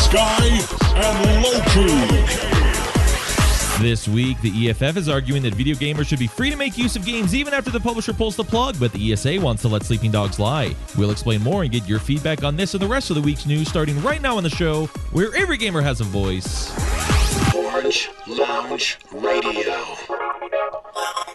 Sky, and Loki. This week, the EFF is arguing that video gamers should be free to make use of games even after the publisher pulls the plug, but the ESA wants to let sleeping dogs lie. We'll explain more and get your feedback on this and the rest of the week's news starting right now on the show, where every gamer has a voice. Orange Lounge Radio.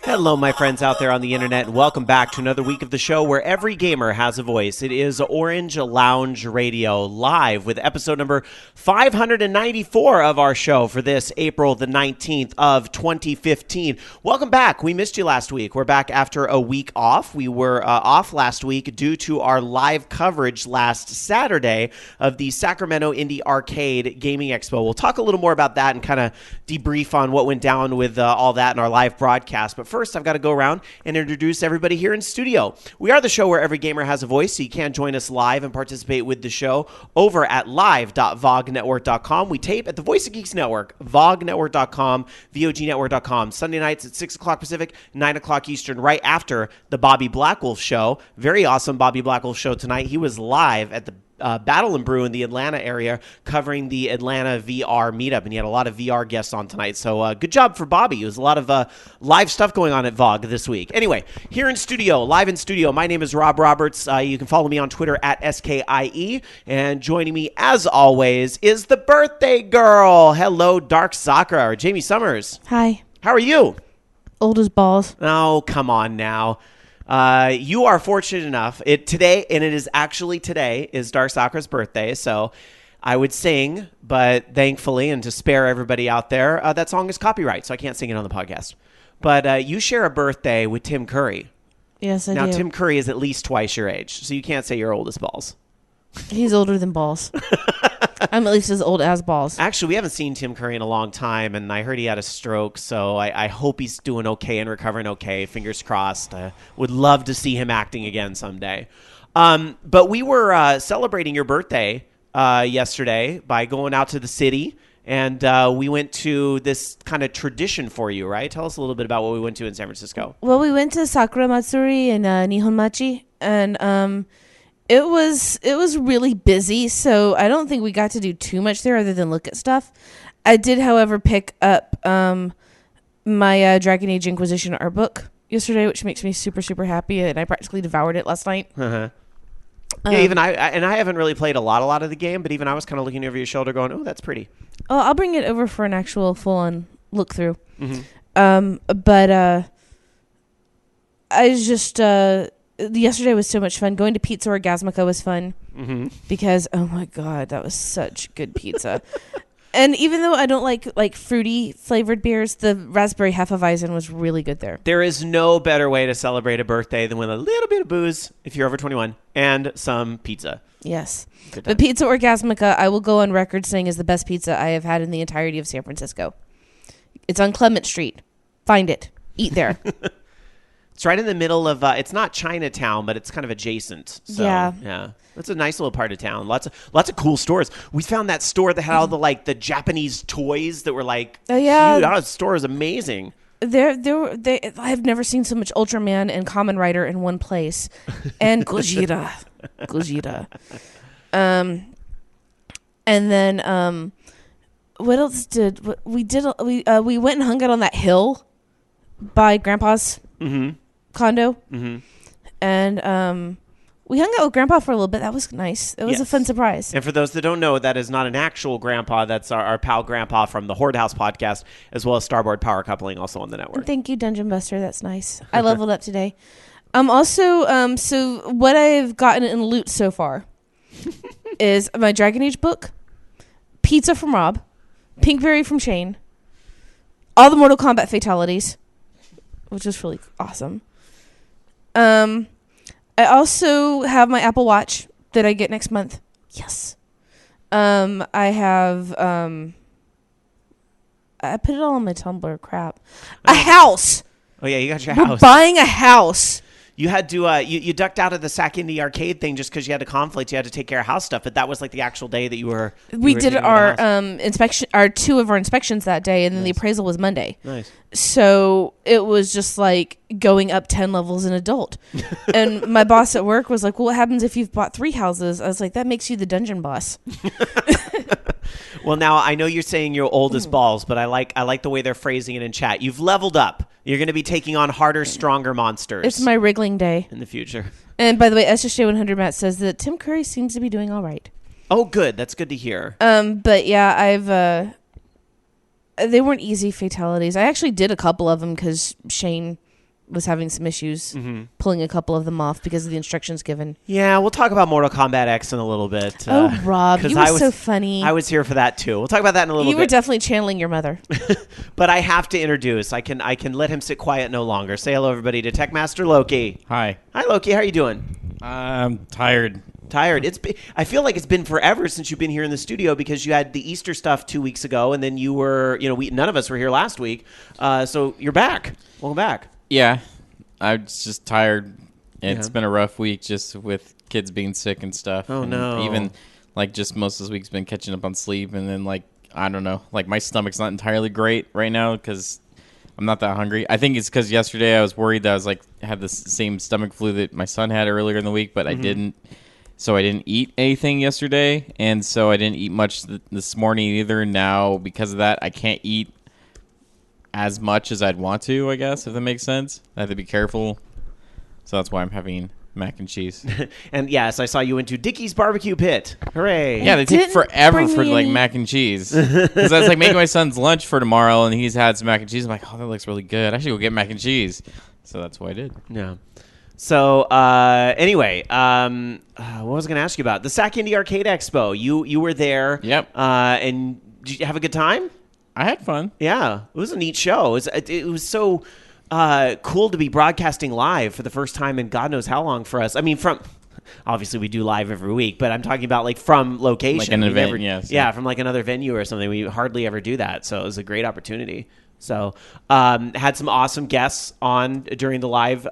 Hello, my friends out there on the internet, and welcome back to another week of the show where every gamer has a voice. It is Orange Lounge Radio, live with episode number 594 of our show for this April the 19th of 2015. Welcome back. We missed you last week. We're back after a week off. We were off last week due to our live coverage last Saturday of the Sacramento Indie Arcade Gaming Expo. We'll talk a little more about that and kind of debrief on what went down with all that in our live broadcast. But first, I've got to go around and introduce everybody here in studio. We are the show where every gamer has a voice, so you can join us live and participate with the show over at live.vognetwork.com. We tape at the Voice of Geeks Network, vognetwork.com, vognetwork.com. Sunday nights at 6 o'clock Pacific, 9 o'clock Eastern, right after the Bobby Blackwolf show. Very awesome Bobby Blackwolf show tonight. He was live at the Battle and Brew in the Atlanta area covering the Atlanta VR meetup, and he had a lot of VR guests on tonight, so good job for Bobby. There was a lot of live stuff going on at VOG this week. Anyway, here in studio, live in studio, my name is Rob Roberts. You can follow me on Twitter at SKIE, and joining me as always is the birthday girl. Hello, Dark Sakura, or Jamie Summers. Hi. How are you? Old as balls. Oh, come on now. You are fortunate enough. Today is Dark Sakura's birthday, so I would sing, but thankfully, and to spare everybody out there, that song is copyright, so I can't sing it on the podcast. But you share a birthday with Tim Curry. Yes, I do. Now, Tim Curry is at least twice your age, so you can't say you're old as balls. He's older than balls. I'm at least as old as balls. Actually, we haven't seen Tim Curry in a long time, and I heard he had a stroke, so I hope he's doing okay and recovering okay. Fingers crossed. Would love to see him acting again someday. But we were celebrating your birthday yesterday by going out to the city, and we went to this kind of tradition for you, right? Tell us a little bit about what we went to in San Francisco. Well, we went to Sakura Matsuri and Nihon Machi, and it was really busy, so I don't think we got to do too much there other than look at stuff. I did, however, pick up my Dragon Age Inquisition art book yesterday, which makes me super, super happy, and I practically devoured it last night. Uh-huh. Yeah, even I haven't really played a lot of the game, but even I was kind of looking over your shoulder going, oh, that's pretty. Oh, I'll bring it over for an actual full-on look-through. Mm-hmm. But I just... yesterday was so much fun. Going to Pizza Orgasmica was fun because, oh my God, that was such good pizza. And even though I don't like fruity flavored beers, the raspberry Hefeweizen was really good there. There is no better way to celebrate a birthday than with a little bit of booze, if you're over 21, and some pizza. Yes. But Pizza Orgasmica, I will go on record saying, is the best pizza I have had in the entirety of San Francisco. It's on Clement Street. Find it. Eat there. It's right in the middle of, it's not Chinatown, but it's kind of adjacent. So, yeah. It's a nice little part of town. Lots of cool stores. We found that store that had all the Japanese toys that were like, oh yeah, huge. The store is amazing. I've never seen so much Ultraman and Kamen Rider in one place, and Gojira. And then what else did we did? We went and hung out on that hill by Grandpa's condo, and we hung out with Grandpa for a little bit. That was nice. It was a fun surprise. And for those that don't know, that is not an actual Grandpa. That's our pal Grandpa from the Horde House podcast, as well as Starboard Power Coupling, also on the network. And thank you, Dungeon Buster. That's nice. I leveled up today. Also, so what I've gotten in loot so far is my Dragon Age book, pizza from Rob, Pinkberry from Shane, all the Mortal Kombat fatalities, which is really awesome. I also have my Apple Watch that I get next month. Yes. I have, I put it all on my Tumblr. Crap. A house. Oh, yeah, you got your We're house. buying a house. You had to, you ducked out of the Sac Indie Arcade thing just because you had a conflict. You had to take care of house stuff, but that was like the actual day that you were. We did our inspection, our two of our inspections that day, and then the appraisal was Monday. Nice. So it was just like going up 10 levels in adult. And my boss at work was like, "Well, what happens if you've bought 3 houses?" I was like, "That makes you the dungeon boss." Well, now I know you're saying you're old as balls, but I like the way they're phrasing it in chat. You've leveled up. You're going to be taking on harder, stronger monsters. It's my wriggling day. In the future. And by the way, SSJ100 Matt says that Tim Curry seems to be doing all right. Oh, good. That's good to hear. But yeah, they weren't easy fatalities. I actually did a couple of them because Shane was having some issues pulling a couple of them off because of the instructions given. Yeah, we'll talk about Mortal Kombat X in a little bit. Rob, you were so funny. I was here for that too. We'll talk about that in a little bit. You were definitely channeling your mother. But I have to introduce. I can let him sit quiet no longer. Say hello, everybody, to Techmaster Loki. Hi. Hi, Loki. How are you doing? I'm tired. I feel like it's been forever since you've been here in the studio because you had the Easter stuff 2 weeks ago, and then you were, none of us were here last week. So you're back. Welcome back. Yeah, I was just tired. It's been a rough week just with kids being sick and stuff. Oh, and no. Even, just most of this week's been catching up on sleep. And then, I don't know. My stomach's not entirely great right now because I'm not that hungry. I think it's because yesterday I was worried that I was, had the same stomach flu that my son had earlier in the week, but I didn't. So I didn't eat anything yesterday, and so I didn't eat much this morning either. Now, because of that, I can't eat as much as I'd want to, I guess, if that makes sense. I have to be careful. So that's why I'm having mac and cheese. And yes, I saw you went to Dickie's Barbecue Pit. Hooray. Yeah, they take forever for mac and cheese. Because I was making my son's lunch for tomorrow, and he's had some mac and cheese. I'm like, oh, that looks really good. I should go get mac and cheese. So that's what I did. Yeah. So anyway, what was I going to ask you about? The Sac Indie Arcade Expo. You were there. Yep. And did you have a good time? I had fun. Yeah. It was a neat show. It was so cool to be broadcasting live for the first time in God knows how long for us. I mean, obviously we do live every week, but I'm talking about from location. Like an event, yes. Yeah, from another venue or something. We hardly ever do that. So it was a great opportunity. So had some awesome guests on during the live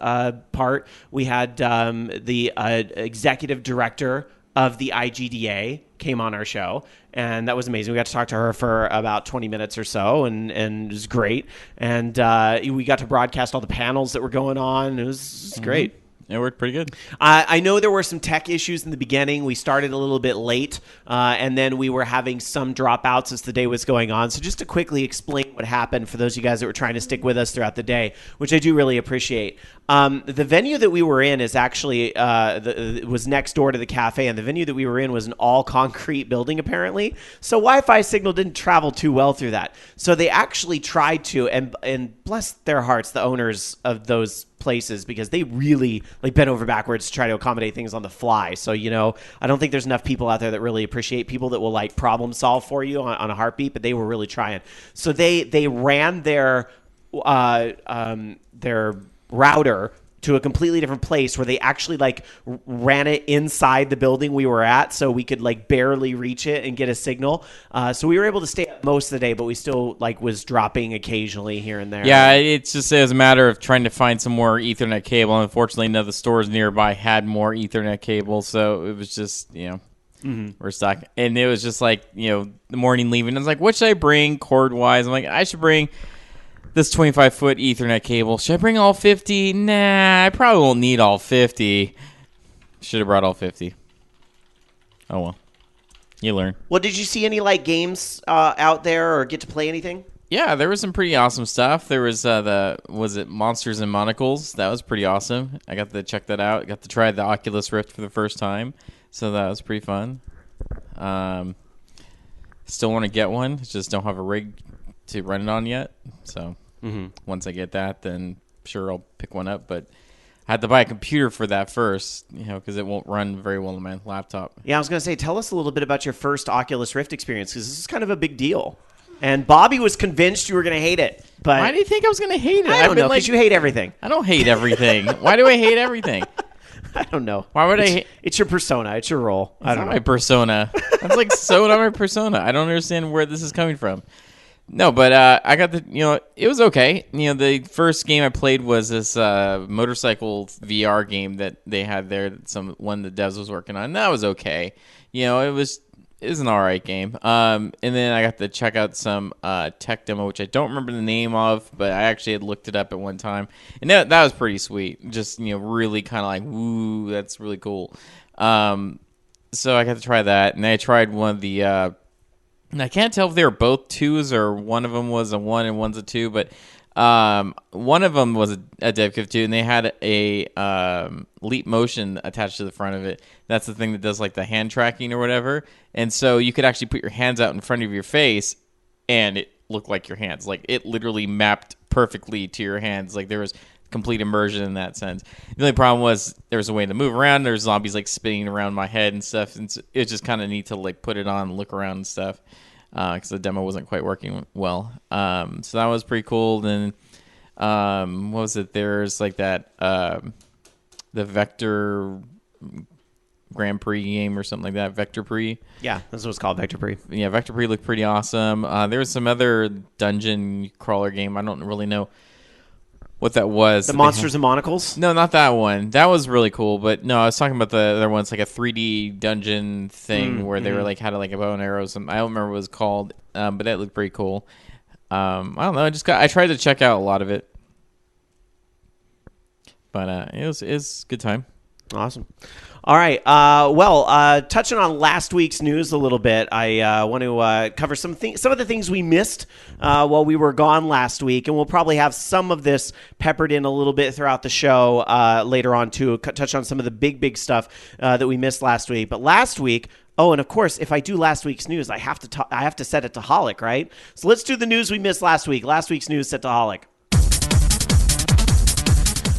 part. We had the executive director of the IGDA came on our show, and that was amazing. We got to talk to her for about 20 minutes or so, and it was great. And we got to broadcast all the panels that were going on. It was great. It worked pretty good. I know there were some tech issues in the beginning. We started a little bit late, and then we were having some dropouts as the day was going on. So just to quickly explain what happened for those of you guys that were trying to stick with us throughout the day, which I do really appreciate. The venue that we were in is actually it was next door to the cafe, and the venue that we were in was an all-concrete building, apparently. So Wi-Fi signal didn't travel too well through that. So they actually tried to, and bless their hearts, the owners of those places, because they really bent over backwards to try to accommodate things on the fly. So, I don't think there's enough people out there that really appreciate people that will problem solve for you on a heartbeat, but they were really trying. So they ran their router to a completely different place where they actually ran it inside the building we were at, so we could barely reach it and get a signal. So we were able to stay up most of the day, but we still was dropping occasionally here and there. Yeah, it was a matter of trying to find some more Ethernet cable. Unfortunately, none of the stores nearby had more Ethernet cable, so it was just we're stuck. And it was just the morning leaving. I was what should I bring cord wise? I'm I should bring this 25-foot Ethernet cable. Should I bring all 50? Nah, I probably won't need all 50. Should have brought all 50. Oh, well. You learn. Well, did you see any games out there or get to play anything? Yeah, there was some pretty awesome stuff. There was was it Monsters and Monocles? That was pretty awesome. I got to check that out. Got to try the Oculus Rift for the first time. So that was pretty fun. Still want to get one. Just don't have a rig to run it on yet. So once I get that, then sure I'll pick one up. But I had to buy a computer for that first, because it won't run very well on my laptop. Yeah, I was going to say, tell us a little bit about your first Oculus Rift experience, because this is kind of a big deal. And Bobby was convinced you were going to hate it. But why do you think I was going to hate it? I don't know, because you hate everything. I don't hate everything. Why do I hate everything? I don't know. Why would I hate? It's your persona. It's your role. I don't know. My persona. That's so not my persona. I don't understand where this is coming from. No, but I got it was okay. The first game I played was this motorcycle VR game that they had there. One of the devs was working on. And that was okay. It was an all right game. And then I got to check out some tech demo, which I don't remember the name of, but I actually had looked it up at one time. And that was pretty sweet. Just, really kind of woo, that's really cool. So I got to try that. And I tried one of the And I can't tell if they were both 2s or one of them was a 1 and one's a 2, but one of them was a Dev Kit 2, and they had a Leap Motion attached to the front of it. That's the thing that does like the hand tracking or whatever. And so you could actually put your hands out in front of your face, and it looked like your hands. Like it literally mapped perfectly to your hands. Like there was complete immersion in that sense. The only problem was there was a way to move around. There's zombies like spinning around my head and stuff. And so it was just kind of neat to like put it on and look around and stuff. Because the demo wasn't quite working well. So that was pretty cool. Then, what was it? There's like that, the Vector Grand Prix game or something like that. Vector Prix. Yeah, that's what it's called, Vector Prix. Yeah, Vector Prix looked pretty awesome. There was some other dungeon crawler game. I don't really know what that was. The Monsters and Monocles? No, not that one. That was really cool. But no, I was talking about the other ones, like a 3D dungeon thing where they were like had like a bow and arrow. I don't remember what it was called, but that looked pretty cool. I don't know. I tried to check out a lot of it, but it was a good time. Awesome. All right. Touching on last week's news a little bit, I want to cover some of the things we missed while we were gone last week, and we'll probably have some of this peppered in a little bit throughout the show later on too. Touch on some of the big stuff that we missed last week. But last week. Oh, and of course, if I do last week's news, I have to set it to Holic, right? So let's do the news we missed last week. Last week's news set to Holic.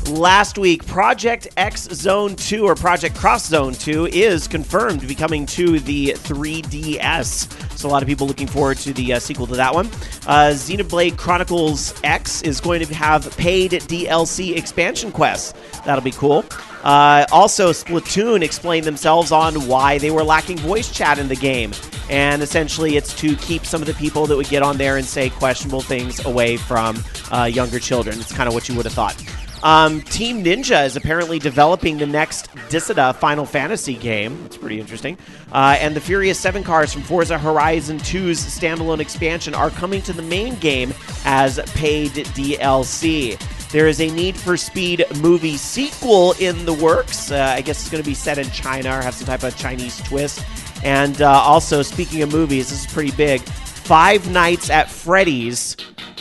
Last week, Project X Zone 2 or Project Cross Zone 2 is confirmed to be coming to the 3DS. So a lot of people looking forward to the sequel to that one. Xenoblade Chronicles X is going to have paid DLC expansion quests. That'll be cool. Also, Splatoon explained themselves on why they were lacking voice chat in the game. And essentially, it's to keep some of the people that would get on there and say questionable things away from younger children. It's kind of what you would have thought. Team Ninja is apparently developing the next Dissidia Final Fantasy game. That's pretty interesting. And the Furious 7 cars from Forza Horizon 2's standalone expansion are coming to the main game as paid DLC. There is a Need for Speed movie sequel in the works. I guess it's going to be set in China or have some type of Chinese twist. And also, speaking of movies, this is pretty big. Five Nights at Freddy's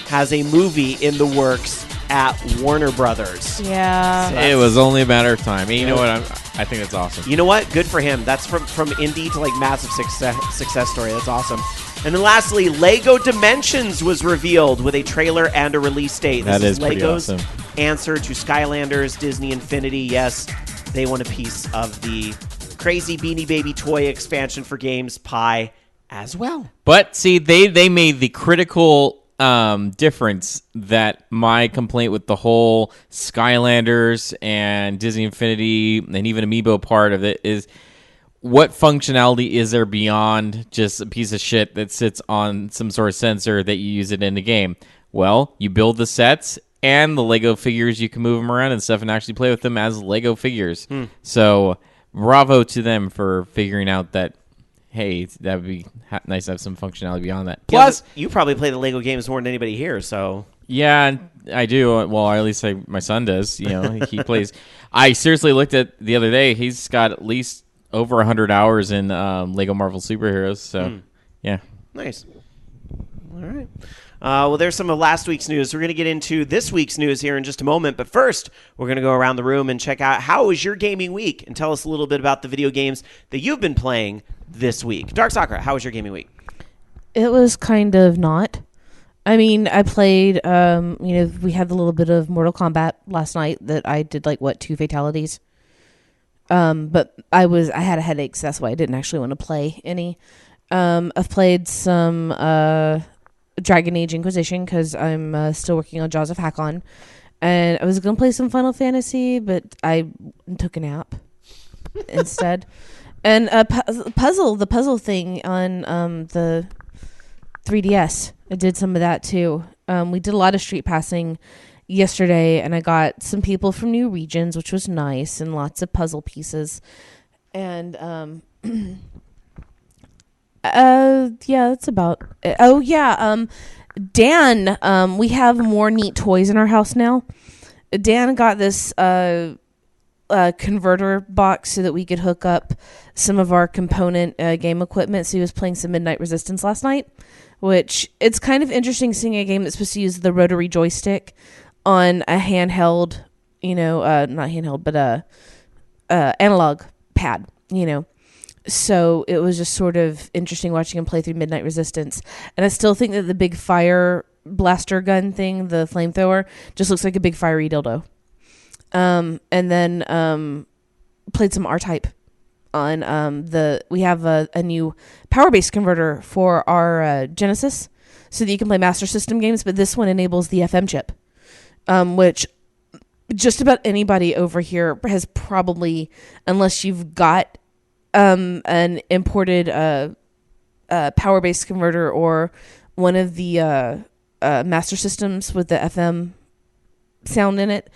has a movie in the works at Warner Brothers. Yeah. It was only a matter of time. And you know what? I think that's awesome. You know what? Good for him. That's from indie to like massive success story. That's awesome. And then lastly, Lego Dimensions was revealed with a trailer and a release date. That is pretty Lego's awesome. Answer to Skylanders, Disney Infinity. Yes, they want a piece of the crazy Beanie Baby toy expansion for Games Pie as well. But see, they made the critical difference that my complaint with the whole Skylanders and Disney Infinity and even Amiibo part of it is what functionality is there beyond just a piece of shit that sits on some sort of sensor that you use it in the game? Well, you build the sets and the Lego figures, you can move them around and stuff and actually play with them as Lego figures. So bravo to them for figuring out that, hey, that would be nice to have some functionality beyond that. Plus, you probably play the Lego games more than anybody here, so... Yeah, I do. Well, or at least my son does. You know, he plays. I seriously looked at the other day. He's got at least over 100 hours in Lego Marvel Superheroes. So, yeah. Nice. All right. Well, there's some of last week's news. We're going to get into this week's news here in just a moment. But first, we're going to go around the room and check out how was your gaming week and tell us a little bit about the video games that you've been playing this week. Dark Sakura, how was your gaming week? It was kind of not. I mean, I played, we had a little bit of Mortal Kombat last night that I did 2 fatalities. But I had a headache, so that's why I didn't actually want to play any. I've played some Dragon Age Inquisition because I'm still working on Jaws of Hakon. And I was going to play some Final Fantasy, but I took a nap instead. And the puzzle thing on the 3DS. I did some of that too. We did a lot of street passing yesterday, and I got some people from new regions, which was nice, and lots of puzzle pieces. And yeah, that's about it. Oh yeah, Dan. We have more neat toys in our house now. Dan got this converter box so that we could hook up some of our component game equipment. So he was playing some Midnight Resistance last night, which it's kind of interesting seeing a game that's supposed to use the rotary joystick on a handheld, not handheld, but analog pad, So it was just sort of interesting watching him play through Midnight Resistance. And I still think that the big fire blaster gun thing, the flamethrower, just looks like a big fiery dildo. And then played some R-Type on we have a new power base converter for our Genesis so that you can play Master System games, but this one enables the FM chip, which just about anybody over here has probably, unless you've got an imported power base converter or one of the Master Systems with the FM sound in it,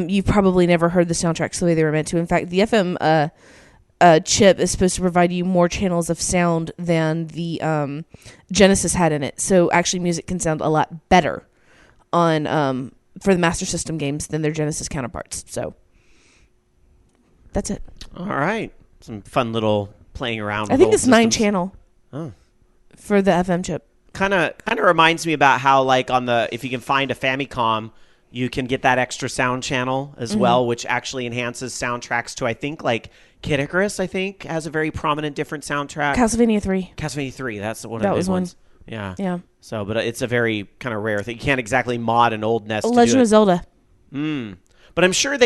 you've probably never heard the soundtracks the way they were meant to. In fact, the FM chip is supposed to provide you more channels of sound than the Genesis had in it. So actually music can sound a lot better on for the Master System games than their Genesis counterparts. So that's it. All right. Some fun little playing around. I think it's 9-channel for the FM chip. Kind of reminds me about how, like, if you can find a Famicom, you can get that extra sound channel as well, which actually enhances soundtracks to, I think, like Kid Icarus, I think, has a very prominent different soundtrack. Castlevania 3. Castlevania 3, that's one of that the was big one. ones. Yeah. Yeah. So, but it's a very kind of rare thing. You can't exactly mod an old NES. Legend of Zelda. But I'm sure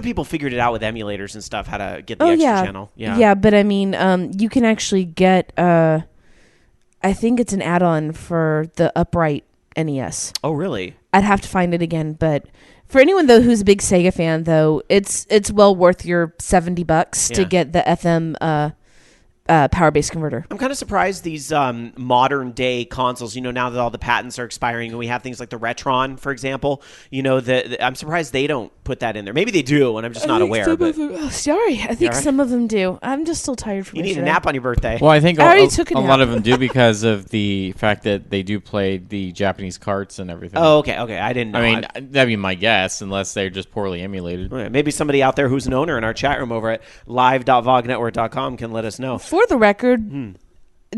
people figured it out with emulators and stuff how to get the extra channel. Yeah. Yeah, but I mean, you can actually get I think it's an add-on for the upright NES. Oh, really? I'd have to find it again, but for anyone though who's a big Sega fan though, it's well worth your $70 to get the FM power base converter. I'm kind of surprised these modern day consoles, now that all the patents are expiring and we have things like the Retron, for example, I'm surprised they don't put that in there. Maybe they do and I'm just not aware. Sorry, I think some of them do. I'm just still tired from You need yesterday. a nap on your birthday. Well, I think I already took a a nap. lot of them do because of the fact that they do play the Japanese carts and everything. Oh, okay. I didn't know. I mean, that'd be my guess, unless they're just poorly emulated. Maybe somebody out there who's an owner in our chat room over at live.vognetwork.com can let us know. For the record,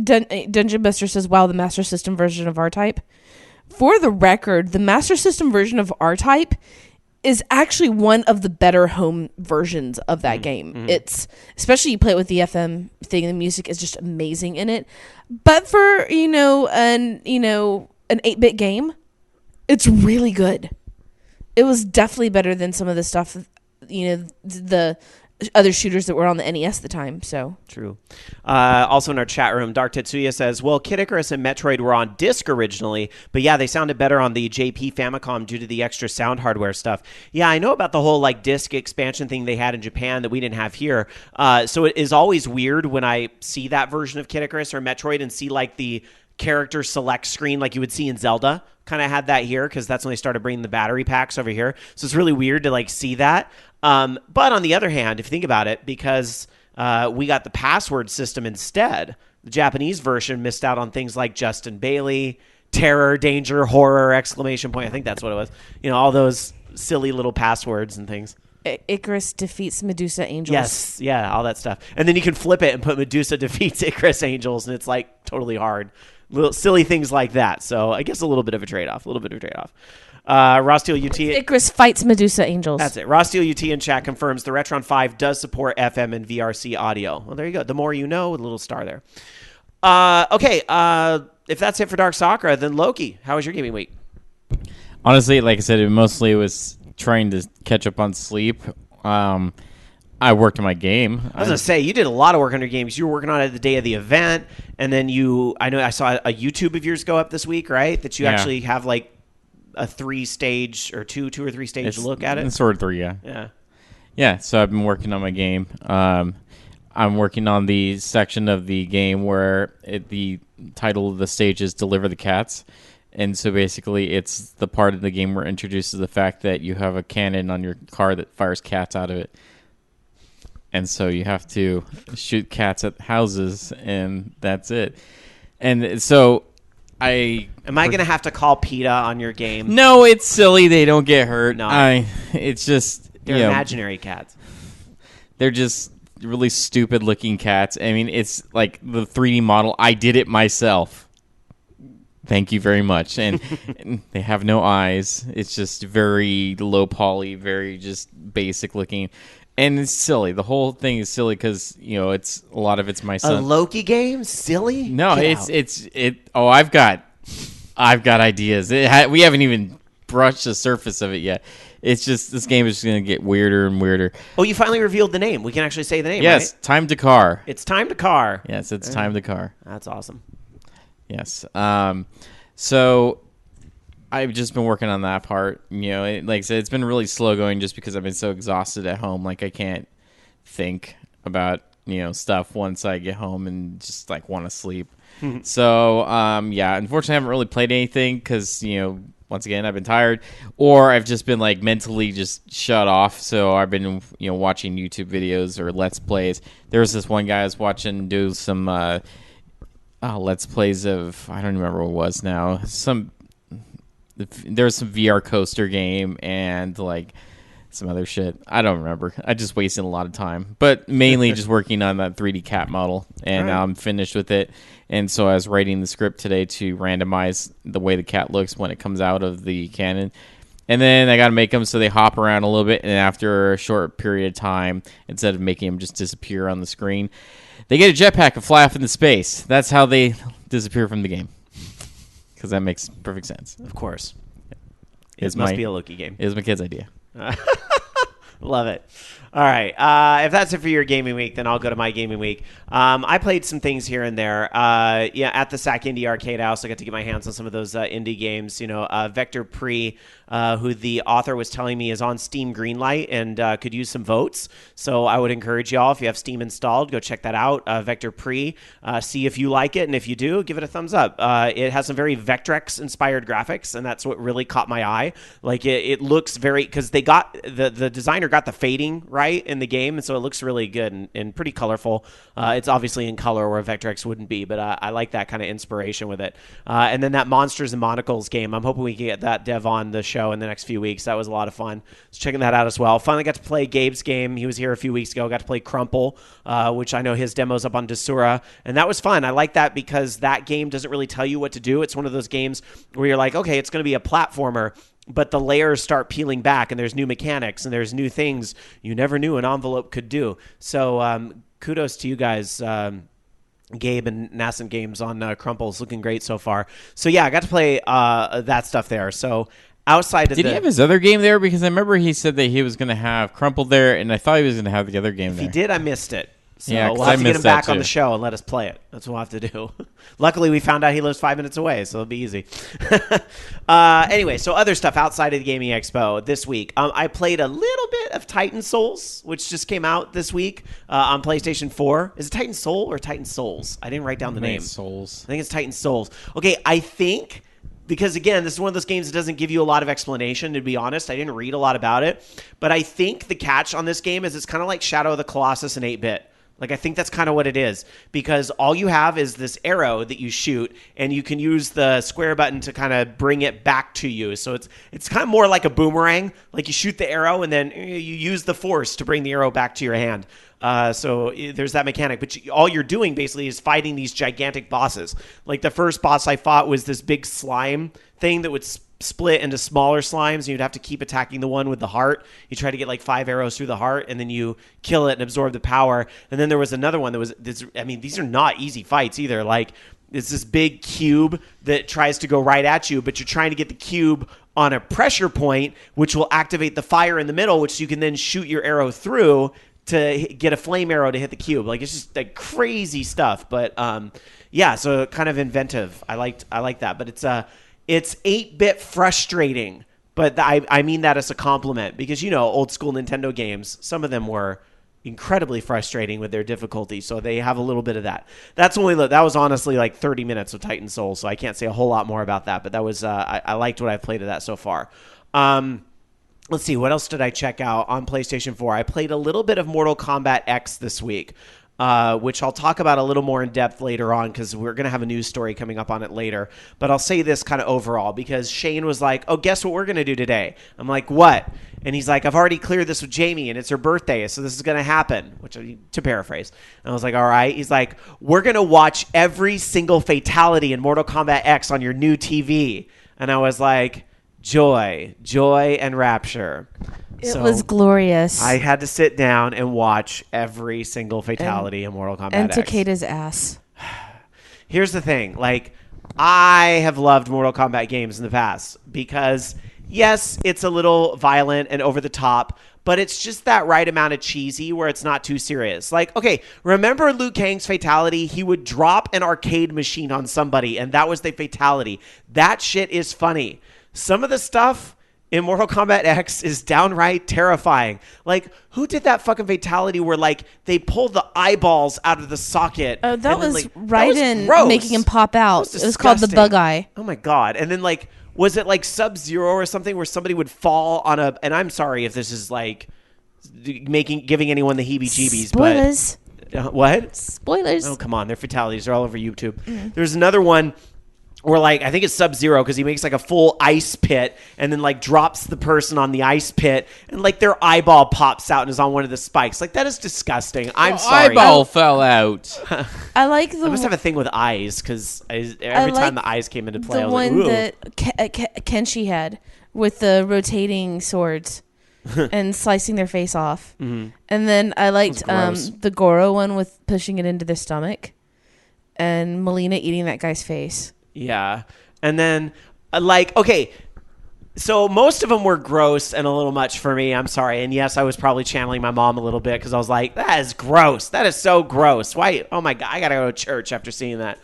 Dungeon Buster says, wow, the Master System version of R-Type. For the record, the Master System version of R-Type is actually one of the better home versions of that game. It's, especially you play it with the FM thing, the music is just amazing in it. But for, an 8-bit game, it's really good. It was definitely better than some of the stuff, the other shooters that were on the NES at the time. So true. Also in our chat room, Dark Tetsuya says, well, Kid Icarus and Metroid were on disc originally, but yeah, they sounded better on the JP Famicom due to the extra sound hardware stuff. Yeah, I know about the whole disc expansion thing they had in Japan that we didn't have here. So it is always weird when I see that version of Kid Icarus or Metroid and see the character select screen like you would see in Zelda. Kind of had that here because that's when they started bringing the battery packs over here. So it's really weird to see that. But on the other hand, if you think about it, because we got the password system instead, the Japanese version missed out on things like Justin Bailey, terror, danger, horror, exclamation point. I think that's what it was. All those silly little passwords and things. Icarus defeats Medusa Angels. Yes, yeah, all that stuff. And then you can flip it and put Medusa defeats Icarus Angels, and it's totally hard. Little silly things like that. So I guess a little bit of a trade-off. Ross Steele UT. Icarus fights Medusa Angels. That's it. Ross Steele UT in chat confirms the Retron 5 does support FM and VRC audio. Well, there you go. The more you know, with a little star there. Okay. If that's it for Dark Sakura, then Loki, how was your gaming week? Honestly, like I said, it mostly was trying to catch up on sleep. I worked on my game. I was going to say, you did a lot of work on your games. You were working on it the day of the event, and then I saw a YouTube of yours go up this week, right? That you actually have a 3-stage or two or 3-stage look at it? It's sort of 3, yeah. Yeah. Yeah, so I've been working on my game. I'm working on the section of the game where the title of the stage is Deliver the Cats. And so basically it's the part of the game where it introduces the fact that you have a cannon on your car that fires cats out of it. And so you have to shoot cats at houses, and that's it. And so am I going to have to call PETA on your game? No, it's silly. They don't get hurt. No. It's just... They're imaginary cats. They're just really stupid looking cats. I mean, it's like the 3D model. I did it myself. Thank you very much. And they have no eyes. It's just very low poly, very just basic looking. And it's silly. The whole thing is silly because, it's a lot of it's my son. A Loki game? Silly? No, Get out. Oh, I've got ideas. We haven't even brushed the surface of it yet. It's just, this game is just going to get weirder and weirder. Oh, you finally revealed the name. We can actually say the name, yes, right? Time to Car. It's Time to Car. Yes, it's Time to Car. That's awesome. Yes. So I've just been working on that part. Like I said, it's been really slow going just because I've been so exhausted at home. Like I can't think about, stuff once I get home and just like want to sleep. So, unfortunately I haven't really played anything because, once again, I've been tired, or I've just been like mentally just shut off. So I've been, watching YouTube videos or Let's Plays. There was this one guy I was watching do some Let's Plays of, I don't remember what it was now. There was some VR coaster game and like some other shit. I don't remember. I just wasted a lot of time, but mainly just working on that 3D cat model, and now I'm finished with it. And so I was writing the script today to randomize the way the cat looks when it comes out of the cannon. And then I got to make them so they hop around a little bit, and after a short period of time, instead of making them just disappear on the screen, they get a jetpack and fly off into space. That's how they disappear from the game. Because that makes perfect sense. Of course. It must be a Loki game. It was my kid's idea. Love it. All right. If that's it for your gaming week, then I'll go to my gaming week. I played some things here and there. At the SAC Indie Arcade House, I got to get my hands on some of those indie games. Vector Pre, who the author was telling me is on Steam Greenlight and could use some votes. So I would encourage y'all, if you have Steam installed, go check that out. Vector Pre, see if you like it, and if you do, give it a thumbs up. It has some very Vectrex-inspired graphics, and that's what really caught my eye. Like it looks very, because they got the designer got the fading right in the game, and so it looks really good and pretty colorful. It's obviously in color where Vectrex wouldn't be, but I like that kind of inspiration with it. And then that Monsters and Monocles game, I'm hoping we can get that dev on the show in the next few weeks. That was a lot of fun. So checking that out as well. Finally got to play Gabe's game. He was here a few weeks ago. Got to play Crumple, which I know his demo's up on Desura, and that was fun. I like that because that game doesn't really tell you what to do. It's one of those games where you're like, okay, it's going to be a platformer, but the layers start peeling back, and there's new mechanics, and there's new things you never knew an envelope could do. So kudos to you guys, Gabe and Nascent Games on Crumple's looking great so far. So yeah, I got to play that stuff there. So outside of Did he have his other game there? Because I remember he said that he was going to have Crumple there, and I thought he was going to have the other game there. If he did, I missed it. So yeah, we'll have to get him back too. on the show and let us play it. That's what we'll have to do. Luckily, we found out he lives 5 minutes away, so it'll be easy. Anyway, so other stuff outside of the Gaming Expo this week. I played a little bit of Titan Souls, which just came out this week on PlayStation 4. Is it Titan Soul or Titan Souls? I didn't write down the name. Souls. I think it's Titan Souls. Okay, I think... Because, again, this is one of those games that doesn't give you a lot of explanation, to be honest. I didn't read a lot about it. But I think the catch on this game is it's kind of like Shadow of the Colossus in 8-bit. Like, I think that's kind of what it is. Because all you have is this arrow that you shoot, and you can use the square button to kind of bring it back to you. So it's kind of more like a boomerang. Like, you shoot the arrow, and then you use the force to bring the arrow back to your hand. So there's that mechanic, but all you're doing basically is fighting these gigantic bosses. Like the first boss I fought was this big slime thing that would split into smaller slimes, and you'd have to keep attacking the one with the heart. You try to get like 5 arrows through the heart, and then you kill it and absorb the power. And then there was another one that was this. I mean, these are not easy fights either. Like it's this big cube that tries to go right at you, but you're trying to get the cube on a pressure point, which will activate the fire in the middle, which you can then shoot your arrow through to get a flame arrow to hit the cube. Like, it's just like crazy stuff. But yeah, so kind of inventive. I like that. But it's 8-bit frustrating. But I mean that as a compliment because, old school Nintendo games, some of them were incredibly frustrating with their difficulty. So they have a little bit of that. That was honestly like 30 minutes of Titan Soul. So I can't say a whole lot more about that. But that was I liked what I've played of that so far. Let's see, what else did I check out on PlayStation 4? I played a little bit of Mortal Kombat X this week, which I'll talk about a little more in depth later on because we're going to have a news story coming up on it later. But I'll say this kind of overall because Shane was like, oh, guess what we're going to do today? I'm like, what? And he's like, I've already cleared this with Jamie, and it's her birthday, so this is going to happen, to paraphrase. And I was like, all right. He's like, we're going to watch every single fatality in Mortal Kombat X on your new TV. And I was like, joy and rapture. It was glorious. I had to sit down and watch every single fatality in Mortal Kombat and X. Takeda's ass. Here's the thing. Like, I have loved Mortal Kombat games in the past because, yes, it's a little violent and over the top, but it's just that right amount of cheesy where it's not too serious. Like, okay, remember Liu Kang's fatality? He would drop an arcade machine on somebody, and that was the fatality. That shit is funny. Some of the stuff in Mortal Kombat X is downright terrifying. Like, who did that fucking fatality where, like, they pulled the eyeballs out of the socket? Oh, that was like, Raiden gross. making him pop out. It It was called the disgusting. bug eye. Oh, my God. And then, like, was it, like, Sub-Zero or something where somebody would fall on a... And I'm sorry if this is, like, giving anyone the heebie-jeebies, Spoilers. but... What? Spoilers. Oh, come on. Their fatalities are all over YouTube. There's another one where, like, I think it's Sub-Zero because he makes, like, a full ice pit and then, like, drops the person on the ice pit and, like, their eyeball pops out and is on one of the spikes. Like, that is disgusting. I'm sorry. Eyeball fell out. I like the I must have a thing with eyes because every time the eyes came into play, I the was like, one ooh. that Kenshi had with the rotating swords and slicing their face off. And then I liked gross. the Goro one with pushing it into their stomach and Melina eating that guy's face. Yeah. And then, like, okay, so most of them were gross and a little much for me. I'm sorry. And yes, I was probably channeling my mom a little bit because I was like, that is gross. That is so gross. Why? Oh, my God. I got to go to church after seeing that.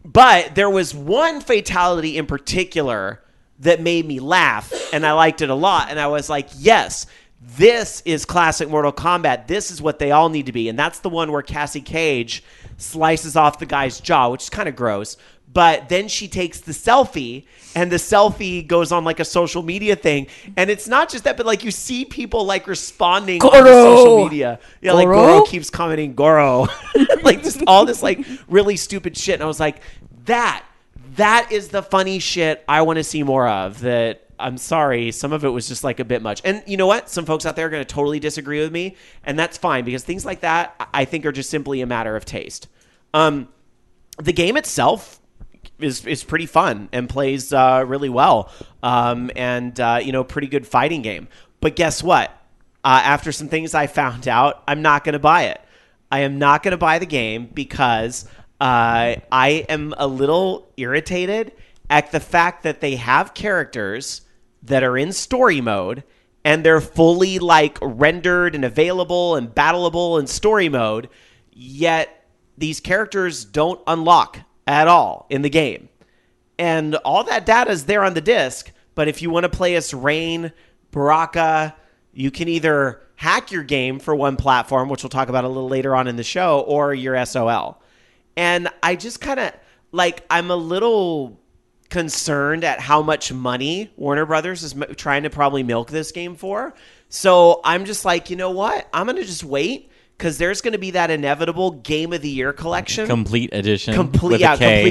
But there was one fatality in particular that made me laugh, and I liked it a lot. And I was like, yes, this is classic Mortal Kombat. This is what they all need to be. And that's the one where Cassie Cage slices off the guy's jaw, which is kind of gross. But then she takes the selfie, and the selfie goes on like a social media thing. And it's not just that, but like you see people like responding on the social media. Yeah, like Goro keeps commenting, Goro. Like just all this like really stupid shit. And I was like, that is the funny shit I want to see more of. That I'm sorry, some of it was just like a bit much. And you know what? Some folks out there are going to totally disagree with me, and that's fine because things like that I think are just simply a matter of taste. The game itself is pretty fun and plays really well, and pretty good fighting game. But guess what? After some things I found out, I'm not going to buy it. I am not going to buy the game because I am a little irritated at the fact that they have characters that are in story mode and they're fully like rendered and available and battleable in story mode, yet these characters don't unlock at all in the game. And all that data is there on the disc, but if you want to play as Rain, Baraka, you can either hack your game for one platform, which we'll talk about a little later on in the show, or your SOL. And I just kind of, like, I'm a little concerned at how much money Warner Brothers is trying to probably milk this game for. So I'm just like, you know what? I'm going to just wait because there's going to be that inevitable Game of the Year collection. Complete edition. Complete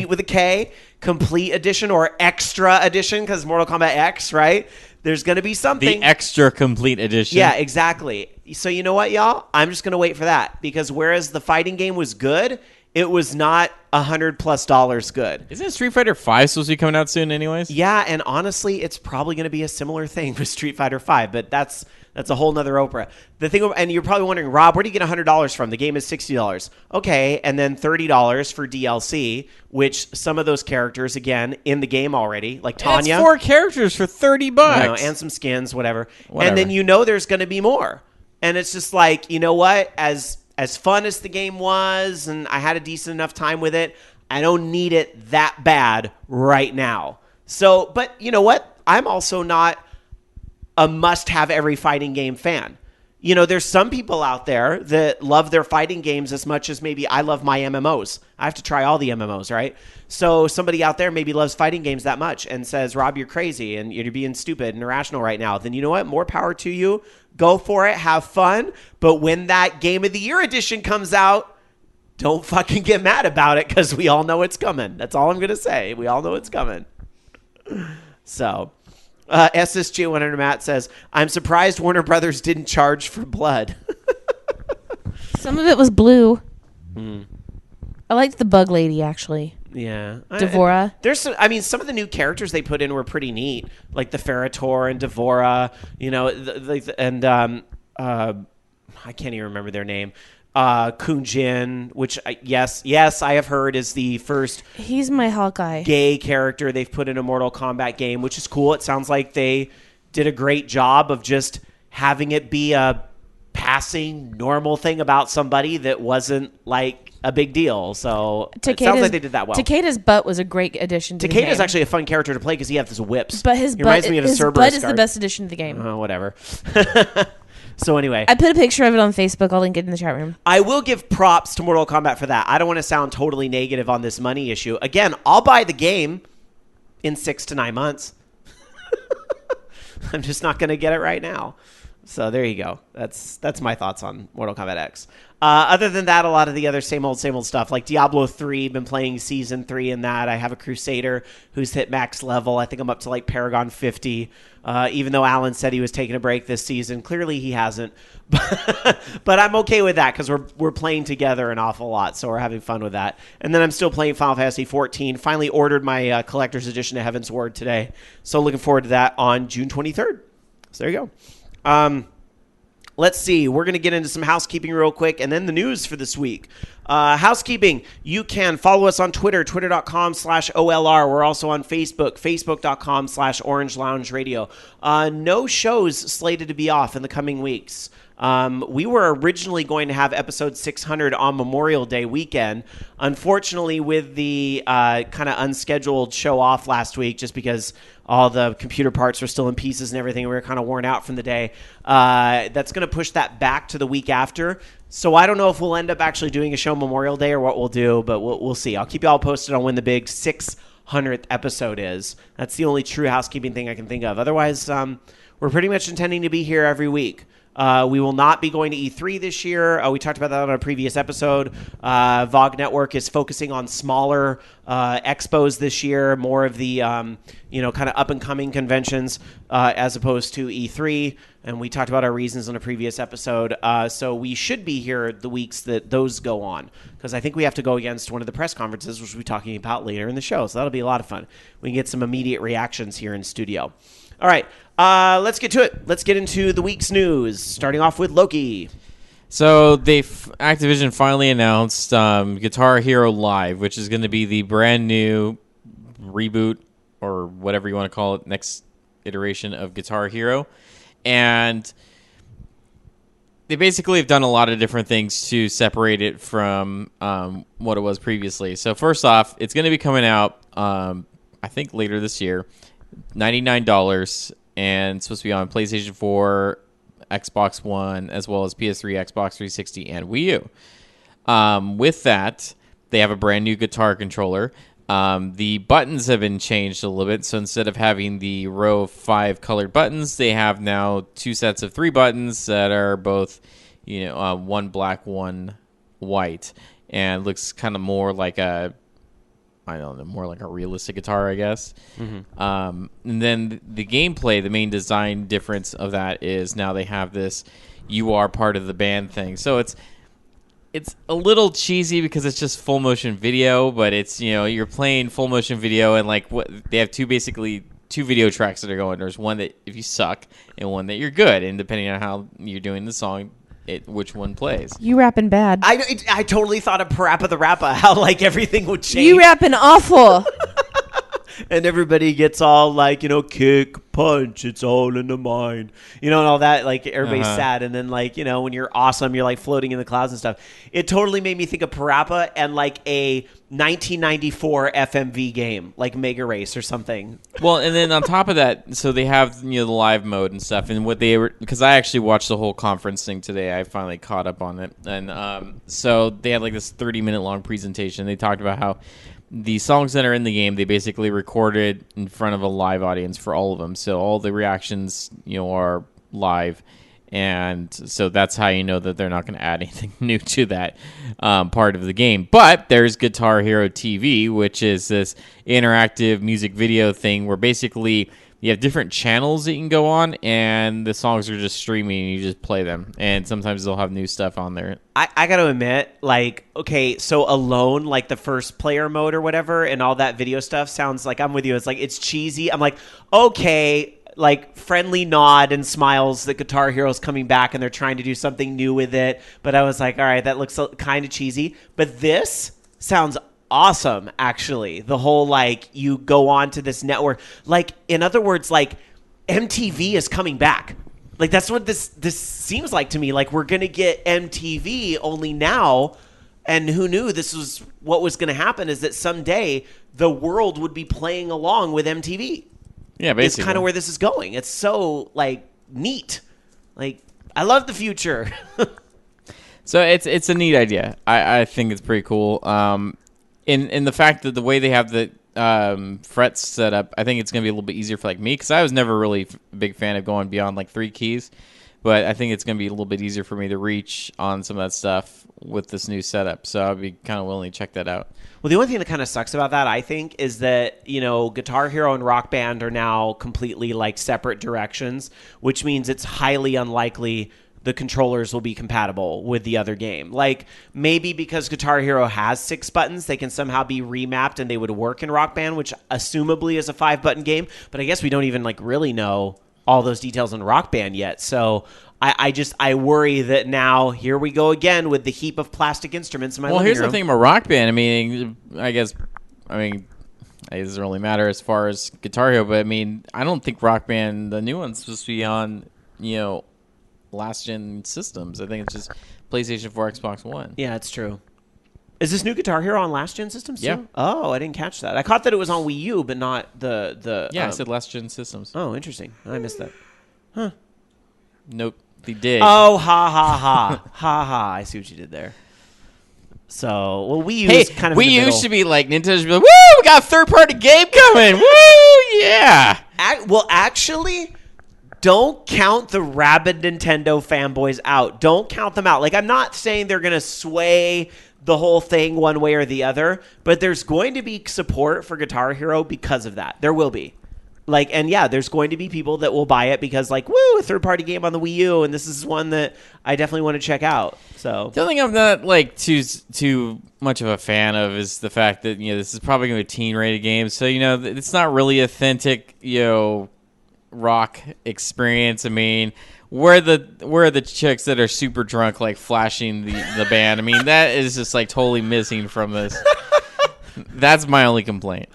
with a K. Complete edition or extra edition because Mortal Kombat X, right? There's going to be something. The extra complete edition. Yeah, exactly. So you know what, y'all? I'm just going to wait for that because whereas the fighting game was good, it was not $100+ good. Isn't Street Fighter V supposed to be coming out soon anyways? Yeah, and honestly, it's probably going to be a similar thing with Street Fighter V, but that's a whole nother Oprah. The thing, and you're probably wondering, Rob, where do you get $100 from? The game is $60. Okay, and then $30 for DLC, which some of those characters, again, in the game already, like Tanya. That's 4 characters for $30. And some skins, whatever. And then there's going to be more. And it's just like, you know what? As fun as the game was, and I had a decent enough time with it, I don't need it that bad right now. So, but you know what? I'm also not a must-have every fighting game fan. You know, there's some people out there that love their fighting games as much as maybe I love my MMOs. I have to try all the MMOs, right? So somebody out there maybe loves fighting games that much and says, Rob, you're crazy and you're being stupid and irrational right now. Then you know what? More power to you. Go for it. Have fun. But when that Game of the Year edition comes out, don't fucking get mad about it because we all know it's coming. That's all I'm going to say. We all know it's coming. So, SSG100 Matt says, I'm surprised Warner Brothers didn't charge for blood. Some of it was blue. I liked the bug lady, actually. Yeah. Devora. There's some of the new characters they put in were pretty neat, like the Ferritor and Devora, I can't even remember their name. Kunjin, which yes, I have heard is the first He's my Hawkeye. gay character they've put in a Mortal Kombat game, which is cool. It sounds like they did a great job of just having it be a passing normal thing about somebody that wasn't like a big deal. So it sounds like they did that well. Takeda's butt was a great addition to the game. Takeda's actually a fun character to play because he has whips. But his He reminds me of a his Cerberus butt is the guard. best addition to the game. Whatever. So anyway, I put a picture of it on Facebook. I'll link it in the chat room. I will give props to Mortal Kombat for that. I don't want to sound totally negative on this money issue. Again, I'll buy the game in 6 to 9 months. I'm just not going to get it right now. So there you go. That's my thoughts on Mortal Kombat X. Other than that, a lot of the other same old stuff, like Diablo 3, been playing Season 3 in that. I have a Crusader who's hit max level. I think I'm up to like Paragon 50, even though Alan said he was taking a break this season. Clearly he hasn't. But I'm okay with that because we're playing together an awful lot, so we're having fun with that. And then I'm still playing Final Fantasy 14. Finally ordered my collector's edition of Heaven's Word today. So looking forward to that on June 23rd. So there you go. Let's see. We're going to get into some housekeeping real quick and then the news for this week. Housekeeping. You can follow us on Twitter, twitter.com/OLR. We're also on Facebook, facebook.com/orangeloungeradio. No shows slated to be off in the coming weeks. We were originally going to have episode 600 on Memorial Day weekend. Unfortunately, with the kind of unscheduled show off last week, just because all the computer parts were still in pieces and everything, we were kind of worn out from the day. That's going to push that back to the week after. So I don't know if we'll end up actually doing a show Memorial Day or what we'll do, but we'll see. I'll keep you all posted on when the big 600th episode is. That's the only true housekeeping thing I can think of. Otherwise, we're pretty much intending to be here every week. We will not be going to E3 this year. We talked about that on a previous episode. VOG Network is focusing on smaller expos this year, more of the kind of up-and-coming conventions as opposed to E3. And we talked about our reasons on a previous episode. So we should be here the weeks that those go on, because I think we have to go against one of the press conferences, which we'll be talking about later in the show. So that'll be a lot of fun. We can get some immediate reactions here in studio. All right, let's get to it. Let's get into the week's news, starting off with Loki. So Activision finally announced Guitar Hero Live, which is going to be the brand new reboot or whatever you want to call it, next iteration of Guitar Hero. And they basically have done a lot of different things to separate it from what it was previously. So first off, it's going to be coming out, I think, later this year. $99, and it's supposed to be on PlayStation 4, Xbox One, as well as PS3, Xbox 360, and Wii U. With that, they have a brand new guitar controller. The buttons have been changed a little bit, so instead of having the row of 5 colored buttons, they have now 2 sets of 3 buttons that are both, one black, one white, and looks kind of more like more like a realistic guitar, I guess. Mm-hmm. And then the gameplay, the main design difference of that is now they have this "you are part of the band" thing. So it's a little cheesy because it's just full motion video, but it's you're playing full motion video, and like they have two video tracks that are going. There's one that if you suck and one that you're good, and depending on how you're doing the song, which one plays. You rapping bad. I totally thought of Parappa the Rappa, how like everything would change. You rapping awful. And everybody gets all like, kick, punch, it's all in the mind. And all that, like everybody's sad. And then like, when you're awesome, you're like floating in the clouds and stuff. It totally made me think of Parappa and like a 1994 FMV game, like Mega Race or something. Well, and then on top of that, so they have, the live mode and stuff. And what they were, because I actually watched the whole conference thing today. I finally caught up on it. And so they had like this 30-minute long presentation. They talked about how the songs that are in the game, they basically recorded in front of a live audience for all of them. So all the reactions, are live. And so that's how you know that they're not going to add anything new to that part of the game. But there's Guitar Hero TV, which is this interactive music video thing where basically you have different channels that you can go on, and the songs are just streaming, and you just play them. And sometimes they'll have new stuff on there. I got to admit, like, okay, so Alone, like the first player mode or whatever, and all that video stuff sounds like, I'm with you. It's like, it's cheesy. I'm like, okay, like friendly nod and smiles that Guitar Hero's coming back and they're trying to do something new with it. But I was like, all right, that looks kind of cheesy. But this sounds awesome, actually. The whole, like, you go on to this network. Like, in other words, like, MTV is coming back. Like, that's what this seems like to me. Like, we're going to get MTV only now, and who knew this was what was going to happen, is that someday the world would be playing along with MTV. Yeah, basically. It's kind of where this is going. It's so, like, neat. Like, I love the future. So it's a neat idea. I think it's pretty cool. In the fact that the way they have the frets set up, I think it's going to be a little bit easier for like me, because I was never really a big fan of going beyond like 3 keys, but I think it's going to be a little bit easier for me to reach on some of that stuff with this new setup. So I'll be kind of willing to check that out. Well, the only thing that kind of sucks about that, I think, is that, you know, Guitar Hero and Rock Band are now completely like separate directions, which means it's highly unlikely the controllers will be compatible with the other game. Like, maybe because Guitar Hero has 6 buttons, they can somehow be remapped and they would work in Rock Band, which assumably is a 5-button game. But I guess we don't even like really know all those details in Rock Band yet. So I worry that now here we go again with the heap of plastic instruments in my living room. Well, here's the thing about Rock Band. I mean, it doesn't really matter as far as Guitar Hero, but I mean, I don't think Rock Band, the new one's supposed to be on, you know, last-gen systems. I think it's just PlayStation 4, Xbox One. Yeah, it's true. Is this new Guitar Hero on last-gen systems too? Yeah. Oh, I didn't catch that. I caught that it was on Wii U, but not the Yeah, I said last-gen systems. Oh, interesting. I missed that. Nope, they did. Oh, ha, ha, ha. Ha, ha. I see what you did there. So, well, Wii U is kind of in the Wii U middle. should be like, Nintendo should be like, woo, we got a third-party game coming. Woo, yeah. Well, actually, don't count the rabid Nintendo fanboys out. Don't count them out. Like, I'm not saying they're going to sway the whole thing one way or the other, but there's going to be support for Guitar Hero because of that. There will be. Like, and yeah, there's going to be people that will buy it because, like, woo, a third-party game on the Wii U, and this is one that I definitely want to check out. So The only thing I'm not like too much of a fan of is the fact that, you know, this is probably going to be a teen-rated game, so, you know, it's not really authentic, you know, rock experience. I mean, where are the chicks that are super drunk, like flashing the band? I mean, that is just like totally missing from this. That's my only complaint.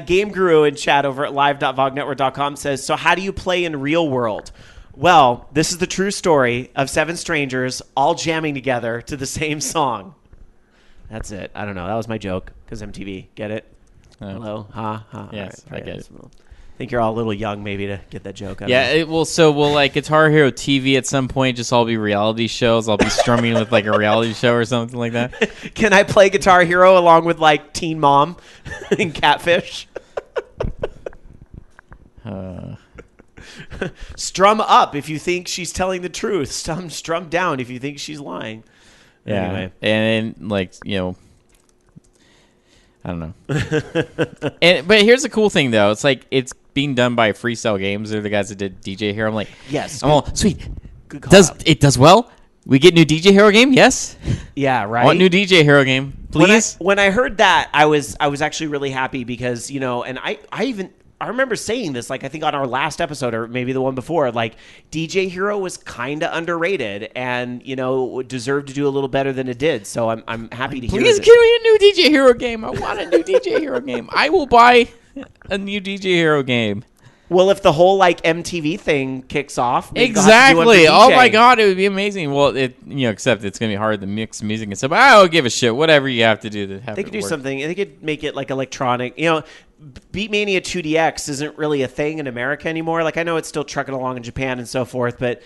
Game Guru in chat over at live.vognetwork.com says, so how do you play in real world? Well, this is the true story of 7 strangers all jamming together to the same song. That's it. I don't know. That was my joke because MTV. Get it? Oh. Hello? Ha, ha. Yes, All right, I get it. I think you're all a little young maybe to get that joke. I don't Yeah, know. will like Guitar Hero TV at some point just all be reality shows? I'll be strumming with like a reality show or something like that. Can I play Guitar Hero along with like Teen Mom and Catfish? Strum up if you think she's telling the truth. Strum down if you think she's lying. Yeah, Anyway. and like, you know, I don't know. But here's the cool thing though. It's like it's being done by Freestyle Games. They're the guys that did DJ Hero. I'm like, Yes. I'm all sweet. Good call out. It does well? We get new DJ Hero game? Yes. Yeah, right. I want new DJ Hero game, please. When I heard that, I was actually really happy because, you know, and I remember saying this, like, I think on our last episode or maybe the one before, like, DJ Hero was kind of underrated and, you know, deserved to do a little better than it did. So I'm happy to hear Please that. give me a new DJ Hero game. I want a new DJ Hero game. I will buy a new DJ Hero game. Well, if the whole, like, MTV thing kicks off. maybe they'll have to do one Exactly. for Oh my DJ. god, it would be amazing. Well, except it's gonna be hard to mix music and stuff. I don't give a shit. Whatever you have to do to have They it could do work. something. They could make it like electronic. You know, Beatmania 2DX isn't really a thing in America anymore. Like, I know it's still trucking along in Japan and so forth, but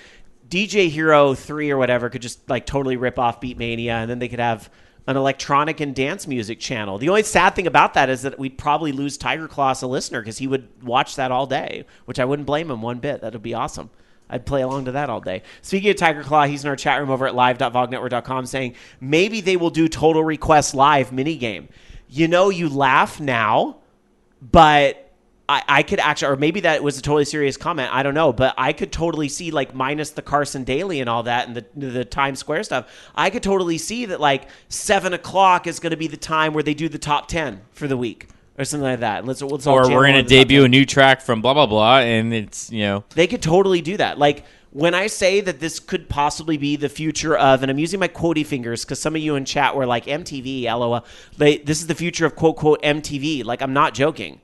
DJ Hero 3 or whatever could just like totally rip off Beatmania, and then they could have an electronic and dance music channel. The only sad thing about that is that we'd probably lose Tiger Claw as a listener because he would watch that all day, which I wouldn't blame him one bit. That would be awesome. I'd play along to that all day. Speaking of Tiger Claw, he's in our chat room over at live.vognetwork.com saying maybe they will do Total Request Live minigame. You know, you laugh now, but I could actually, or maybe that was a totally serious comment. I don't know, but I could totally see, like, minus the Carson Daly and all that and the Times Square stuff. I could totally see that, like, 7 o'clock is going to be the time where they do the top 10 for the week or something like that. Let's all or jam we're on going to the top debut 10. a new track from blah, blah, blah, and it's, They could totally do that. Like, when I say that this could possibly be the future of, and I'm using my quotey fingers because some of you in chat were like, MTV, LOL. This is the future of quote, quote, MTV. Like, I'm not joking.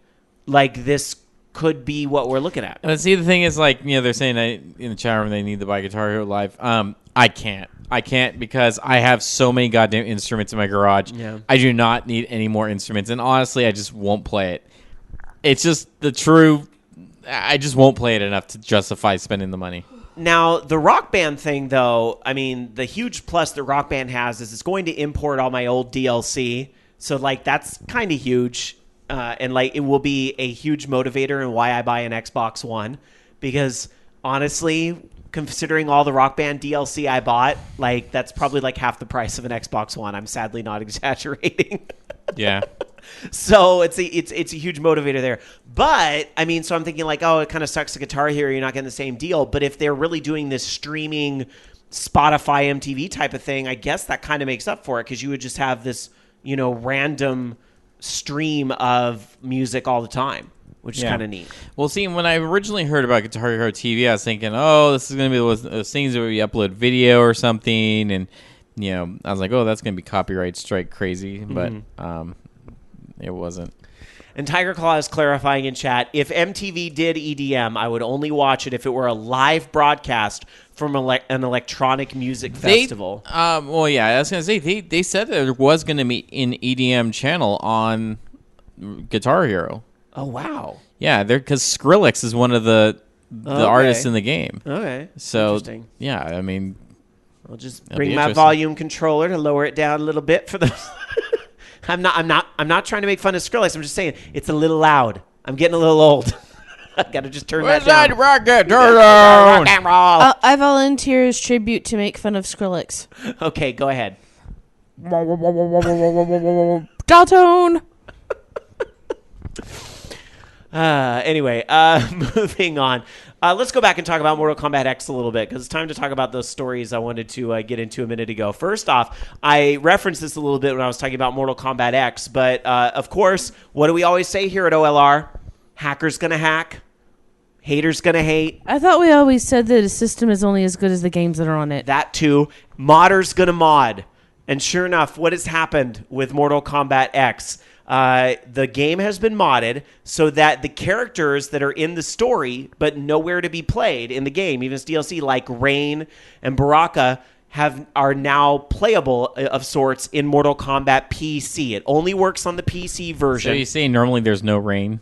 Like, this could be what we're looking at. And see, the thing is, like, they're saying in the chat room they need to buy Guitar Hero Live. I can't because I have so many goddamn instruments in my garage. Yeah. I do not need any more instruments, and honestly, I just won't play it. It's just the true. I just won't play it enough to justify spending the money. Now, the Rock Band thing, though, I mean, the huge plus that Rock Band has is it's going to import all my old DLC. So, like, that's kind of huge. And, like, it will be a huge motivator in why I buy an Xbox One. Because, honestly, considering all the Rock Band DLC I bought, like, that's probably, like, half the price of an Xbox One. I'm sadly not exaggerating. Yeah. So it's a huge motivator there. But, I mean, so I'm thinking like, oh, it kind of sucks the Guitar Hero. You're not getting the same deal. But if they're really doing this streaming Spotify MTV type of thing, I guess that kind of makes up for it because you would just have this, random stream of music all the time, which is kind of neat. Well, see, when I originally heard about Guitar Hero TV, I was thinking, oh, this is going to be those things where we upload video or something. And, I was like, oh, that's going to be copyright strike crazy. But it wasn't. And Tiger Claw is clarifying in chat, if MTV did EDM, I would only watch it if it were a live broadcast from an electronic music festival. Well, yeah, I was going to say, they said that there was going to be an EDM channel on Guitar Hero. Oh, wow. Yeah, because Skrillex is one of the artists in the game. Okay. So, interesting. Yeah, I mean, I'll just bring my volume controller to lower it down a little bit for the... I'm not trying to make fun of Skrillex. I'm just saying it's a little loud. I'm getting a little old. I gotta just turn that down. Rock and roll. I volunteer as tribute to make fun of Skrillex. Okay, go ahead. Dalton. Anyway, moving on. Let's go back and talk about Mortal Kombat X a little bit because it's time to talk about those stories I wanted to get into a minute ago. First off, I referenced this a little bit when I was talking about Mortal Kombat X, but of course, what do we always say here at OLR? Hackers gonna hack, haters gonna hate. I thought we always said that a system is only as good as the games that are on it. That too. Modders gonna mod. And sure enough, what has happened with Mortal Kombat X? The game has been modded so that the characters that are in the story but nowhere to be played in the game, even as DLC, like Rain and Baraka, are now playable of sorts in Mortal Kombat PC. It only works on the PC version. So you say normally there's no rain?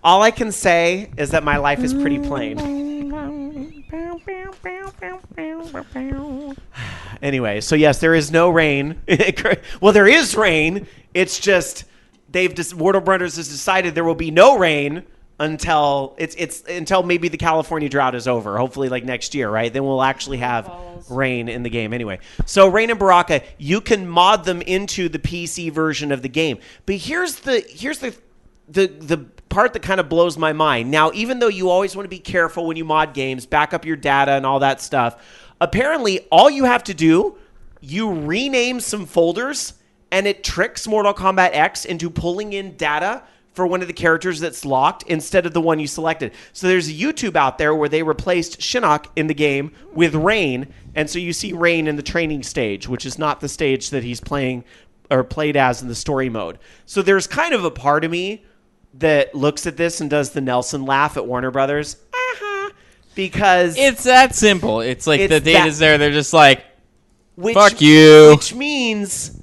All I can say is that my life is pretty plain. Anyway, so yes, there is no rain. Well, there is rain. It's just Warner Brothers has decided there will be no rain until until maybe the California drought is over. Hopefully, like next year, right? Then we'll actually have rain in the game. Anyway, so Rain and Baraka, you can mod them into the PC version of the game. But here's the part that kind of blows my mind. Now, even though you always want to be careful when you mod games, back up your data and all that stuff, apparently all you have to do, you rename some folders and it tricks Mortal Kombat X into pulling in data for one of the characters that's locked instead of the one you selected. So there's a YouTube out there where they replaced Shinnok in the game with Rain, and so you see Rain in the training stage, which is not the stage that he's playing or played as in the story mode. So there's kind of a part of me that looks at this and does the Nelson laugh at Warner Brothers. Because it's that simple. It's like the data's there. They're just like, fuck you. Which means,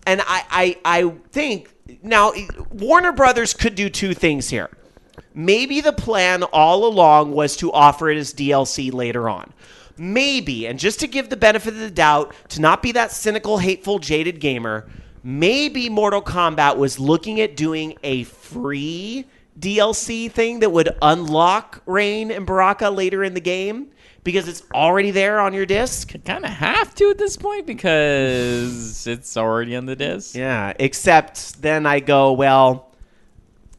and I think, now, Warner Brothers could do two things here. Maybe the plan all along was to offer it as DLC later on. Maybe, and just to give the benefit of the doubt, to not be that cynical, hateful, jaded gamer, maybe Mortal Kombat was looking at doing a free DLC thing that would unlock Rain and Baraka later in the game because it's already there on your disc. Kind of have to at this point because it's already on the disc. Yeah, except then I go, well,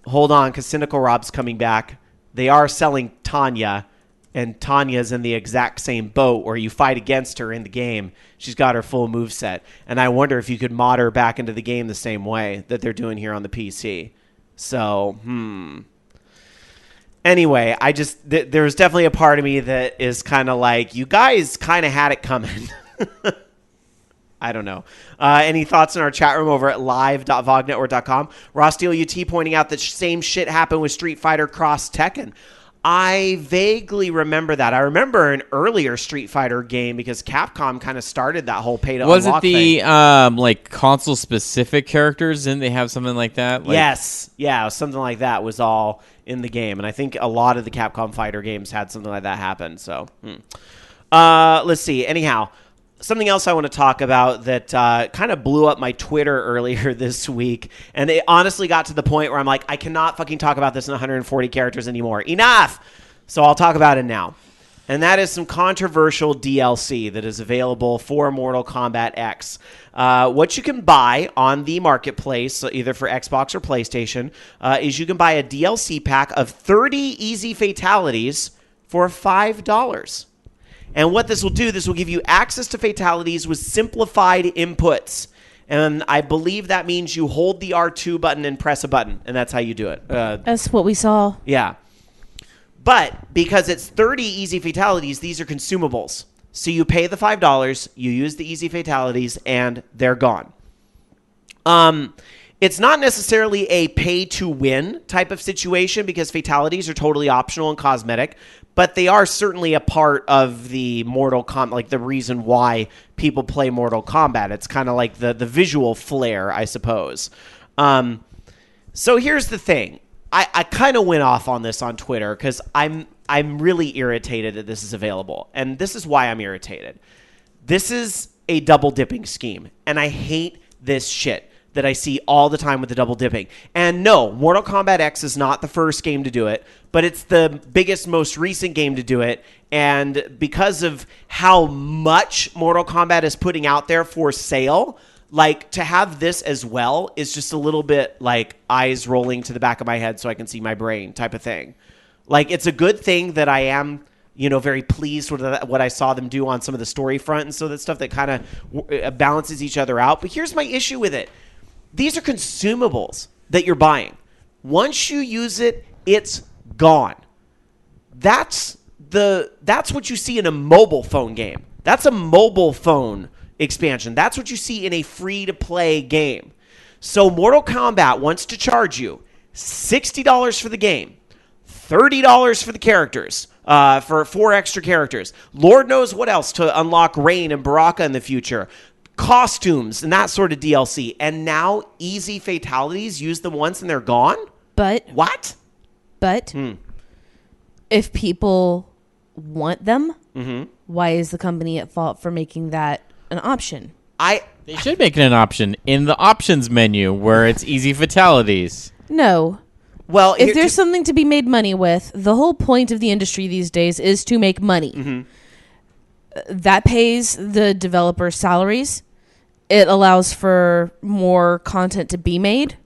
hold on, because Cynical Rob's coming back. They are selling Tanya, and Tanya's in the exact same boat where you fight against her in the game. She's got her full moveset. And I wonder if you could mod her back into the game the same way that they're doing here on the PC. So, Anyway, there's definitely a part of me that is kind of like, you guys kind of had it coming. I don't know. Any thoughts in our chat room over at live.vognetwork.com? Ross Steele UT pointing out that same shit happened with Street Fighter Cross Tekken. I vaguely remember that. I remember an earlier Street Fighter game because Capcom kind of started that whole pay to unlock thing. Was it the like console specific characters? Didn't they have something like that? Yes. Yeah, something like that was all in the game. And I think a lot of the Capcom Fighter games had something like that happen. So, let's see. Anyhow, something else I want to talk about that kind of blew up my Twitter earlier this week, and it honestly got to the point where I'm like, I cannot fucking talk about this in 140 characters anymore. Enough! So I'll talk about it now. And that is some controversial DLC that is available for Mortal Kombat X. What you can buy on the marketplace, so either for Xbox or PlayStation, is you can buy a DLC pack of 30 easy fatalities for $5. And what this will do, this will give you access to fatalities with simplified inputs. And I believe that means you hold the R2 button and press a button, and that's how you do it. That's what we saw. Yeah. But because it's 30 easy fatalities, these are consumables. So you pay the $5, you use the easy fatalities, and they're gone. It's not necessarily a pay-to-win type of situation because fatalities are totally optional and cosmetic, but they are certainly a part of the Mortal Kombat, like the reason why people play Mortal Kombat. It's kind of like the visual flair, I suppose. So here's the thing. I kind of went off on this on Twitter because I'm really irritated that this is available. And this is why I'm irritated. This is a double dipping scheme. And I hate this shit that I see all the time with the double dipping. And no, Mortal Kombat X is not the first game to do it, but it's the biggest, most recent game to do it. And because of how much Mortal Kombat is putting out there for sale, like, to have this as well is just a little bit like eyes rolling to the back of my head so I can see my brain type of thing. Like, it's a good thing that I am, very pleased with what I saw them do on some of the story front and so that stuff that kind of balances each other out. But here's my issue with it. These are consumables that you're buying. Once you use it, it's gone. That's what you see in a mobile phone game. That's a mobile phone expansion. That's what you see in a free-to-play game. So Mortal Kombat wants to charge you $60 for the game, $30 for the characters, for 4 extra characters. Lord knows what else to unlock Rain and Baraka in the future. Costumes and that sort of DLC. And now easy fatalities, use them once and they're gone? But what? But if people want them, why is the company at fault for making that an option? They should make it an option in the options menu where it's easy fatalities. No. Well, if there's something to be made money with, the whole point of the industry these days is to make money. That pays the developers' salaries. It allows for more content to be made.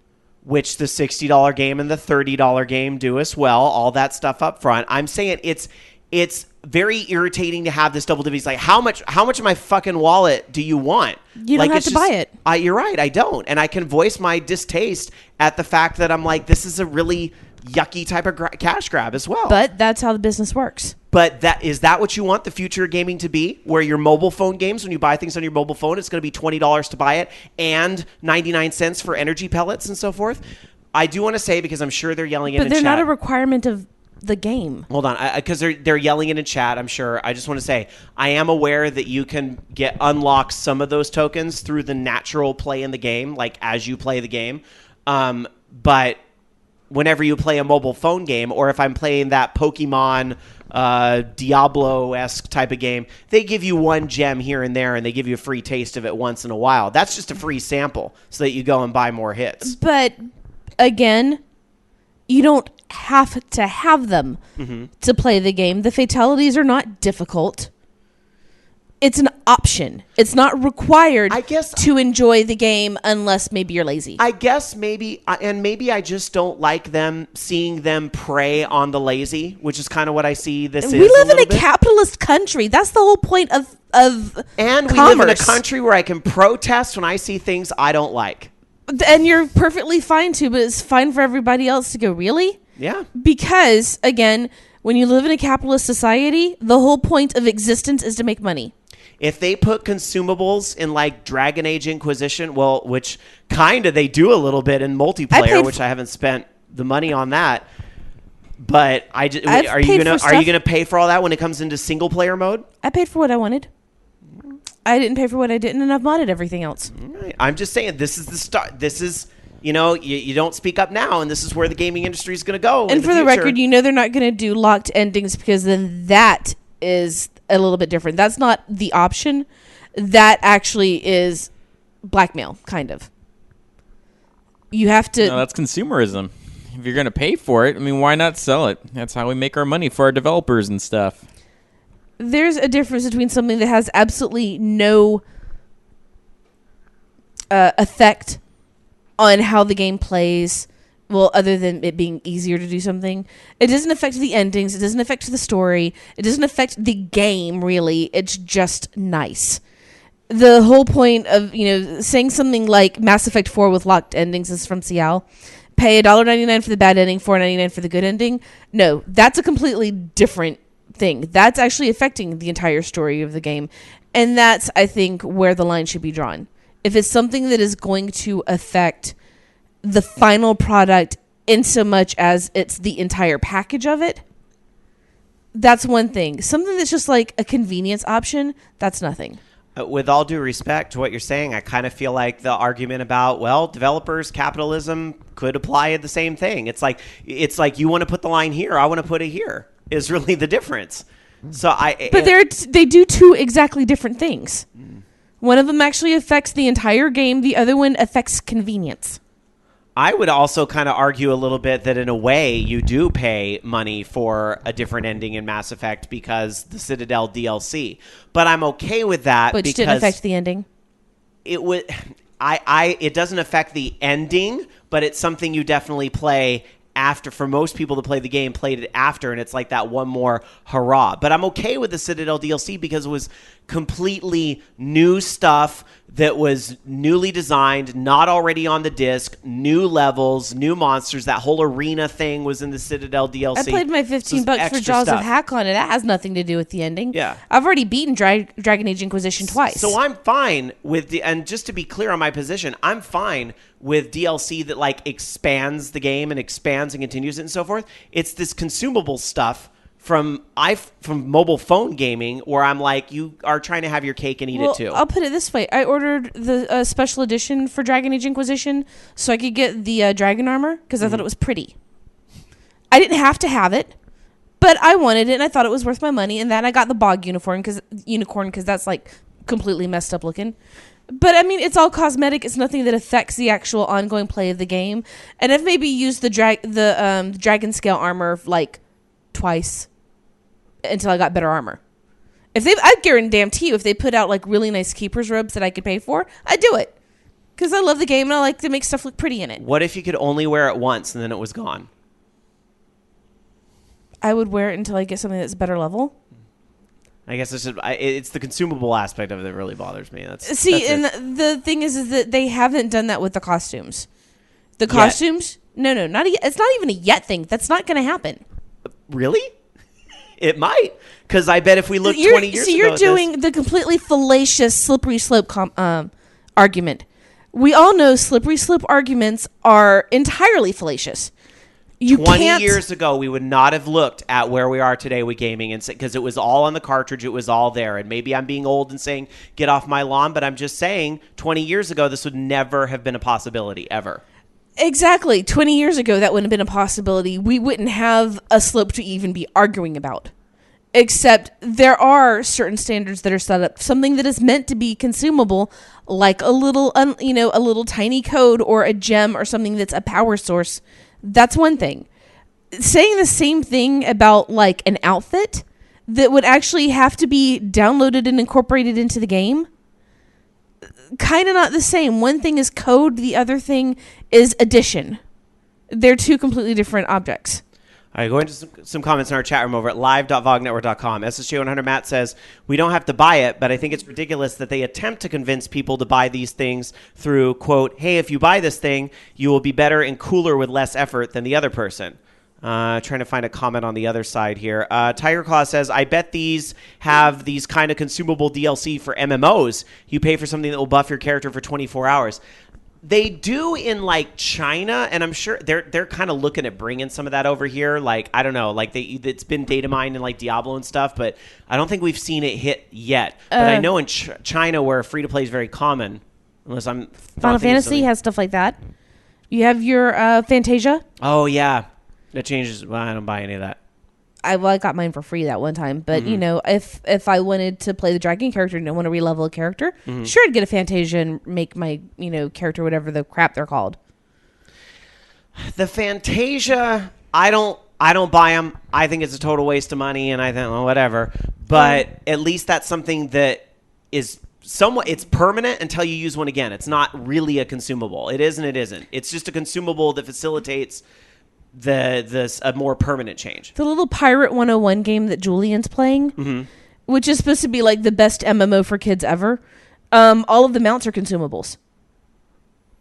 Which the $60 game and the $30 game do as well. All that stuff up front. I'm saying it's very irritating to have this double dipping. It's like, how much of my fucking wallet do you want? You don't have to buy it. You're right, I don't. And I can voice my distaste at the fact that I'm like, this is a really yucky type of cash grab as well. But that's how the business works. But is that what you want the future of gaming to be? Where your mobile phone games, when you buy things on your mobile phone, it's going to be $20 to buy it and 99 cents for energy pellets and so forth? I do want to say, because I'm sure they're yelling in chat. But they're not a requirement of the game. Hold on, because they're yelling in chat, I'm sure. I just want to say, I am aware that you can unlock some of those tokens through the natural play in the game, like as you play the game. But whenever you play a mobile phone game, or if I'm playing that Pokemon Diablo-esque type of game, they give you one gem here and there, and they give you a free taste of it once in a while. That's just a free sample so that you go and buy more hits. But again, you don't have to have them to play the game. The fatalities are not difficult. it's an option. It's not required, I guess, to enjoy the game unless maybe you're lazy. I guess maybe I just don't like seeing them prey on the lazy, which is kind of what I see this is. We live in a capitalist country. That's the whole point of and we commerce. live in a country where I can protest when I see things I don't like. And you're perfectly fine to, but it's fine for everybody else to go, really? Yeah. Because, again, when you live in a capitalist society, the whole point of existence is to make money. If they put consumables in like Dragon Age Inquisition, well, which kind of they do a little bit in multiplayer, which I haven't spent the money on that. But are you gonna pay for all that when it comes into single player mode? I paid for what I wanted. I didn't pay for what I didn't, and I've modded everything else. Right. I'm just saying this is the start. This is, you don't speak up now, and this is where the gaming industry is going to go. And for the record, they're not going to do locked endings, because then that is a little bit different. That's not the option. That actually is blackmail, kind of. You have to... No, that's consumerism. If you're going to pay for it, I mean, why not sell it? That's how we make our money for our developers and stuff. There's a difference between something that has absolutely no effect on how the game plays, well, other than it being easier to do something. It doesn't affect the endings. It doesn't affect the story. It doesn't affect the game, really. It's just nice. The whole point of, saying something like Mass Effect 4 with locked endings is from Cial. Pay $1.99 for the bad ending, $4.99 for the good ending. No, that's a completely different thing. That's actually affecting the entire story of the game. And that's, I think, where the line should be drawn. If it's something that is going to affect the final product in so much as it's the entire package of it, that's one thing. Something that's just like a convenience option, that's nothing. With all due respect to what you're saying, I kind of feel like the argument about, well, developers, capitalism could apply the same thing. It's like you want to put the line here, I want to put it here, is really the difference. But they do two exactly different things. One of them actually affects the entire game. The other one affects convenience. I would also kind of argue a little bit that in a way you do pay money for a different ending in Mass Effect because the Citadel DLC. But I'm okay with that. Which didn't affect the ending. It would. It doesn't affect the ending, but it's something you definitely play after. For most people to play the game, played it after, and it's like that one more hurrah. But I'm okay with the Citadel DLC because it was completely new stuff that was newly designed, not already on the disc, new levels, new monsters. That whole arena thing was in the Citadel DLC. I played my $15 for Jaws of Hakon, and that has nothing to do with the ending. Yeah. I've already beaten Dragon Age Inquisition twice. So I'm fine with and just to be clear on my position, I'm fine with DLC that like expands the game and expands and continues it and so forth. It's this consumable stuff from mobile phone gaming where I'm like, you are trying to have your cake and eat it too. I'll put it this way. I ordered the special edition for Dragon Age Inquisition so I could get the dragon armor because I thought it was pretty. I didn't have to have it, but I wanted it and I thought it was worth my money. And then I got the bog unicorn because that's like completely messed up looking. But I mean, it's all cosmetic. It's nothing that affects the actual ongoing play of the game. And I've maybe used the dragon scale armor like twice until I got better armor. I guarantee you, if they put out like really nice keeper's robes that I could pay for, I'd do it because I love the game and I like to make stuff look pretty in it. What if you could only wear it once and then it was gone? I would wear it until I get something that's better level. I guess it's the consumable aspect of it that really bothers me. That's the thing is that they haven't done that with the costumes. The costumes, no, not yet. It's not even a yet thing. That's not going to happen. Really? It might, because I bet if we look 20 years ago. So you're doing the completely fallacious slippery slope argument. We all know slippery slope arguments are entirely fallacious. 20 years ago, we would not have looked at where we are today with gaming, and because it was all on the cartridge, it was all there. And maybe I'm being old and saying, get off my lawn, but I'm just saying 20 years ago, this would never have been a possibility, ever. Exactly. 20 years ago, that wouldn't have been a possibility. We wouldn't have a slope to even be arguing about. Except there are certain standards that are set up. Something that is meant to be consumable, like a little tiny code or a gem or something that's a power source. That's one thing. Saying the same thing about like an outfit, that would actually have to be downloaded and incorporated into the game. Kind of not the same. One thing is code, the other thing is addition. They're two completely different objects. All right, go into some comments in our chat room over at live.vognetwork.com. SSJ100 Matt says, we don't have to buy it, but I think it's ridiculous that they attempt to convince people to buy these things through, quote, hey, if you buy this thing, you will be better and cooler with less effort than the other person. Trying to find a comment on the other side here. Tiger Claw says, I bet these have these kind of consumable DLC for MMOs. You pay for something that will buff your character for 24 hours. They do in like China, and I'm sure they're kind of looking at bringing some of that over here. Like, I don't know, like it's been data mined in like Diablo and stuff, but I don't think we've seen it hit yet. But I know in China, where free to play is very common, unless I'm Final Fantasy has stuff like that. You have your Fantasia. Oh yeah, that changes. Well, I don't buy any of that. I got mine for free that one time, but you know, if I wanted to play the dragon character and don't want to re-level a character, sure, I'd get a Fantasia and make my character whatever the crap they're called. The Fantasia, I don't buy them. I think it's a total waste of money, and I think whatever. But at least that's something that is somewhat. It's permanent until you use one again. It's not really a consumable. It is and it isn't. It's just a consumable that facilitates a more permanent change. The little Pirate 101 game that Julian's playing, which is supposed to be like the best MMO for kids ever. All of the mounts are consumables.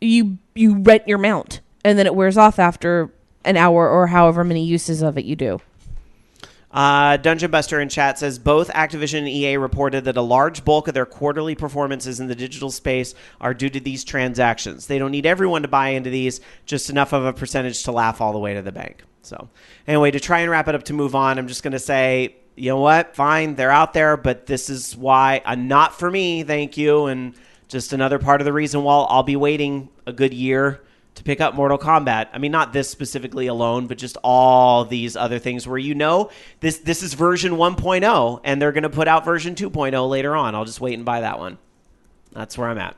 You rent your mount, and then it wears off after an hour or however many uses of it you do. Dungeon Buster in chat says both Activision and EA reported that a large bulk of their quarterly performances in the digital space are due to these transactions. They don't need everyone to buy into these, just enough of a percentage to laugh all the way to the bank. So anyway, to try and wrap it up to move on, I'm just going to say, you know what? Fine, they're out there, but this is why not for me, thank you. And just another part of the reason why I'll be waiting a good year to pick up Mortal Kombat. I mean, not this specifically alone, but just all these other things where this is version 1.0, and they're going to put out version 2.0 later on. I'll just wait and buy that one. That's where I'm at.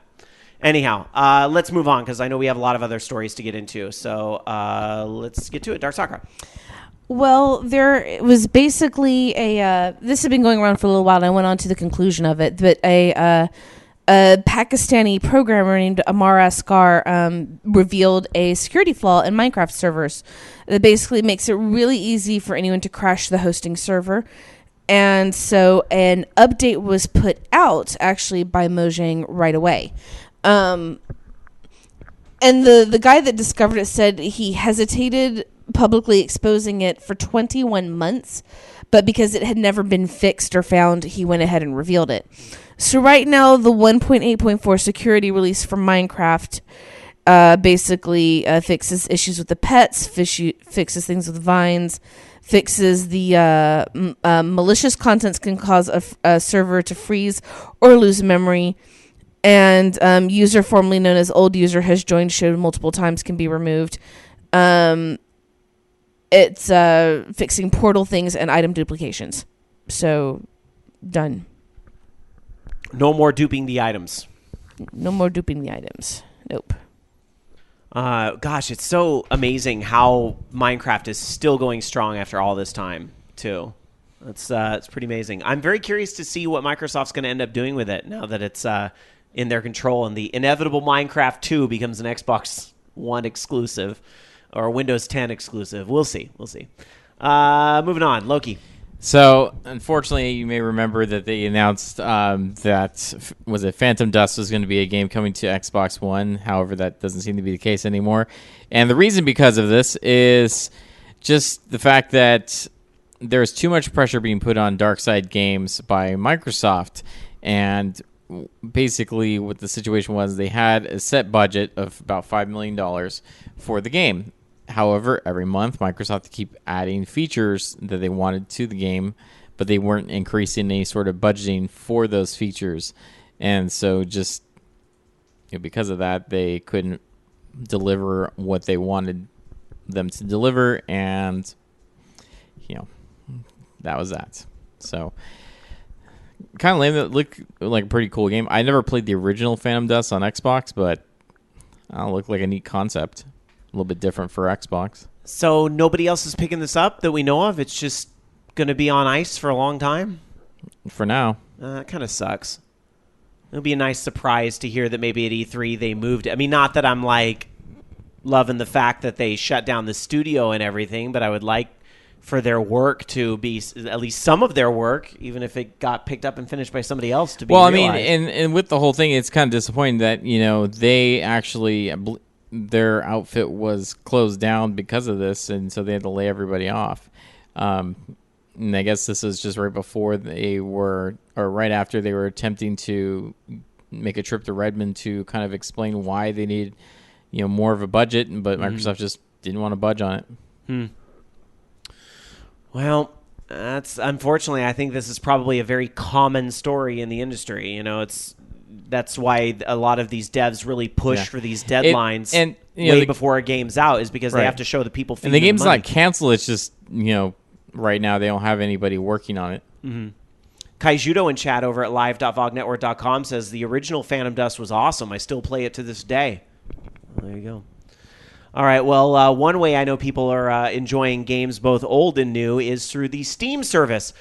Anyhow, let's move on, because I know we have a lot of other stories to get into. So let's get to it. Dark Sakura. Well, there was basically this had been going around for a little while, and I went on to the conclusion of it, but a Pakistani programmer named Amar Asghar revealed a security flaw in Minecraft servers that basically makes it really easy for anyone to crash the hosting server. And so an update was put out actually by Mojang right away. And the guy that discovered it said he hesitated publicly exposing it for 21 months, but because it had never been fixed or found, he went ahead and revealed it. So right now, the 1.8.4 security release for Minecraft basically fixes issues with the pets, fixes things with vines, fixes the malicious contents can cause a server to freeze or lose memory, and user formerly known as old user has joined show multiple times can be removed. It's fixing portal things and item duplications. So, done. No more duping the items. No more duping the items. Nope. Gosh, it's so amazing how Minecraft is still going strong after all this time, too. It's pretty amazing. I'm very curious to see what Microsoft's going to end up doing with it now that it's in their control and the inevitable Minecraft 2 becomes an Xbox One exclusive or a Windows 10 exclusive. We'll see. Moving on. Loki. So, unfortunately, you may remember that they announced Phantom Dust was going to be a game coming to Xbox One. However, that doesn't seem to be the case anymore. And the reason because of this is just the fact that there's too much pressure being put on Darkside Games by Microsoft. And basically what the situation was, they had a set budget of about $5 million for the game. However, every month, Microsoft keep adding features that they wanted to the game, but they weren't increasing any sort of budgeting for those features. And so just because of that, they couldn't deliver what they wanted them to deliver, and that was that. So kind of lame. That looked like a pretty cool game. I never played the original Phantom Dust on Xbox, but it looked like a neat concept. A little bit different for Xbox. So nobody else is picking this up that we know of? It's just going to be on ice for a long time? For now. It kind of sucks. It'll be a nice surprise to hear that maybe at E3 they moved it. I mean, not that I'm like loving the fact that they shut down the studio and everything, but I would like for their work to be, at least some of their work, even if it got picked up and finished by somebody else, to be realized. I mean, and with the whole thing, it's kind of disappointing that, they actually, their outfit was closed down because of this, and so they had to lay everybody off. And I guess this is just right before right after they were attempting to make a trip to Redmond to kind of explain why they needed, more of a budget, but Microsoft just didn't want to budge on it. Well, that's unfortunately, I think this is probably a very common story in the industry. That's why a lot of these devs really push for these deadlines way before a game's out, is because they have to show the people. And the game's not canceled. It's just right now they don't have anybody working on it. Mm-hmm. Kaijudo in chat over at live.vognetwork.com says the original Phantom Dust was awesome. I still play it to this day. Well, there you go. All right, well, one way I know people are enjoying games both old and new is through the Steam service.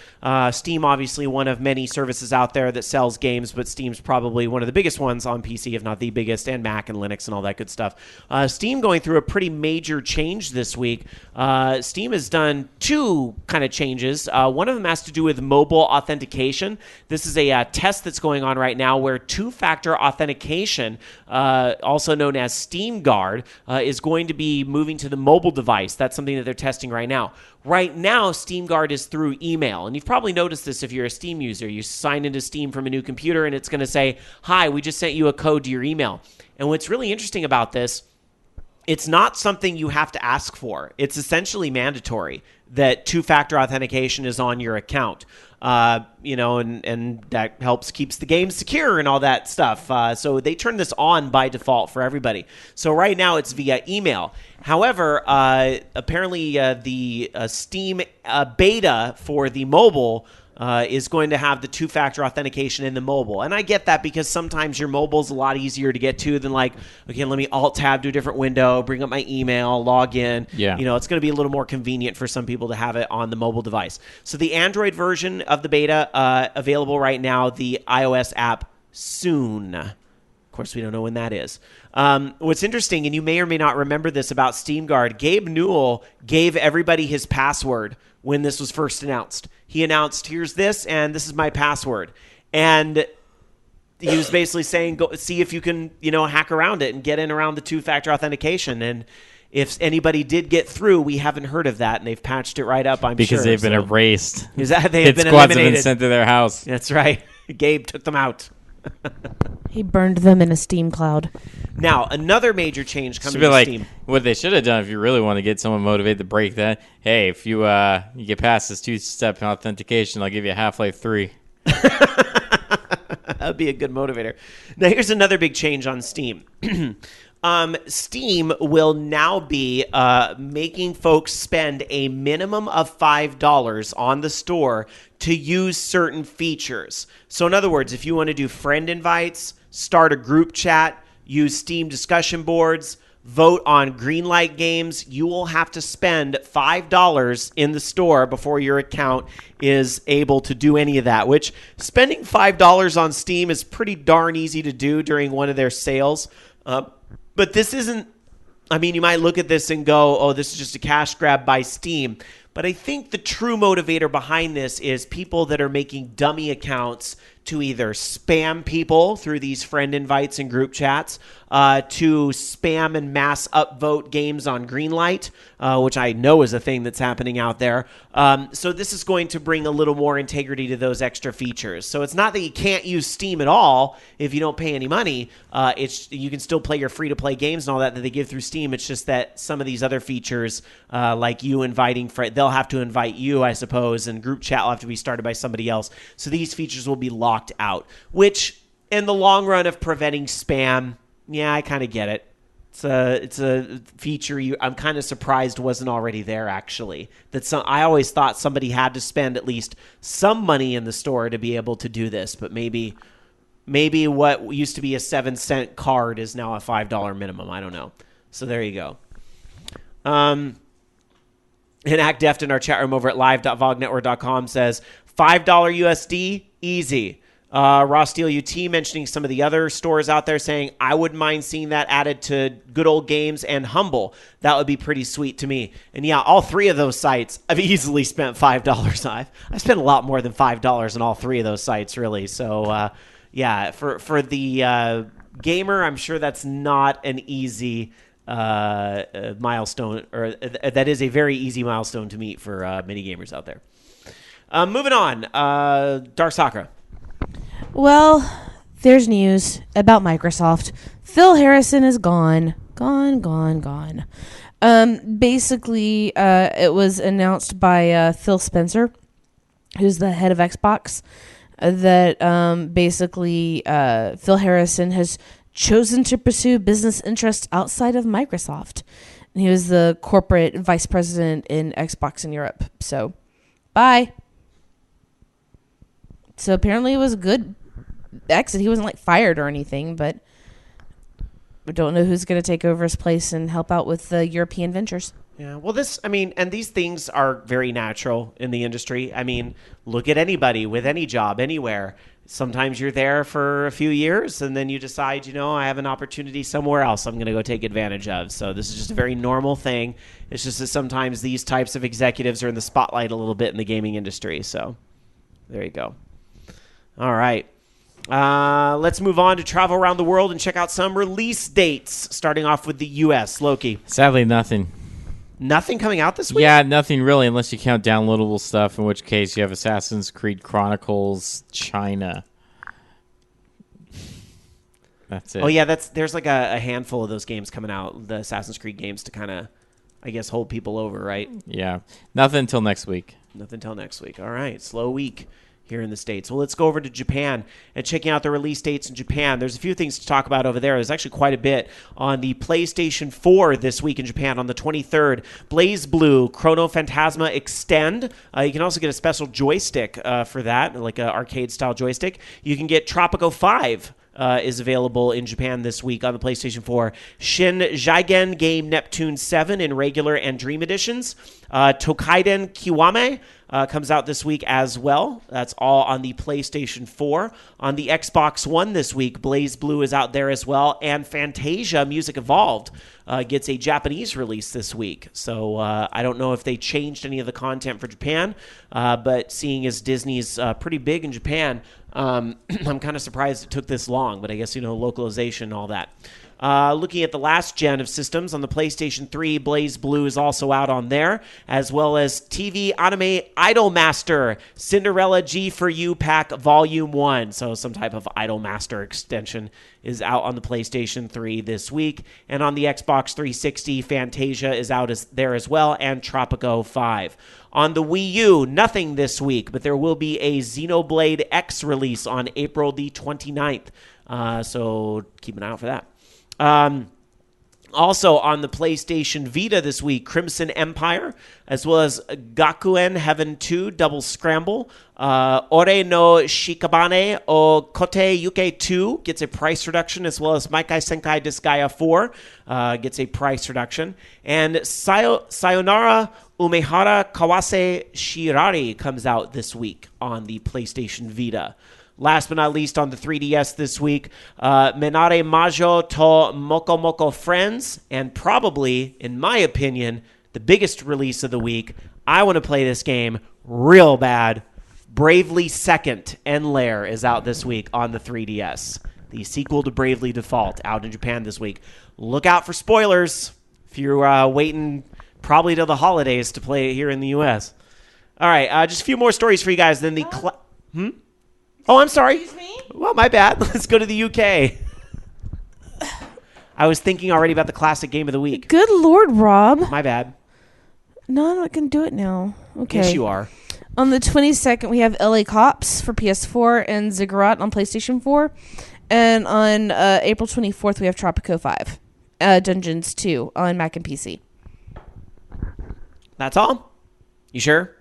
Steam, obviously, one of many services out there that sells games, but Steam's probably one of the biggest ones on PC, if not the biggest, and Mac and Linux and all that good stuff. Steam going through a pretty major change this week. Steam has done two kind of changes. One of them has to do with mobile authentication. This is a test that's going on right now where two-factor authentication, also known as Steam Guard, is going to be moving to the mobile device. That's something that they're testing right now. Right now, Steam Guard is through email, and you've probably noticed this if you're a Steam user. You sign into Steam from a new computer, and it's going to say, "Hi, we just sent you a code to your email." And what's really interesting about this, it's not something you have to ask for. It's essentially mandatory that two-factor authentication is on your account. And that helps keeps the game secure and all that stuff. So they turn this on by default for everybody. So right now it's via email. However, apparently the Steam beta for the mobile is going to have the two-factor authentication in the mobile. And I get that because sometimes your mobile is a lot easier to get to than let me Alt-Tab to a different window, bring up my email, log in. Yeah. It's going to be a little more convenient for some people to have it on the mobile device. So the Android version of the beta, available right now, the iOS app soon. Of course, we don't know when that is. What's interesting, and you may or may not remember this about Steam Guard, Gabe Newell gave everybody his password when this was first announced. He announced, here's this, and this is my password. And he was basically saying, go see if you can, hack around it and get in around the two-factor authentication. And if anybody did get through, we haven't heard of that, and they've patched it right up, I'm sure. Because they've been erased. They have been Hit squads eliminated. have been sent to their house. That's right. Gabe took them out. He burned them in a Steam cloud. Now, another major change coming Should be to like Steam. what they should have done if you really want to get someone motivated to break that. Hey, if you get past this two-step authentication, I'll give you a Half-Life 3. That would be a good motivator. Now, here's another big change on Steam. Steam will now be making folks spend a minimum of $5 on the store to use certain features. So in other words, if you want to do friend invites, start a group chat, use Steam discussion boards, vote on greenlight games, you will have to spend $5 in the store before your account is able to do any of that, which spending $5 on Steam is pretty darn easy to do during one of their sales. But this isn't, you might look at this and go, oh, this is just a cash grab by Steam. But I think the true motivator behind this is people that are making dummy accounts to either spam people through these friend invites and group chats, to spam and mass upvote games on Greenlight, which I know is a thing that's happening out there. So this is going to bring a little more integrity to those extra features. So it's not that you can't use Steam at all if you don't pay any money. You can still play your free-to-play games and all that they give through Steam. It's just that some of these other features, like you inviting they'll have to invite you, I suppose, and group chat will have to be started by somebody else. So these features will be locked out, which in the long run of preventing spam, yeah, I kind of get it. It's a feature I'm kind of surprised wasn't already there, actually. I always thought somebody had to spend at least some money in the store to be able to do this, but maybe what used to be a 7-cent card is now a $5 minimum. I don't know. So there you go. And Act Deft in our chat room over at live.vognetwork.com says $5 USD, easy. Ross Steele UT mentioning some of the other stores out there saying, I wouldn't mind seeing that added to Good Old Games and Humble. That would be pretty sweet to me. And yeah, all three of those sites, I've easily spent $5. I've spent a lot more than $5 on all three of those sites, really. So, yeah, for the gamer, I'm sure that's not an easy milestone, or that is a very easy milestone to meet for many gamers out there. Moving on, Dark Sakura. Well, there's news about Microsoft. Phil Harrison is gone. Gone. Basically, it was announced by Phil Spencer, who's the head of Xbox, that basically Phil Harrison has chosen to pursue business interests outside of Microsoft. And he was the corporate vice president in Xbox in Europe. So, bye. So apparently it was a good exit. He wasn't like fired or anything, but we don't know who's going to take over his place and help out with the European ventures. Yeah, well, and these things are very natural in the industry. I mean, look at anybody with any job anywhere. Sometimes you're there for a few years and then you decide, I have an opportunity somewhere else I'm going to go take advantage of. So this is just a very normal thing. It's just that sometimes these types of executives are in the spotlight a little bit in the gaming industry. So there you go. All right. Let's move on to travel around the world and check out some release dates, starting off with the U.S. Loki. Sadly, nothing. Nothing coming out this week? Yeah, nothing really, unless you count downloadable stuff, in which case you have Assassin's Creed Chronicles China. That's it. Oh, yeah, there's like a handful of those games coming out, the Assassin's Creed games, to kind of, I guess, hold people over, right? Yeah. Nothing until next week. Nothing until next week. All right, slow week here in the States. Well, let's go over to Japan and checking out the release dates in Japan. There's a few things to talk about over there. There's actually quite a bit. On the PlayStation 4 this week in Japan on the 23rd, Blaze Blue Chrono Phantasma Extend. You can also get a special joystick for that, like an arcade-style joystick. You can get Tropico 5. Is available in Japan this week on the PlayStation 4. Shin Jigen Game Neptune 7 in regular and Dream editions. Tokaiden Kiwame comes out this week as well. That's all on the PlayStation 4. On the Xbox One this week, Blaze Blue is out there as well. And Fantasia Music Evolved gets a Japanese release this week. So I don't know if they changed any of the content for Japan, but seeing as Disney's pretty big in Japan, I'm kind of surprised it took this long, but I guess, localization and all that. Looking at the last gen of systems, on the PlayStation 3, Blaze Blue is also out on there, as well as TV Anime Idol Master Cinderella G for You Pack Volume 1. So some type of Idol Master extension is out on the PlayStation 3 this week. And on the Xbox 360, Fantasia is out there as well, and Tropico 5. On the Wii U, nothing this week, but there will be a Xenoblade X release on April the 29th. So keep an eye out for that. Also on the PlayStation Vita this week, Crimson Empire, as well as Gakuen Heaven 2 Double Scramble. Ore no Shikabane o Kote Yuke 2 gets a price reduction, as well as Maikai Senkai Disgaea 4 gets a price reduction. And Sayonara Umehara Kawase Shirari comes out this week on the PlayStation Vita. Last but not least, on the 3DS this week, Menare Majo to Moko Moko Friends, and probably, in my opinion, the biggest release of the week. I want to play this game real bad. Bravely Second Enlair is out this week on the 3DS. The sequel to Bravely Default, out in Japan this week. Look out for spoilers if you're waiting probably till the holidays to play it here in the U.S. All right, just a few more stories for you guys. Then the... Oh, I'm sorry. Excuse me? Well, my bad. Let's go to the UK. I was thinking already about the classic game of the week. Good Lord, Rob. My bad. No, I'm not going to do it now. Okay. Yes, you are. On the 22nd, we have LA Cops for PS4 and Ziggurat on PlayStation 4. And on April 24th, we have Tropico 5. Dungeons 2 on Mac and PC. That's all? You sure?